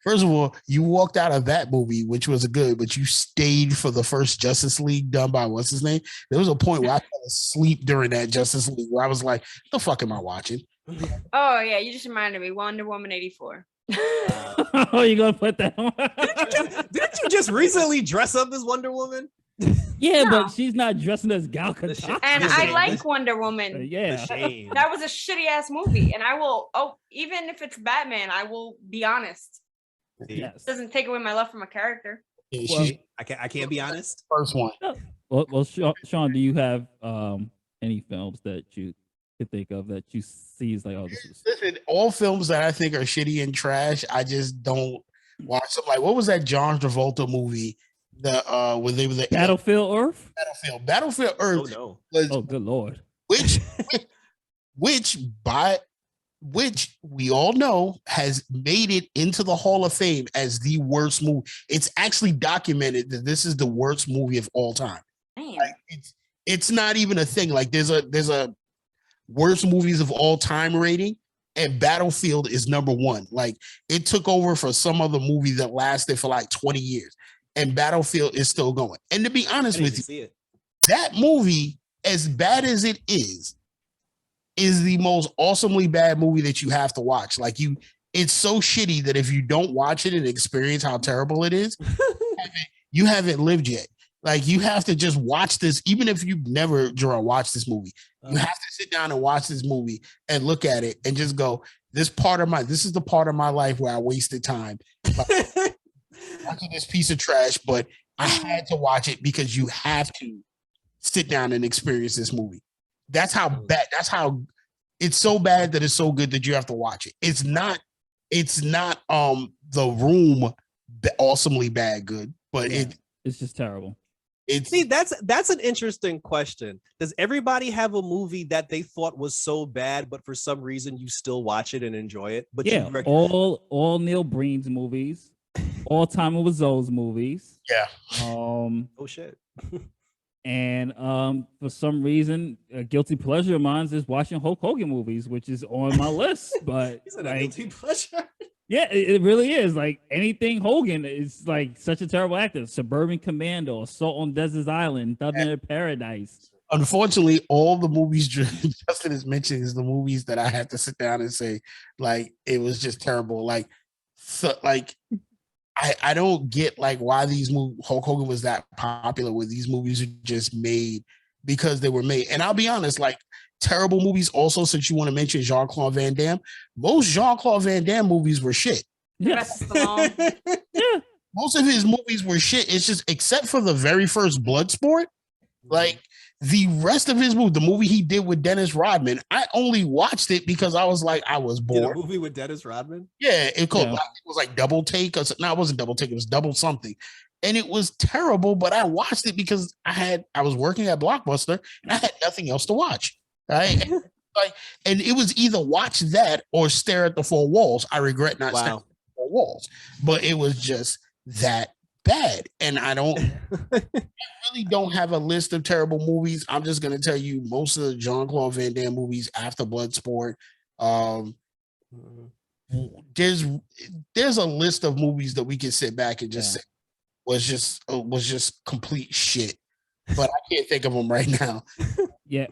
First of all, you walked out of that movie, which was good, but you stayed for the first Justice League done by what's his name. There was a point where I fell asleep during that Justice League where I was like, the fuck am I watching? Oh yeah, you just reminded me. Wonder Woman 84. Oh, you gonna put that on? Didn't you just recently dress up as Wonder Woman? Yeah, No. but she's not dressing as Gal The shit- Gadot. And Listen, I listen. like Wonder Woman. Yeah. The shame. That was a shitty ass movie. And I will even if it's Batman, I will be honest. Yes. Doesn't take away my love for my character. Yeah, Well, she's I can't be honest. the first one. Well, Sean, do you have any films that you could think of that you see as like, oh, this is Listen, all films that I think are shitty and trash, I just don't watch them. Like, what was that John Travolta movie? The when they were the Battlefield Earth? Battlefield Oh Earth no. was Oh, good lord! which by which we all know has made it into the Hall of Fame as the worst movie. It's actually documented that this is the worst movie of all time. Like, it's not even a thing. Like there's a worst movies of all time rating, and Battlefield is number one. Like it took over for some other movie that lasted for like 20 years, and Battlefield is still going. And to be honest with you, that movie, as bad as it is the most awesomely bad movie that you have to watch. Like it's so shitty that if you don't watch it and experience how terrible it is, you haven't lived yet. Like you have to just watch this, even if you've never, Jerrell, watched this movie. You have to sit down and watch this movie and look at it and just go, this is the part of my life where I wasted time watching this piece of trash, but I had to watch it because you have to sit down and experience this movie. That's how bad. That's how it's so bad that it's so good that you have to watch it. It's not The Room awesomely bad good, but it's just terrible. That's an interesting question. Does everybody have a movie that they thought was so bad, but for some reason you still watch it and enjoy it? But yeah, all Neil Breen's movies, all Time Wiseau's movies. Yeah. Oh shit. And for some reason, a guilty pleasure of mine is watching Hulk Hogan movies, which is on my list. But is it a guilty pleasure? Yeah, it really is. Like anything Hogan is like such a terrible actor. Suburban Commando, Assault on Desert Island, Thunder in Paradise. Unfortunately, all the movies Justin is mentioning is the movies that I have to sit down and say, like, it was just terrible. Like, I don't get like why these movies, Hulk Hogan was that popular, where these movies are just made because they were made. And I'll be honest, like terrible movies also, since you want to mention Jean-Claude Van Damme, most Jean-Claude Van Damme movies were shit. Yes. Yeah. Most of his movies were shit. It's just, except for the very first Bloodsport, like the rest of his movie, the movie he did with Dennis Rodman, I only watched it because I was like, I was bored. The movie with Dennis Rodman? Yeah, it was like Double Take. No, it wasn't Double Take. It was Double Something. And it was terrible, but I watched it because I was working at Blockbuster and I had nothing else to watch. Right? And it was either watch that or stare at the four walls. I regret not staring at the four walls, but it was just that bad. And I really don't have a list of terrible movies. I'm just gonna tell you most of the Jean-Claude Van Damme movies after Bloodsport. There's a list of movies that we can sit back and just say was just complete shit. But I can't think of them right now. Yeah,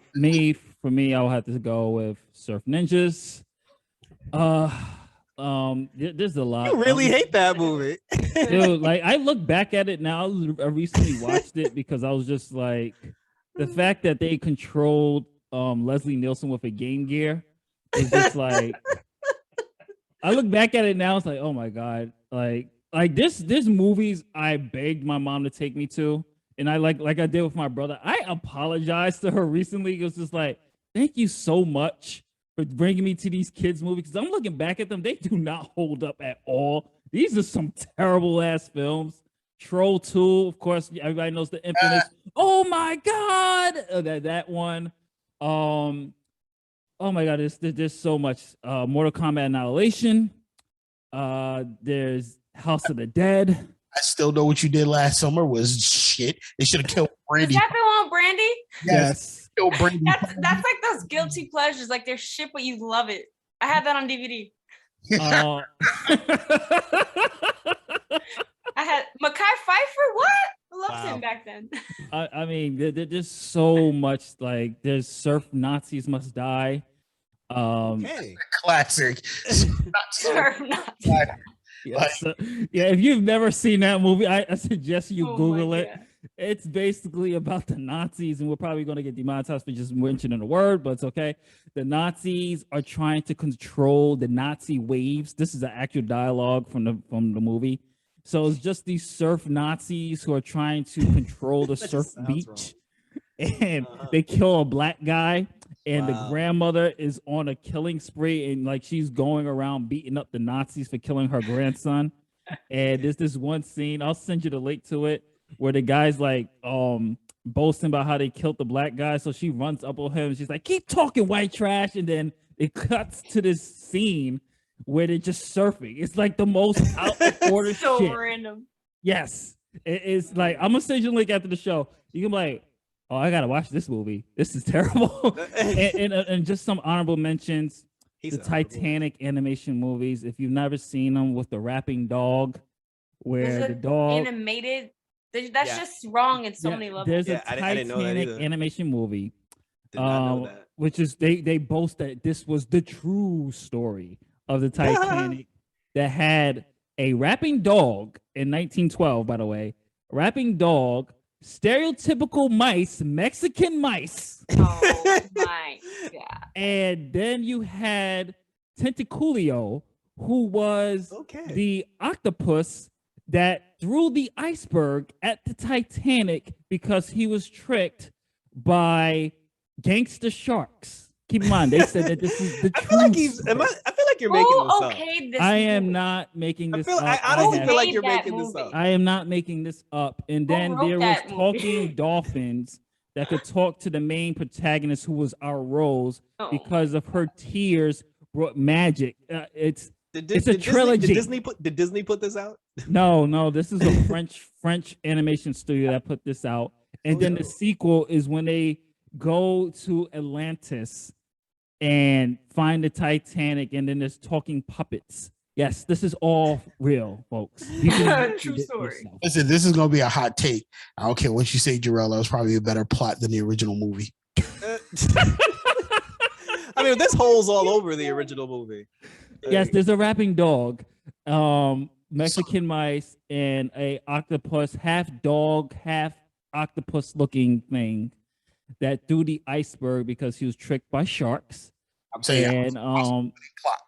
for me, I'll have to go with Surf Ninjas. There's a lot. You really hate that movie. Dude, like I look back at it now. I recently watched it because I was just like, the fact that they controlled Leslie Nielsen with a Game Gear is just like, I look back at it now, it's like, oh my God. Like there's movies I begged my mom to take me to. And I like I did with my brother. I apologized to her recently. It was just like, thank you so much for bringing me to these kids' movies. Because I'm looking back at them, they do not hold up at all. These are some terrible ass films. Troll 2, of course, everybody knows the infamous. Oh my God, that one. Oh my God, there's so much. Mortal Kombat Annihilation. There's House of the Dead. I still know what you did last summer was shit. They should have killed Brandy. Is that the one, Brandy? Yes. Kill Brandy. That's like those guilty pleasures. Like they're shit, but you love it. I had that on DVD. I had Mekhi Phifer. What? I loved him back then. I mean, there's so much. Like, there's Surf Nazis Must Die. Classic. Surf Nazis. If you've never seen that movie, I suggest you Google it. It's basically about the Nazis, and we're probably going to get demonetized for just mentioning the word, but it's okay. The Nazis are trying to control the Nazi waves. This is an actual dialogue from the movie. So it's just these surf Nazis who are trying to control the surf beach, and they kill a black guy. And the grandmother is on a killing spree, and like she's going around beating up the Nazis for killing her grandson. And there's this one scene, I'll send you the link to it, where the guy's like boasting about how they killed the black guy. So she runs up on him and she's like, keep talking, white trash. And then it cuts to this scene where they're just surfing. It's like the most out of order So shit. random. Yes. It's like, I'm gonna send you a link after the show. You can be like, oh, I gotta watch this movie. This is terrible. and just some honorable mentions. The Titanic animation movies. If you've never seen them, with the rapping dog, where the dog animated. That's just wrong in so many levels. There's a Titanic animation movie. Did not know that. Which is they boast that this was the true story of the Titanic that had a rapping dog in 1912, by the way. Rapping dog, stereotypical mice, Mexican mice. Oh my god. And then you had Tentaculio, who was the octopus that threw the iceberg at the Titanic because he was tricked by gangster sharks. Keep in mind, they said that this is the truth. I feel like you're making this up. I am not making this up. I honestly feel like you're making this up. I am not making this up. And then there was talking dolphins that could talk to the main protagonist, who was our Rose, because of her tears brought magic. It's a trilogy. Did Disney put this out? No, this is a French animation studio that put this out. And then the sequel is when they go to Atlantis and find the Titanic, and then there's talking puppets. Yes, this is all real, folks. True story. Listen, this is gonna be a hot take. I don't care what you say, Jerrell. That was probably a better plot than the original movie. I mean, this hole's all over the original movie. Yes, there's a rapping dog, Mexican mice, and a octopus, half dog, half octopus looking thing that threw the iceberg because he was tricked by sharks. I'm saying, and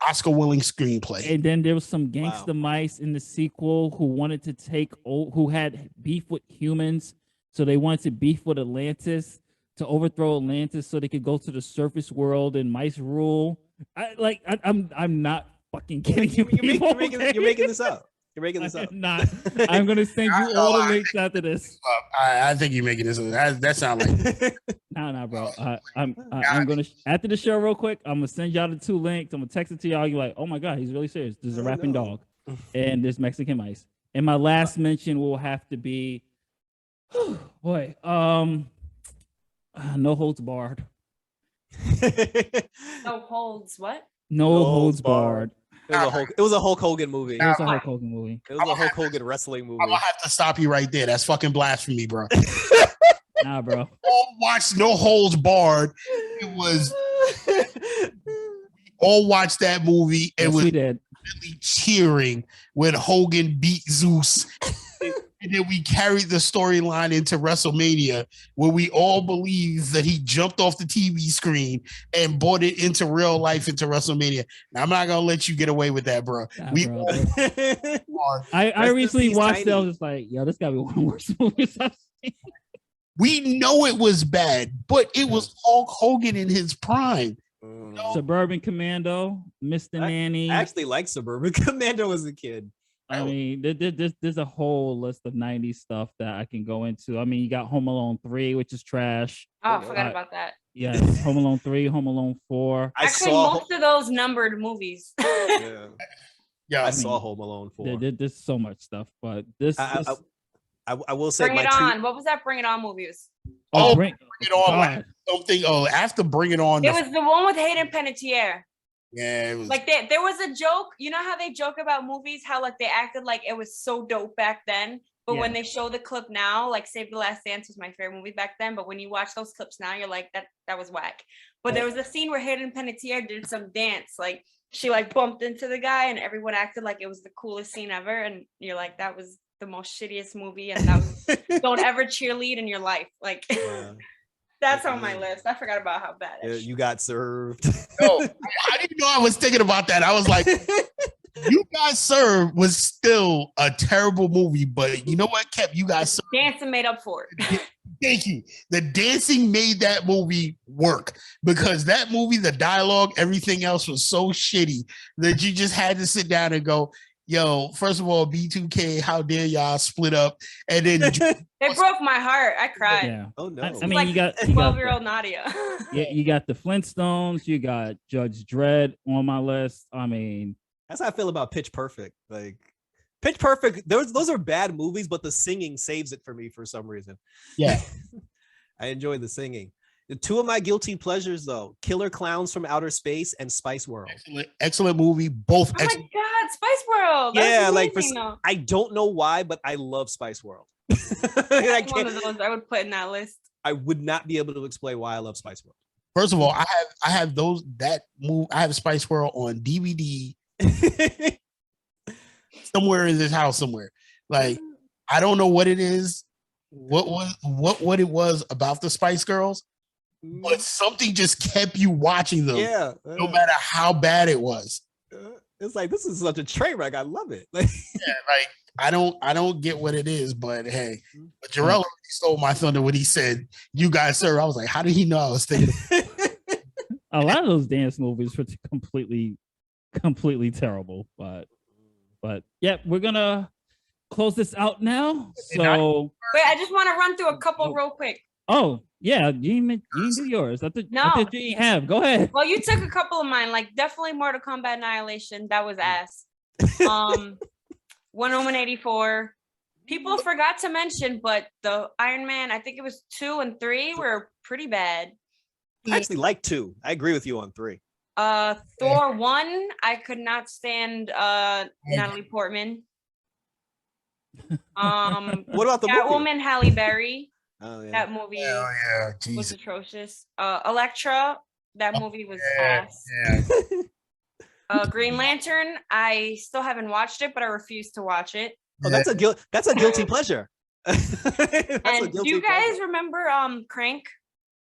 Oscar-winning screenplay. And then there was some gangster mice in the sequel who wanted to who had beef with humans, so they wanted to beef with Atlantis to overthrow Atlantis, so they could go to the surface world and mice rule. I'm not fucking kidding you. You're making this up. You're making this up. Not. I'm gonna send you all the links after this. I think you're making this up. That sounds like nah, bro. I'm gonna after the show real quick. I'm gonna send y'all the 2 links. I'm gonna text it to y'all. You're like, oh my god, he's really serious. There's a rapping dog, and there's Mexican mice. And my last mention will have to be, boy, No Holds Barred. No holds what? No Holds Barred. It was a Hulk Hogan movie. It was a Hulk Hogan movie. It was a Hulk Hogan wrestling movie. I'm gonna have to stop you right there. That's fucking blasphemy, bro. Nah, bro. All watched No Holds Barred. It was. All watched that movie and was really cheering when Hogan beat Zeus. And then we carried the storyline into WrestleMania, where we all believe that he jumped off the TV screen and brought it into real life into WrestleMania. Now, I'm not gonna let you get away with that, bro. I recently watched it. I was just like, yo, this gotta be one of the worst movies I've seen. We know it was bad, but it was Hulk Hogan in his prime. Suburban Commando, Mr. Nanny. I actually like Suburban Commando as a kid. I mean, there's a whole list of 90s stuff that I can go into. I mean, you got Home Alone 3, which is trash. Oh, I forgot about that. Yes, Home Alone 3, Home Alone 4. Actually, most of those numbered movies. Yeah, I mean, saw Home Alone 4. There's so much stuff, but this I will say, Bring It On. What was that Bring It On movie? Bring It On. Like something. After Bring It On. It was the one with Hayden Panettiere. Yeah, it was like there was a joke. You know how they joke about movies, how like they acted like it was so dope back then, but when they show the clip now, like Save the Last Dance was my favorite movie back then, but when you watch those clips now, you're like that was whack. But there was a scene where Hayden Panettiere did some dance, like she like bumped into the guy and everyone acted like it was the coolest scene ever, and you're like, that was the most shittiest movie, and that was don't ever cheerlead in your life, like. That's on my list. I forgot about how bad it is. You got served. No, I didn't know I was thinking about that. I was like, You Got Served was still a terrible movie, but you know what kept You Got Served? Dancing made up for it. Thank you. The dancing made that movie work, because that movie, the dialogue, everything else was so shitty that you just had to sit down and go, yo, first of all, B2K, how dare y'all split up? And then It broke my heart. I cried. Yeah. Oh no. I mean, Like you got 12-year-old Nadia. you got the Flintstones. You got Judge Dredd on my list. I mean, That's how I feel about Pitch Perfect. Like Pitch Perfect, those are bad movies, but the singing saves it for me for some reason. yeah, I enjoy the singing. The two of my guilty pleasures, though, Killer Clowns from Outer Space and Spice World. excellent movie. Both Oh my excellent. God, Spice World. That's Yeah, like amazing, though. I don't know why, but I love Spice World. That's one of those I would put in that list. I would not be able to explain why I love Spice World. First of all, I have I have Spice World on DVD somewhere in this house somewhere. Like I don't know what it is, what it was about the Spice Girls, but something just kept you watching them. Yeah, no matter how bad it was. It's like this is such a train wreck. I love it. Like, Yeah, like I don't get what it is, but hey, but Jerrell stole my thunder when he said, "You guys, sir." I was like, how did he know I was thinking? a lot of those dance movies were completely terrible. But yeah, we're gonna close this out now. So Wait, I just want to run through a couple real quick. oh yeah, you didn't do yours. I thought you didn't have. Go ahead. Well, you took a couple of mine, like definitely Mortal Kombat Annihilation. That was ass. Wonder Woman 84. People forgot to mention, but the Iron Man, I think it was 2 and 3 were pretty bad. I actually like 2. I agree with you on 3. Thor 1, I could not stand Natalie Portman. What about the movie? Batwoman, Halle Berry. Oh yeah. That movie Oh yeah, was Jesus. atrocious. Elektra, that movie was Yeah, ass. yeah. Green Lantern, I still haven't watched it, but I refuse to watch it. Oh, that's a guilty pleasure. And do you guys remember Crank?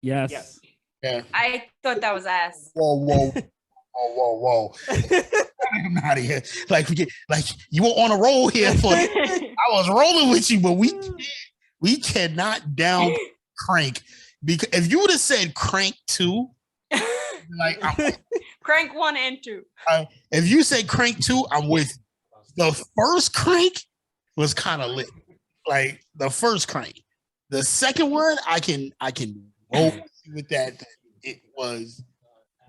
Yes. Yes. Yeah. I thought that was ass. Whoa. I'm out of here. Like you were on a roll here for I was rolling with you, but we cannot down Crank, because if you would have said Crank 2, like Crank 1 and 2. if you say Crank 2, I'm with you. The first Crank was kind of lit. Like the first Crank. The second one, I can roll with that. It was,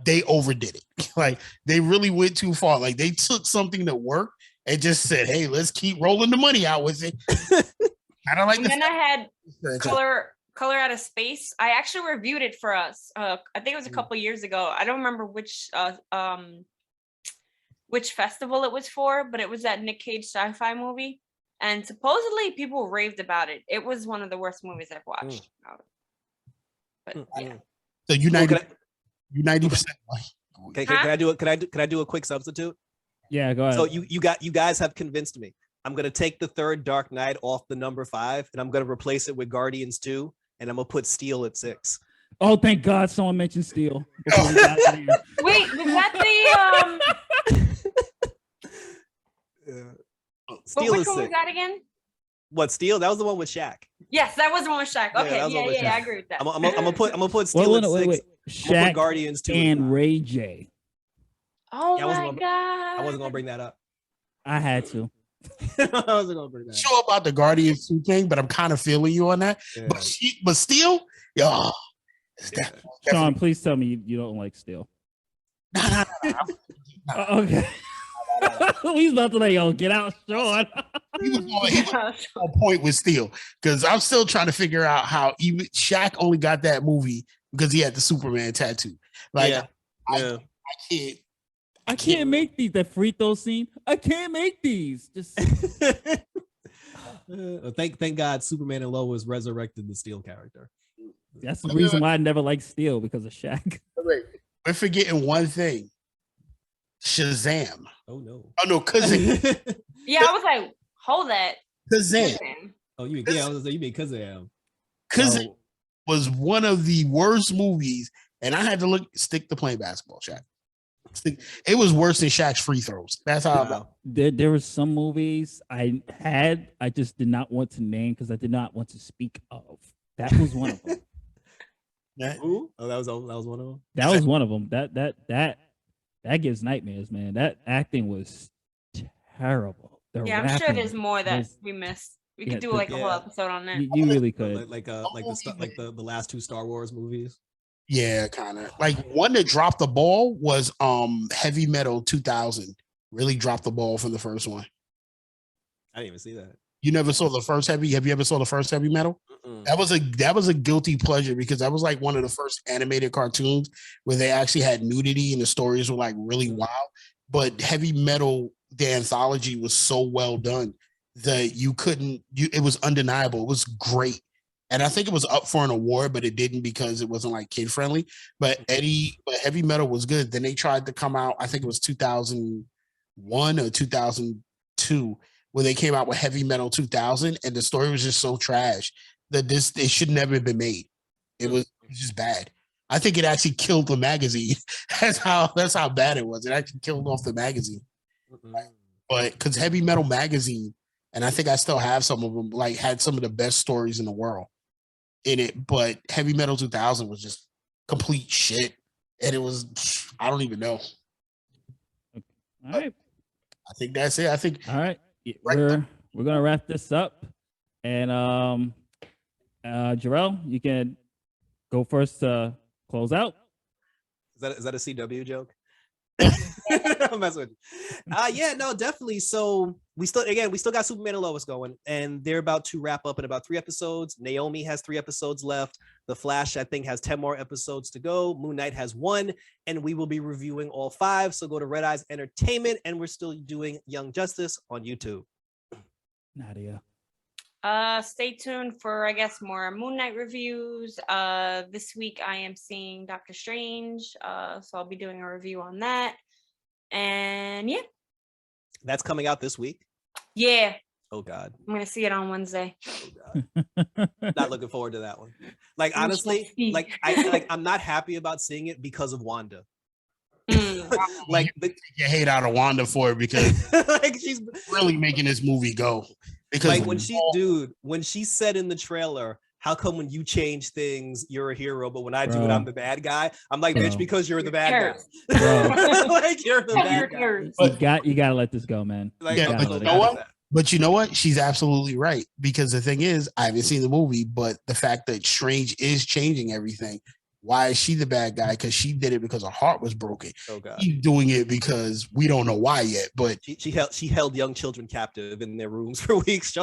they overdid it. Like they really went too far. Like they took something that worked and just said, "Hey, let's keep rolling the money out with it." I don't like. And then I had Color Out of Space. I actually reviewed it for us. I think it was a couple years ago. I don't remember which festival it was for, but it was that Nick Cage sci-fi movie. And supposedly people raved about it. It was one of the worst movies I've watched. But yeah. So you 90%. Can I do a quick substitute? Yeah, go ahead. So you guys have convinced me. I'm gonna take the third Dark Knight off the number 5, and I'm gonna replace it with Guardians 2, and I'm gonna put Steel at 6. Oh, thank God someone mentioned Steel. Wait, was that Steel which is one was 6. that again? What, Steel? That was the one with Shaq. Yes, that was the one with Shaq. Okay, that was the one with yeah, Shaq. I agree with that. I'm gonna put Steel at 6. Wait. I'm gonna Shaq put Guardians 2 and Ray J. Oh Yeah, my God. I wasn't gonna bring that up. I had to. I wasn't gonna bring that up. Sure about the Guardians 2 thing, but I'm kind of feeling you on that. Yeah. But still, yo, Sean, please tell me you don't like Steel. Okay. He's about to like, get out, Sean. he was on point with Steel, because I'm still trying to figure out how even Shaq only got that movie because he had the Superman tattoo. Like, Yeah. I I can't make these. That free throw scene. I can't make these. Just Thank God Superman and Lois resurrected the Steel character. that's the reason why I never liked Steel, because of Shaq. Wait, we're forgetting one thing. Shazam. Oh no. Oh no, Kazam. Yeah, I was like, hold that. Kazam. Oh, you mean, I was gonna say you mean Kazam. Kazam was one of the worst movies, and I had to stick to playing basketball, Shaq. It was worse than Shaq's free throws. That's how I know. There were some movies I just did not want to name because I did not want to speak of. That was one of them. Ooh. Oh, that was one of them. That was one of them. That gives nightmares, man. That acting was terrible. The Yeah, I'm sure rapping there's more that was- we missed. We Yeah, could do the- like a whole episode on that. you really could. like the last two Star Wars movies. Yeah, kind of. Like one that dropped the ball was Heavy Metal 2000. Really dropped the ball from the first one. I didn't even see that. You never saw the first Heavy? Have you ever saw the first Heavy Metal? Mm-mm. That was a guilty pleasure because that was like one of the first animated cartoons where they actually had nudity and the stories were like really wild. But Heavy Metal, the anthology, was so well done that it was undeniable. It was great. And I think it was up for an award, but it didn't because it wasn't like kid friendly. But Heavy Metal was good. Then they tried to come out, I think it was 2001 or 2002, where they came out with Heavy Metal 2000, and the story was just so trash that it should never have been made. It was just bad. I think it actually killed the magazine. That's how bad it was. It actually killed off the magazine. But because Heavy Metal magazine, and I think I still have some of them, like had some of the best stories in the world in it. But Heavy Metal 2000 was just complete shit, and it was, I don't even know. All right. I think that's it. I think All right. We're gonna wrap this up. And Jerrell, you can go first to close out. Is that a CW joke? I'm messing with you. Yeah, no, definitely. So we still got Superman and Lois going, and they're about to wrap up in about 3 episodes. Naomi has 3 episodes left. The Flash, I think, has 10 more episodes to go. Moonknight has 1, and we will be reviewing all 5. So go to RedEyez Entertainment, and we're still doing Young Justice on YouTube. Nadya. Stay tuned for, I guess, more Moonknight reviews. This week I am seeing Doctor Strange, so I'll be doing a review on that. And yeah, That's coming out this week. yeah, Oh God. I'm gonna see it on Wednesday. Oh God. Not looking forward to that one. Like honestly, I'm not happy about seeing it because of Wanda. Like you hate out of Wanda for it because like she's really making this movie go. Because like when she said in the trailer, how come when you change things you're a hero, but when I do it I'm the bad guy? I'm like, bitch, because you're the bad guy. Like you're the bad guy. You gotta let this go, man. Like, yeah, but you know what? But you know what? She's absolutely right. Because the thing is, I haven't seen the movie, but the fact that Strange is changing everything. Why is she the bad guy? Because she did it because her heart was broken. Oh God. She's doing it because we don't know why yet. But she held young children captive in their rooms for weeks.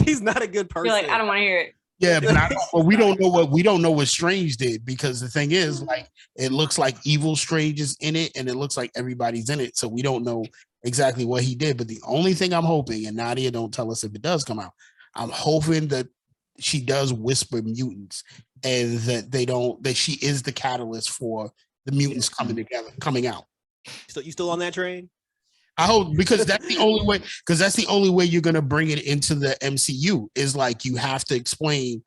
She's not a good person. You're like, I don't want to hear it. yeah, but we don't know what Strange did, because the thing is, like, it looks like evil Strange is in it, and it looks like everybody's in it, so we don't know exactly what he did. But the only thing I'm hoping, and Nadya, don't tell us if it does come out, I'm hoping that she does whisper mutants, and that she is the catalyst for the mutants coming out. So you still on that train? I hope, because that's the only way. Because that's the only way you're gonna bring it into the MCU, is like you have to explain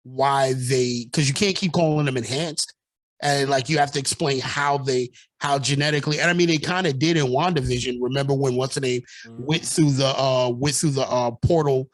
why because you can't keep calling them enhanced, and like you have to explain how genetically. And I mean, they kind of did in WandaVision. Remember when what's her name went through the portal?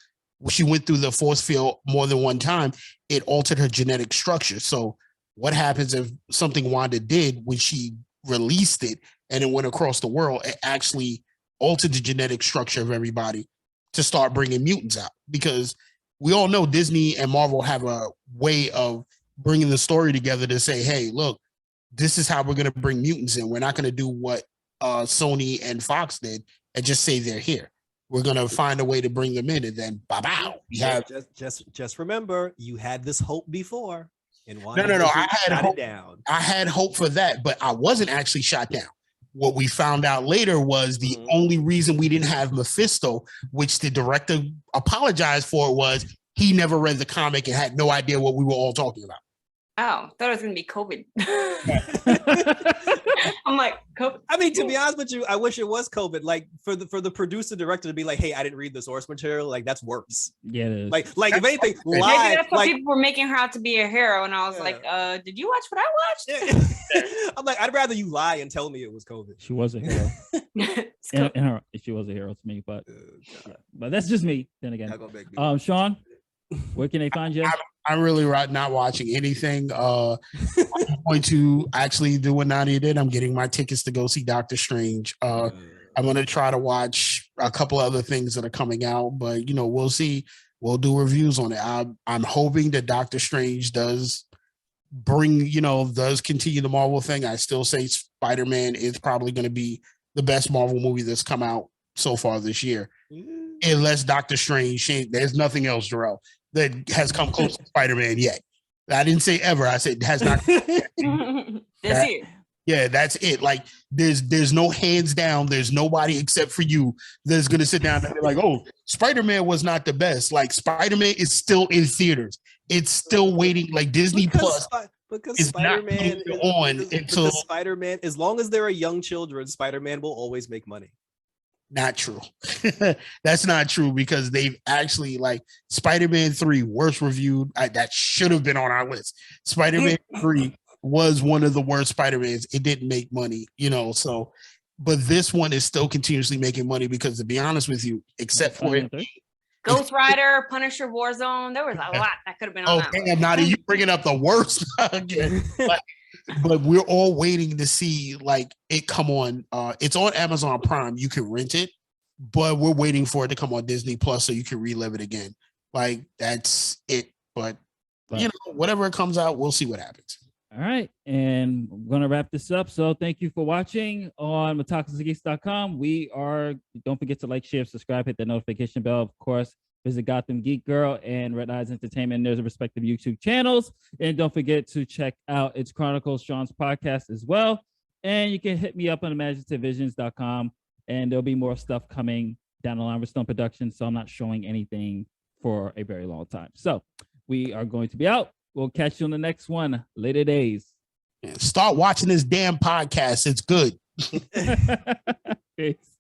She went through the force field more than one time. It altered her genetic structure. So what happens if something Wanda did when she released it and it went across the world? It actually altered the genetic structure of everybody to start bringing mutants out, because we all know Disney and Marvel have a way of bringing the story together to say, hey, look, this is how we're going to bring mutants in. We're not going to do what Sony and Fox did and just say they're here. We're going to find a way to bring them in, and then bow. Just remember, you had this hope before. No. I had hope for that, but I wasn't actually shot down. What we found out later was the only reason we didn't have Mephisto, which the director apologized for, was he never read the comic and had no idea what we were all talking about. Oh, thought it was gonna be COVID. I'm like, COVID. I mean, to be honest with you, I wish it was COVID. Like for the producer director to be like, "Hey, I didn't read the source material." Like that's worse. Yeah, it is. Like if anything, maybe that's what people were making her out to be a hero, and I was like, "Did you watch what I watched?" I'm like, I'd rather you lie and tell me it was COVID. She was a hero. She was a hero to me, but that's just me. Then again, Sean, where can they find you? I'm really not watching anything. I'm going to actually do what Nadya did. I'm getting my tickets to go see Doctor Strange. I'm going to try to watch a couple other things that are coming out, but we'll see. We'll do reviews on it. I'm hoping that Doctor Strange does continue the Marvel thing. I still say Spider-Man is probably going to be the best Marvel movie that's come out so far this year. Unless Doctor Strange, there's nothing else, Jerrell, that has come close to Spider-Man yet. I didn't say ever. I said has not. This year. Yeah, that's it. Like there's no hands down. There's nobody except for you that's gonna sit down and be like, oh, Spider-Man was not the best. Like Spider-Man is still in theaters. It's still waiting. Like Disney Plus because is Spider-Man not on until Spider-Man. As long as there are young children, Spider-Man will always make money. Not true. That's not true because they've actually Spider-Man 3 worst reviewed. That should have been on our list. Spider-Man 3 was one of the worst Spider-Mans. It didn't make money, so but this one is still continuously making money because to be honest with you, except for it, Ghost Rider, Punisher, Warzone, there was a lot that could have been on that list. Nadya, you bringing up the worst again. But we're all waiting to see it come on. It's on Amazon Prime. You can rent it, but we're waiting for it to come on Disney Plus so you can relive it again. That's it. But whatever it comes out, we'll see what happens. All right, and I'm gonna wrap this up. So thank you for watching on otakusgeeks.com. Don't forget to like, share, subscribe, hit that notification bell. Of course, visit Gotham Geek Girl and RedEyez Entertainment. There's respective YouTube channels, and don't forget to check out It's Chronicles, Sean's podcast as well. And you can hit me up on imaginativvisions.com, and there'll be more stuff coming down the line with Stone Productions. So I'm not showing anything for a very long time. So we are going to be out. We'll catch you on the next one. Later days. Start watching this damn podcast. It's good. Peace.